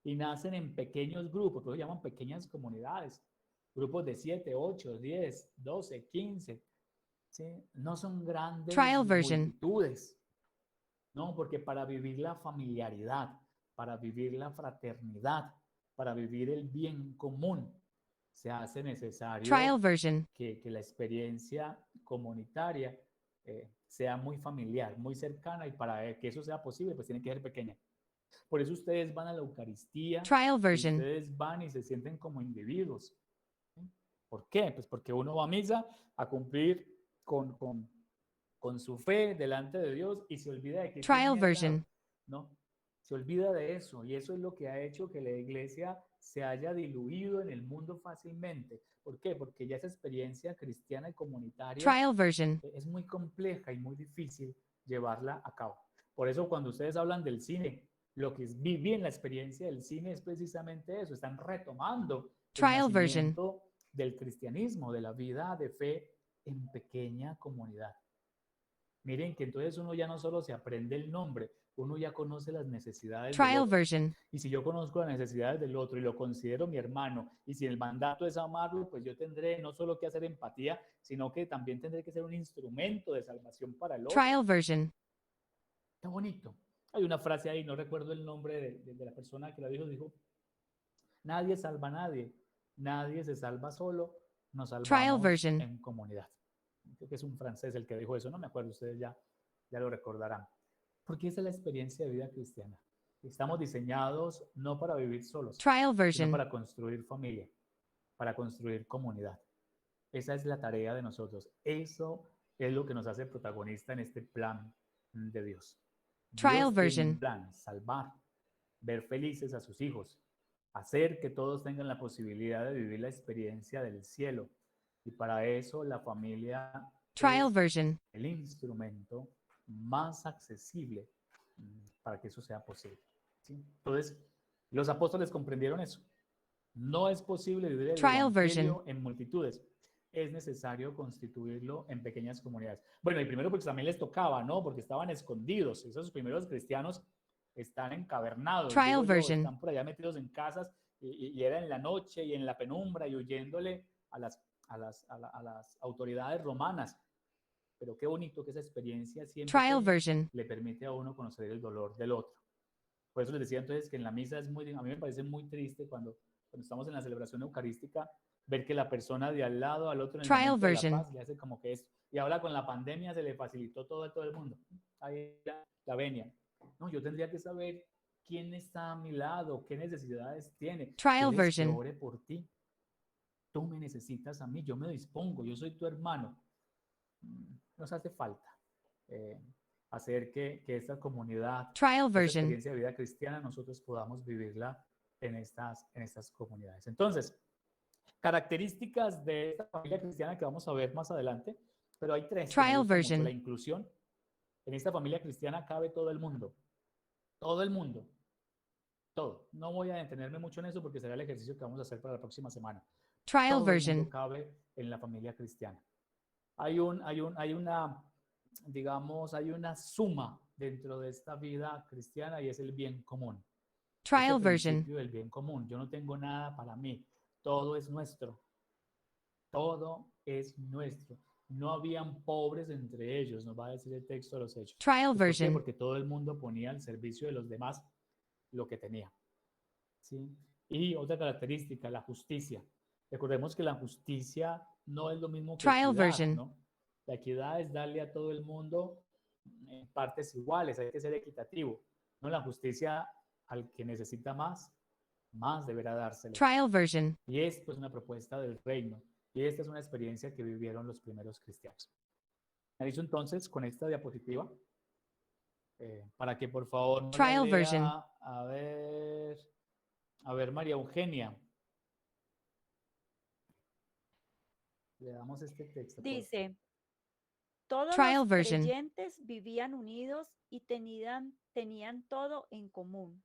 Speaker 1: y nacen en pequeños grupos, por eso llaman pequeñas comunidades. Grupos de 7, 8, 10, 12, 15. ¿Sí? No son grandes
Speaker 2: Trial version.
Speaker 1: multitudes. No, porque para vivir la familiaridad, para vivir la fraternidad, para vivir el bien común, se hace necesario
Speaker 2: Trial version.
Speaker 1: que la experiencia comunitaria sea muy familiar, muy cercana, y para que eso sea posible, pues tiene que ser pequeña. Por eso ustedes van a la Eucaristía,
Speaker 2: Trial
Speaker 1: y
Speaker 2: version.
Speaker 1: ustedes van y se sienten como individuos. ¿Sí? ¿Por qué? Pues porque uno va a misa a cumplir con su fe delante de Dios y se olvida de que
Speaker 2: Trial
Speaker 1: tiene al lado,
Speaker 2: version.
Speaker 1: ¿no? Se olvida de eso, y eso es lo que ha hecho que la iglesia se haya diluido en el mundo fácilmente. ¿Por qué? Porque ya esa experiencia cristiana y comunitaria
Speaker 2: Trial version.
Speaker 1: es muy compleja y muy difícil llevarla a cabo. Por eso cuando ustedes hablan del cine, lo que viví en la experiencia del cine es precisamente eso, están retomando el
Speaker 2: Trial version.
Speaker 1: nacimiento del cristianismo, de la vida de fe en pequeña comunidad. Miren que entonces uno ya no solo se aprende el nombre, uno ya conoce las necesidades del
Speaker 2: Trial
Speaker 1: otro.
Speaker 2: version.
Speaker 1: Y si yo conozco las necesidades del otro y lo considero mi hermano, y si el mandato es amarlo, pues yo tendré no solo que hacer empatía, sino que también tendré que ser un instrumento de salvación para el otro.
Speaker 2: Trial version.
Speaker 1: Qué bonito. Hay una frase ahí, no recuerdo el nombre de la persona que la dijo, nadie salva a nadie, nadie se salva solo, nos
Speaker 2: Trial
Speaker 1: salvamos
Speaker 2: version.
Speaker 1: en comunidad. Creo que es un francés el que dijo eso, no me acuerdo, ustedes ya lo recordarán. Porque esa es la experiencia de vida cristiana. Estamos diseñados no para vivir solos,
Speaker 2: Trial
Speaker 1: sino
Speaker 2: version.
Speaker 1: para construir familia, para construir comunidad. Esa es la tarea de nosotros. Eso es lo que nos hace protagonista en este plan de Dios.
Speaker 2: Trial
Speaker 1: Dios tiene un
Speaker 2: version.
Speaker 1: plan, salvar, ver felices a sus hijos, hacer que todos tengan la posibilidad de vivir la experiencia del cielo. Y para eso la familia
Speaker 2: Trial
Speaker 1: es
Speaker 2: version.
Speaker 1: el instrumento más accesible para que eso sea posible. ¿Sí? Entonces, los apóstoles comprendieron eso. No es posible vivir el
Speaker 2: Trial
Speaker 1: evangelio
Speaker 2: version.
Speaker 1: en multitudes. Es necesario constituirlo en pequeñas comunidades. Bueno, y primero porque también les tocaba, ¿no? Porque estaban escondidos. Esos primeros cristianos están encavernados.
Speaker 2: Trial
Speaker 1: digo yo,
Speaker 2: version.
Speaker 1: están por allá metidos en casas y era en la noche y en la penumbra y huyéndole a las autoridades romanas. Pero qué bonito que esa experiencia siempre
Speaker 2: Trial version.
Speaker 1: le permite a uno conocer el dolor del otro. Por eso les decía entonces que en la misa a mí me parece muy triste cuando estamos en la celebración eucarística, ver que la persona de al lado, al otro en el
Speaker 2: Trial
Speaker 1: momento de
Speaker 2: version.
Speaker 1: la paz, le hace como que esto. Y ahora con la pandemia se le facilitó todo a todo el mundo. Ahí la venia. No, yo tendría que saber quién está a mi lado, qué necesidades tiene.
Speaker 2: Trial
Speaker 1: ¿Quieres
Speaker 2: version.
Speaker 1: que ore por ti? Tú me necesitas a mí, yo me dispongo, yo soy tu hermano. Nos hace falta hacer que esta comunidad,
Speaker 2: Trial
Speaker 1: esta
Speaker 2: version.
Speaker 1: experiencia de vida cristiana, nosotros podamos vivirla en estas comunidades. Entonces, características de esta familia cristiana que vamos a ver más adelante, pero hay tres que me
Speaker 2: Trial
Speaker 1: gustan mucho.
Speaker 2: version.
Speaker 1: La inclusión. En esta familia cristiana cabe todo el mundo. Todo el mundo. Todo. No voy a detenerme mucho en eso porque será el ejercicio que vamos a hacer para la próxima semana.
Speaker 2: Trial
Speaker 1: Todo el
Speaker 2: version.
Speaker 1: mundo cabe en la familia cristiana. Hay una, digamos, hay una suma dentro de esta vida cristiana y es el bien común.
Speaker 2: Trial
Speaker 1: Ese
Speaker 2: version.
Speaker 1: principio del bien común. Yo no tengo nada para mí. Todo es nuestro. Todo es nuestro. No habían pobres entre ellos, nos va a decir el texto de los Hechos.
Speaker 2: Trial
Speaker 1: ¿Por qué?
Speaker 2: version.
Speaker 1: Porque todo el mundo ponía al servicio de los demás lo que tenía. ¿Sí? Y otra característica, la justicia. Recordemos que la justicia no es lo mismo que
Speaker 2: Trial
Speaker 1: equidad,
Speaker 2: version.
Speaker 1: ¿no? La equidad es darle a todo el mundo en partes iguales, hay que ser equitativo. No, la justicia al que necesita más deberá dárselo.
Speaker 2: Trial version.
Speaker 1: Y esto es una propuesta del reino. Y esta es una experiencia que vivieron los primeros cristianos. Analizo entonces con esta diapositiva para que por favor no la
Speaker 2: Trial
Speaker 1: lea.
Speaker 2: version.
Speaker 1: A ver, María Eugenia. Le damos este texto. por favor.
Speaker 8: Dice, todos
Speaker 2: Trial
Speaker 8: los
Speaker 2: version.
Speaker 8: creyentes vivían unidos y tenían todo en común.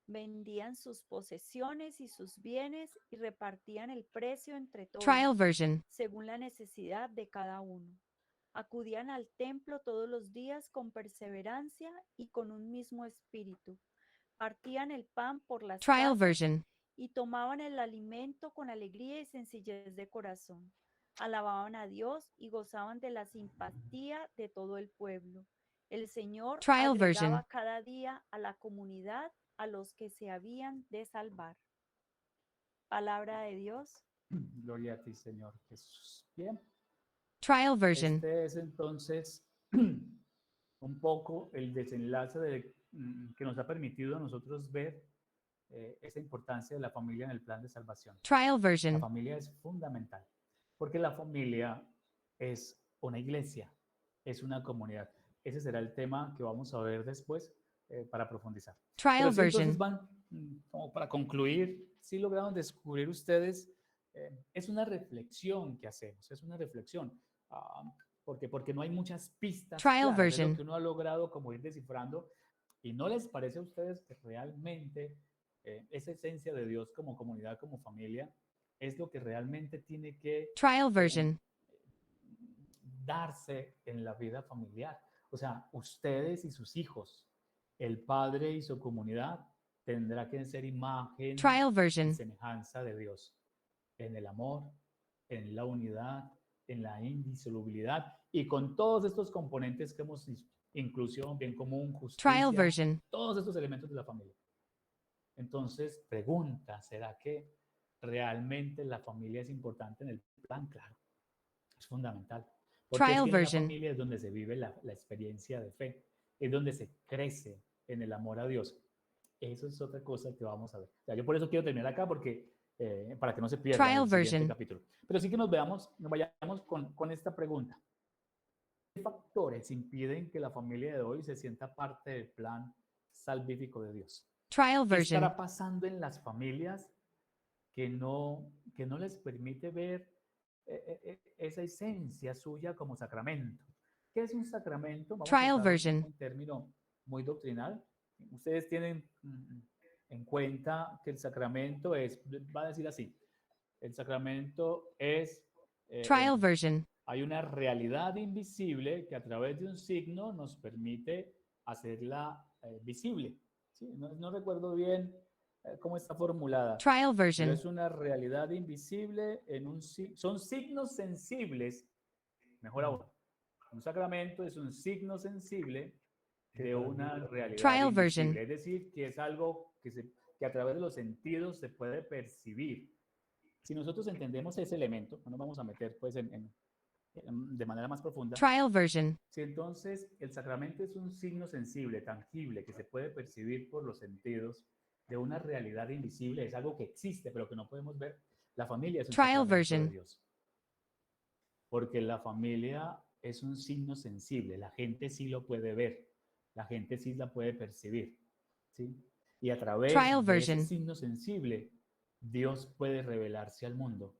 Speaker 8: Vendían sus posesiones y sus bienes y repartían el precio entre todos,
Speaker 2: Trial version.
Speaker 8: según la necesidad de cada uno. Acudían al templo todos los días con perseverancia y con un mismo espíritu. Partían el pan por las
Speaker 2: Trial
Speaker 8: casas
Speaker 2: version.
Speaker 8: y tomaban el alimento con alegría y sencillez de corazón. Alababan a Dios y gozaban de la simpatía de todo el pueblo. El Señor
Speaker 2: Trial
Speaker 8: agregaba
Speaker 2: version.
Speaker 8: cada día a la comunidad a los que se habían de salvar. Palabra de Dios.
Speaker 1: Gloria a ti, Señor Jesús. Bien.
Speaker 2: Trial version.
Speaker 1: Este es entonces un poco el desenlace que nos ha permitido a nosotros ver esa importancia de la familia en el plan de salvación.
Speaker 2: Trial
Speaker 1: La
Speaker 2: version.
Speaker 1: familia es fundamental, porque la familia es una iglesia, es una comunidad. Ese será el tema que vamos a ver después para profundizar.
Speaker 2: Trial
Speaker 1: Pero sí, entonces
Speaker 2: version.
Speaker 1: como para concluir, sí lograron descubrir ustedes, es una reflexión que hacemos, es una reflexión, porque no hay muchas pistas
Speaker 2: Trial
Speaker 1: claras de lo
Speaker 2: version.
Speaker 1: que uno ha logrado como ir descifrando, y no les parece a ustedes que realmente esa esencia de Dios como comunidad, como familia, es lo que realmente tiene que
Speaker 2: Trial version.
Speaker 1: darse en la vida familiar. O sea, ustedes y sus hijos, el padre y su comunidad, tendrá que ser imagen
Speaker 2: Trial
Speaker 1: y
Speaker 2: version.
Speaker 1: semejanza de Dios, en el amor, en la unidad, en la indisolubilidad y con todos estos componentes que hemos dicho, inclusión, bien común,
Speaker 2: Trial
Speaker 1: justicia,
Speaker 2: version.
Speaker 1: todos estos elementos de la familia. Entonces, pregunta, ¿será que realmente la familia es importante en el plan? Claro, es fundamental. Porque es
Speaker 2: Trial
Speaker 1: que en la
Speaker 2: version.
Speaker 1: familia es donde se vive la experiencia de fe, es donde se crece en el amor a Dios. Eso es otra cosa que vamos a ver. O sea, yo por eso quiero terminar acá, porque para que no se pierda
Speaker 2: Trial
Speaker 1: el siguiente
Speaker 2: version.
Speaker 1: capítulo. Pero sí que nos vayamos con esta pregunta. ¿Qué factores impiden que la familia de hoy se sienta parte del plan salvífico de Dios?
Speaker 2: Trial
Speaker 1: ¿Qué
Speaker 2: version.
Speaker 1: estará pasando en las familias que no les permite ver esa esencia suya como sacramento? ¿Qué es un sacramento? Vamos a
Speaker 2: Trial
Speaker 1: usar
Speaker 2: version.
Speaker 1: un término muy doctrinal. Ustedes tienen en cuenta que el sacramento va a decir así, el sacramento es,
Speaker 2: Trial version.
Speaker 1: hay una realidad invisible que a través de un signo nos permite hacerla visible. ¿Sí? No recuerdo bien cómo está formulada.
Speaker 2: Trial
Speaker 1: Pero
Speaker 2: version.
Speaker 1: es una realidad invisible son signos sensibles, mejor aún. Un sacramento es un signo sensible de una realidad
Speaker 2: Trial version.
Speaker 1: invisible, es decir, que es algo que a través de los sentidos se puede percibir. Si nosotros entendemos ese elemento, no nos vamos a meter pues de manera más profunda.
Speaker 2: Trial version.
Speaker 1: Si entonces el sacramento es un signo sensible, tangible, que se puede percibir por los sentidos de una realidad invisible, es algo que existe pero que no podemos ver, la familia es un
Speaker 2: Trial
Speaker 1: sacramento de
Speaker 2: version.
Speaker 1: Dios. Porque la familia es un signo sensible, la gente sí lo puede ver, la gente sí la puede percibir, ¿sí? Y a través
Speaker 2: Trial
Speaker 1: de ese
Speaker 2: version.
Speaker 1: signo sensible, Dios puede revelarse al mundo.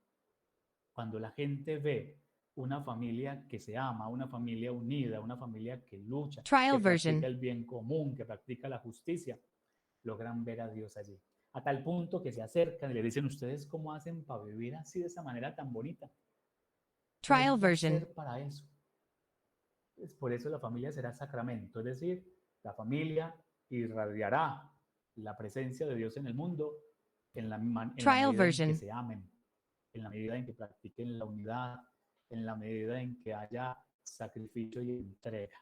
Speaker 1: Cuando la gente ve una familia que se ama, una familia unida, una familia que lucha,
Speaker 2: Trial
Speaker 1: que
Speaker 2: version.
Speaker 1: practica el bien común, que practica la justicia, logran ver a Dios allí. A tal punto que se acercan y le dicen, ¿ustedes cómo hacen para vivir así de esa manera tan bonita?
Speaker 2: Trial
Speaker 1: ¿Cómo
Speaker 2: version.
Speaker 1: hacer para eso? Es por eso la familia será sacramento, es decir, la familia irradiará la presencia de Dios en el mundo en la
Speaker 2: Trial
Speaker 1: medida en que
Speaker 2: version.
Speaker 1: se amen, en la medida en que practiquen la unidad, en la medida en que haya sacrificio y entrega.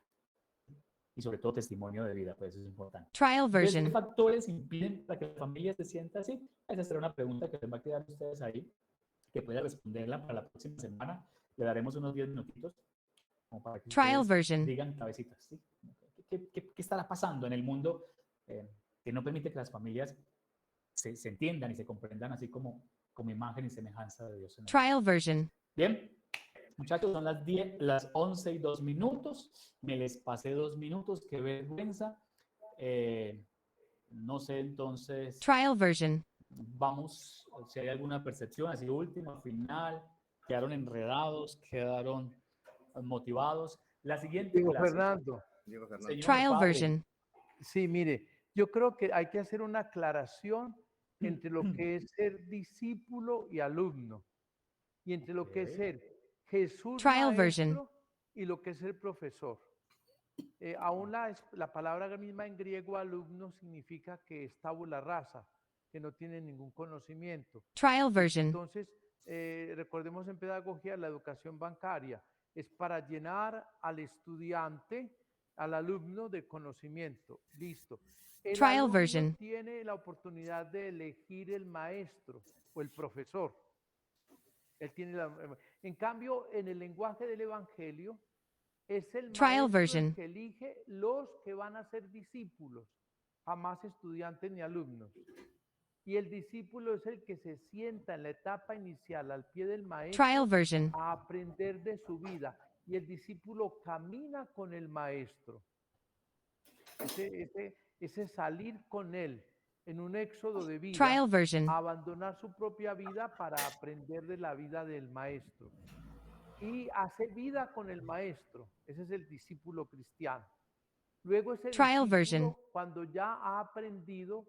Speaker 1: Y sobre todo testimonio de vida, pues eso es importante.
Speaker 2: Trial
Speaker 1: Entonces, ¿qué
Speaker 2: version.
Speaker 1: factores impiden para que la familia se sienta así? Esa será una pregunta que les va a quedar a ustedes ahí, que pueden responderla para la próxima semana. Le daremos unos 10 minutitos como para que
Speaker 2: Trial
Speaker 1: ustedes
Speaker 2: version.
Speaker 1: digan cabecitas, ¿sí? ¿Qué estará pasando en el mundo que no permite que las familias se entiendan y se comprendan así como imagen y semejanza de Dios en el mundo?
Speaker 2: Trial version.
Speaker 1: Bien, muchachos, son las 11 y 2 minutos. Me les pasé 2 minutos, qué vergüenza. No sé, entonces,
Speaker 2: Trial version.
Speaker 1: vamos, si hay alguna percepción así última, final, quedaron enredados, quedaron motivados. La siguiente
Speaker 5: Diego
Speaker 1: clase,
Speaker 5: Fernando.
Speaker 1: señor
Speaker 2: Trial
Speaker 1: padre,
Speaker 2: version.
Speaker 5: Sí, mire, yo creo que hay que hacer una aclaración entre lo que es ser discípulo y alumno, y entre lo que es
Speaker 1: Ok.
Speaker 5: ser Jesús
Speaker 2: Trial version.
Speaker 5: maestro y lo que es ser profesor. Aún la palabra misma en griego alumno significa que es tabula rasa, que no tiene ningún conocimiento.
Speaker 2: Trial version.
Speaker 5: Entonces, recordemos en pedagogía, la educación bancaria es para llenar al estudiante, al alumno de conocimiento. Listo. El
Speaker 2: Trial
Speaker 5: alumno
Speaker 2: version.
Speaker 5: tiene la oportunidad de elegir el maestro o el profesor. Él tiene en cambio, en el lenguaje del Evangelio, es el
Speaker 2: Trial
Speaker 5: maestro el
Speaker 2: version.
Speaker 5: que elige los que van a ser discípulos, jamás estudiantes ni alumnos. Y el discípulo es el que se sienta en la etapa inicial al pie del maestro
Speaker 2: Trial version.
Speaker 5: a aprender de su vida. Y el discípulo camina con el maestro. Ese salir con él en un éxodo de vida,
Speaker 2: Trial version.
Speaker 5: a abandonar su propia vida para aprender de la vida del maestro. Y hace vida con el maestro. Ese es el discípulo cristiano. Luego ese
Speaker 2: Trial
Speaker 5: discípulo,
Speaker 2: version.
Speaker 5: cuando ya ha aprendido,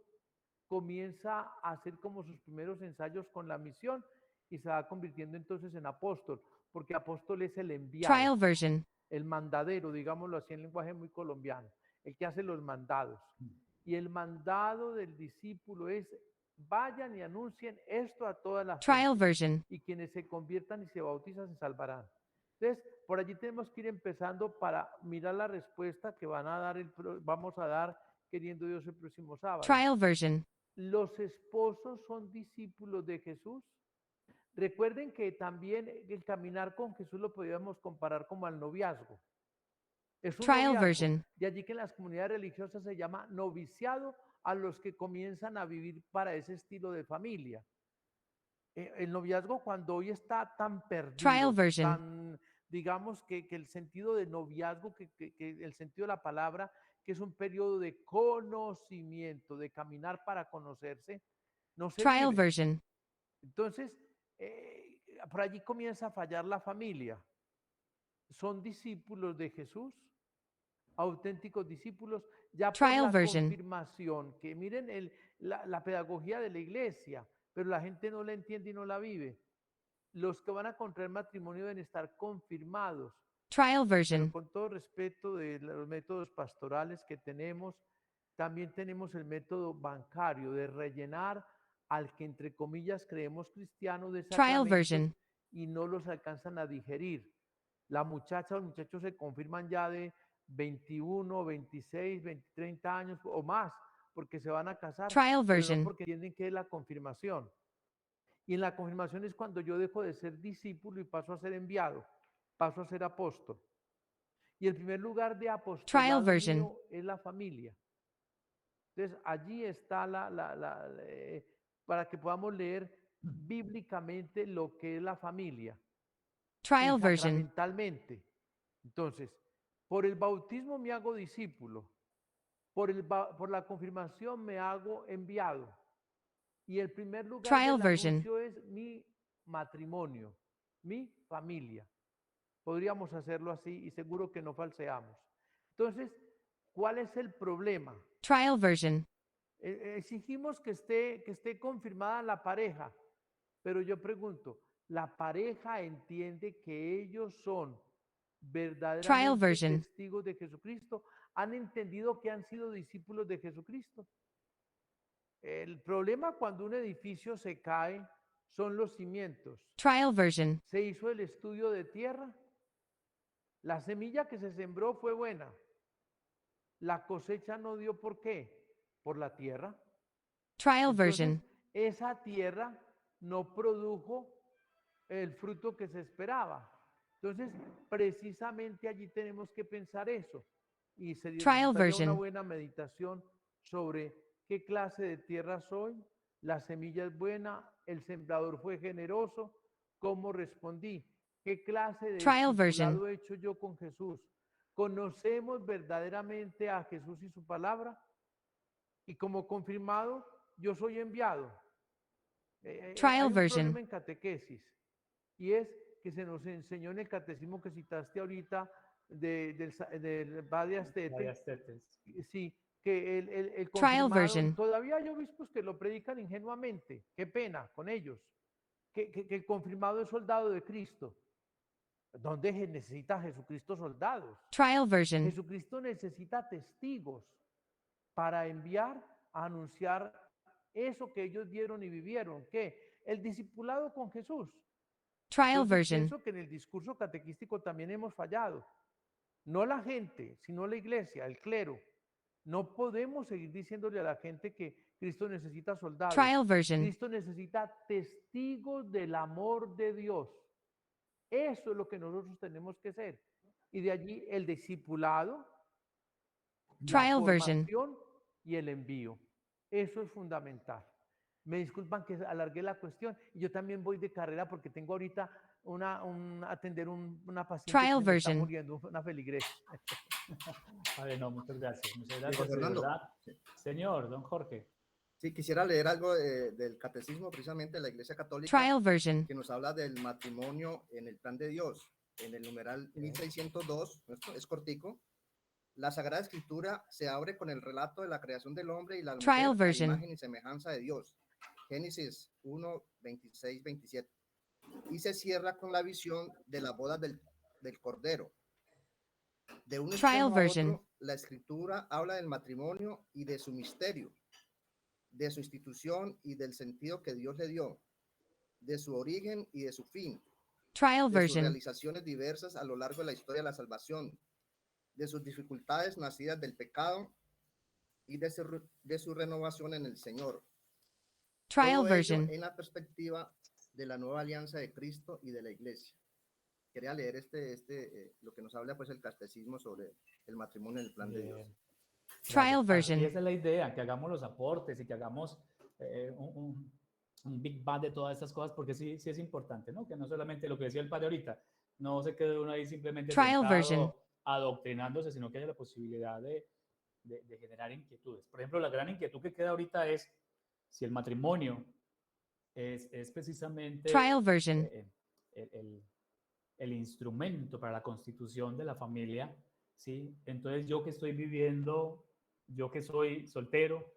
Speaker 5: comienza a hacer como sus primeros ensayos con la misión y se va convirtiendo entonces en apóstol, porque apóstol es el enviado,
Speaker 2: Trial version.
Speaker 5: el mandadero, digámoslo así en lenguaje muy colombiano, el que hace los mandados. Y el mandado del discípulo es: vayan y anuncien esto a todas las
Speaker 2: Trial version.
Speaker 5: y quienes se conviertan y se bautizan se salvarán. Entonces, por allí tenemos que ir empezando para mirar la respuesta que vamos a dar, queriendo Dios, el próximo sábado.
Speaker 2: Trial version.
Speaker 5: ¿Los esposos son discípulos de Jesús? Recuerden que también el caminar con Jesús lo podríamos comparar como al noviazgo. Es un
Speaker 2: Trial
Speaker 5: noviazgo.
Speaker 2: version.
Speaker 5: De allí que en las comunidades religiosas se llama noviciado a los que comienzan a vivir para ese estilo de familia. El noviazgo, cuando hoy está tan perdido,
Speaker 2: Trial version.
Speaker 5: tan, digamos que el sentido de noviazgo, que el sentido de la palabra, que es un periodo de conocimiento, de caminar para conocerse, no se
Speaker 2: Trial
Speaker 5: vive.
Speaker 2: version.
Speaker 5: Entonces, por allí comienza a fallar la familia. ¿Son discípulos de Jesús? Auténticos discípulos, ya por
Speaker 2: Trial
Speaker 5: la
Speaker 2: version.
Speaker 5: confirmación, que miren la pedagogía de la iglesia, pero la gente no la entiende y no la vive. Los que van a contraer matrimonio deben estar confirmados,
Speaker 2: Trial
Speaker 5: pero
Speaker 2: version.
Speaker 5: con todo respeto de los métodos pastorales que tenemos, también tenemos el método bancario de rellenar al que entre comillas creemos cristiano de
Speaker 2: Trial
Speaker 5: sacramentos
Speaker 2: version.
Speaker 5: y no los alcanzan a digerir. La muchacha o el muchacho se confirman ya de 21, 26, 20, 30 años o más, porque se van a casar,
Speaker 2: Trial
Speaker 5: pero
Speaker 2: version.
Speaker 5: no porque entienden que es la confirmación. Y en la confirmación es cuando yo dejo de ser discípulo y paso a ser enviado, paso a ser apóstol. Y el primer lugar de apostolado
Speaker 2: version.
Speaker 5: mío es la familia. Entonces, allí está para que podamos leer bíblicamente lo que es la familia.
Speaker 2: Trial
Speaker 5: Y
Speaker 2: version.
Speaker 5: sacramentalmente. Entonces, por el bautismo me hago discípulo, por la confirmación me hago enviado. Y el primer lugar
Speaker 2: Trial
Speaker 5: del
Speaker 2: version.
Speaker 5: anuncio es mi matrimonio, mi familia. Podríamos hacerlo así y seguro que no falseamos. Entonces, ¿cuál es el problema?
Speaker 2: Trial version.
Speaker 5: Exigimos que esté confirmada la pareja, pero yo pregunto, ¿la pareja entiende que ellos son verdaderamente
Speaker 2: version.
Speaker 5: testigos de Jesucristo? ¿Han entendido que han sido discípulos de Jesucristo? El problema cuando un edificio se cae son los cimientos.
Speaker 2: Trial version.
Speaker 5: Se hizo el estudio de tierra. La semilla que se sembró fue buena. La cosecha no dio ¿por qué? Por la tierra.
Speaker 2: Trial
Speaker 5: Entonces,
Speaker 2: version.
Speaker 5: esa tierra no produjo el fruto que se esperaba. Entonces, precisamente allí tenemos que pensar eso. Y sería
Speaker 2: Trial
Speaker 5: una
Speaker 2: version.
Speaker 5: buena meditación sobre qué clase de tierra soy, la semilla es buena, el sembrador fue generoso, cómo respondí, qué clase de
Speaker 2: Trial version.
Speaker 5: discipulado he hecho yo con Jesús. ¿Conocemos verdaderamente a Jesús y su palabra? Y como confirmado, yo soy enviado.
Speaker 2: Trial
Speaker 5: Hay un
Speaker 2: version.
Speaker 5: problema en catequesis y es que se nos enseñó en el catecismo que citaste ahorita del Bade Astete, sí, que el
Speaker 2: Trial
Speaker 5: confirmado,
Speaker 2: version.
Speaker 5: todavía hay obispos que lo predican ingenuamente, qué pena con ellos, que el confirmado es soldado de Cristo. ¿Dónde necesita Jesucristo soldados?
Speaker 2: Trial version.
Speaker 5: Jesucristo necesita testigos para enviar a anunciar eso que ellos vieron y vivieron, que el discipulado con Jesús.
Speaker 2: Trial
Speaker 5: Entonces,
Speaker 2: version.
Speaker 5: pienso que en el discurso catequístico también hemos fallado. No la gente, sino la iglesia, el clero. No podemos seguir diciéndole a la gente que Cristo necesita soldados.
Speaker 2: Trial version.
Speaker 5: Cristo necesita testigos del amor de Dios. Eso es lo que nosotros tenemos que ser. Y de allí el discipulado,
Speaker 2: Trial
Speaker 5: la
Speaker 2: version.
Speaker 5: formación y el envío. Eso es fundamental. Me disculpan que alargué la cuestión y yo también voy de carrera porque tengo ahorita atender una paciente
Speaker 2: Trial
Speaker 5: que se me está
Speaker 2: version.
Speaker 5: muriendo, una feligresa.
Speaker 1: Vale, no, muchas gracias. Muchas
Speaker 4: Diego
Speaker 1: gracias, de
Speaker 4: Fernando.
Speaker 1: verdad. Señor, don Jorge.
Speaker 4: Sí, quisiera leer algo del catecismo precisamente de la Iglesia Católica
Speaker 2: Trial version.
Speaker 4: que nos habla del matrimonio en el plan de Dios. En el numeral 1602, esto es cortico, la Sagrada Escritura se abre con el relato de la creación del hombre y la
Speaker 2: Trial
Speaker 4: mujer a
Speaker 2: version.
Speaker 4: imagen y semejanza de Dios. Génesis 1, 26, 27. Y se cierra con la visión de la boda del Cordero. De un
Speaker 2: Trial
Speaker 4: extremo a
Speaker 2: version.
Speaker 4: otro, la Escritura habla del matrimonio y de su misterio, de su institución y del sentido que Dios le dio, de su origen y de su fin,
Speaker 2: Trial
Speaker 4: de sus
Speaker 2: version.
Speaker 4: realizaciones diversas a lo largo de la historia de la salvación, de sus dificultades nacidas del pecado y de su renovación en el Señor.
Speaker 2: Trial
Speaker 4: Todo ello
Speaker 2: version.
Speaker 4: en la perspectiva de la nueva alianza de Cristo y de la Iglesia. Quería leer lo que nos habla pues el catecismo sobre el matrimonio en el plan de Dios.
Speaker 2: Trial
Speaker 1: Gracias.
Speaker 2: version.
Speaker 1: Y esa es la idea, que hagamos los aportes y que hagamos un Big Bang de todas estas cosas, porque sí es importante, ¿no? Que no solamente lo que decía el padre ahorita, no se quede uno ahí simplemente
Speaker 2: Trial
Speaker 1: sentado
Speaker 2: version.
Speaker 1: adoctrinándose, sino que haya la posibilidad de generar inquietudes. Por ejemplo, la gran inquietud que queda ahorita es si el matrimonio es precisamente
Speaker 2: Trial version.
Speaker 1: el instrumento para la constitución de la familia, ¿sí? Entonces yo que estoy viviendo, yo que soy soltero,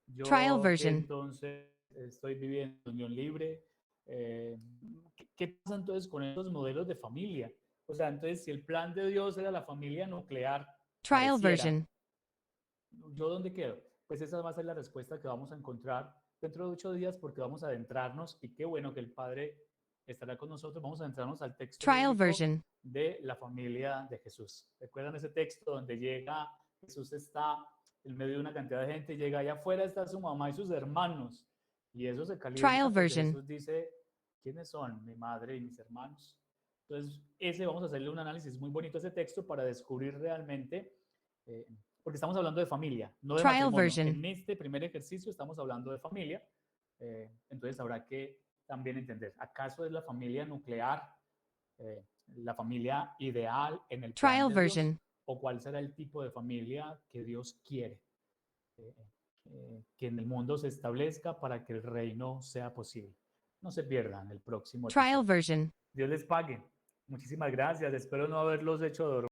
Speaker 1: yo
Speaker 2: Trial
Speaker 1: que
Speaker 2: version.
Speaker 1: entonces estoy viviendo en unión libre, ¿qué pasa entonces con estos modelos de familia? O sea, entonces si el plan de Dios era la familia nuclear,
Speaker 2: Trial
Speaker 1: pareciera,
Speaker 2: version.
Speaker 1: ¿yo dónde quedo? pues esa va a ser la respuesta que vamos a encontrar dentro de 8 días, porque vamos a adentrarnos, y qué bueno que el Padre estará con nosotros, vamos a adentrarnos al texto
Speaker 2: Trial
Speaker 1: bíblico
Speaker 2: version.
Speaker 1: de la familia de Jesús. ¿Recuerdan ese texto donde llega, Jesús está en medio de una cantidad de gente, llega allá afuera, está su mamá y sus hermanos, y eso se calienta
Speaker 2: Trial
Speaker 1: porque
Speaker 2: version.
Speaker 1: Jesús dice, ¿quiénes son mi madre y mis hermanos? Entonces, vamos a hacerle un análisis muy bonito a ese texto para descubrir realmente, porque estamos hablando de familia, no de
Speaker 2: Trial
Speaker 1: matrimonio.
Speaker 2: version.
Speaker 1: En este primer ejercicio estamos hablando de familia, entonces habrá que también entender, ¿acaso es la familia nuclear, la familia ideal en el plan
Speaker 2: Trial
Speaker 1: de Dios?
Speaker 2: version.
Speaker 1: ¿O cuál será el tipo de familia que Dios quiere que en el mundo se establezca para que el reino sea posible? No se pierdan el próximo
Speaker 2: Trial
Speaker 1: episodio.
Speaker 2: version.
Speaker 1: Dios les pague. Muchísimas gracias. Espero no haberlos hecho dormir.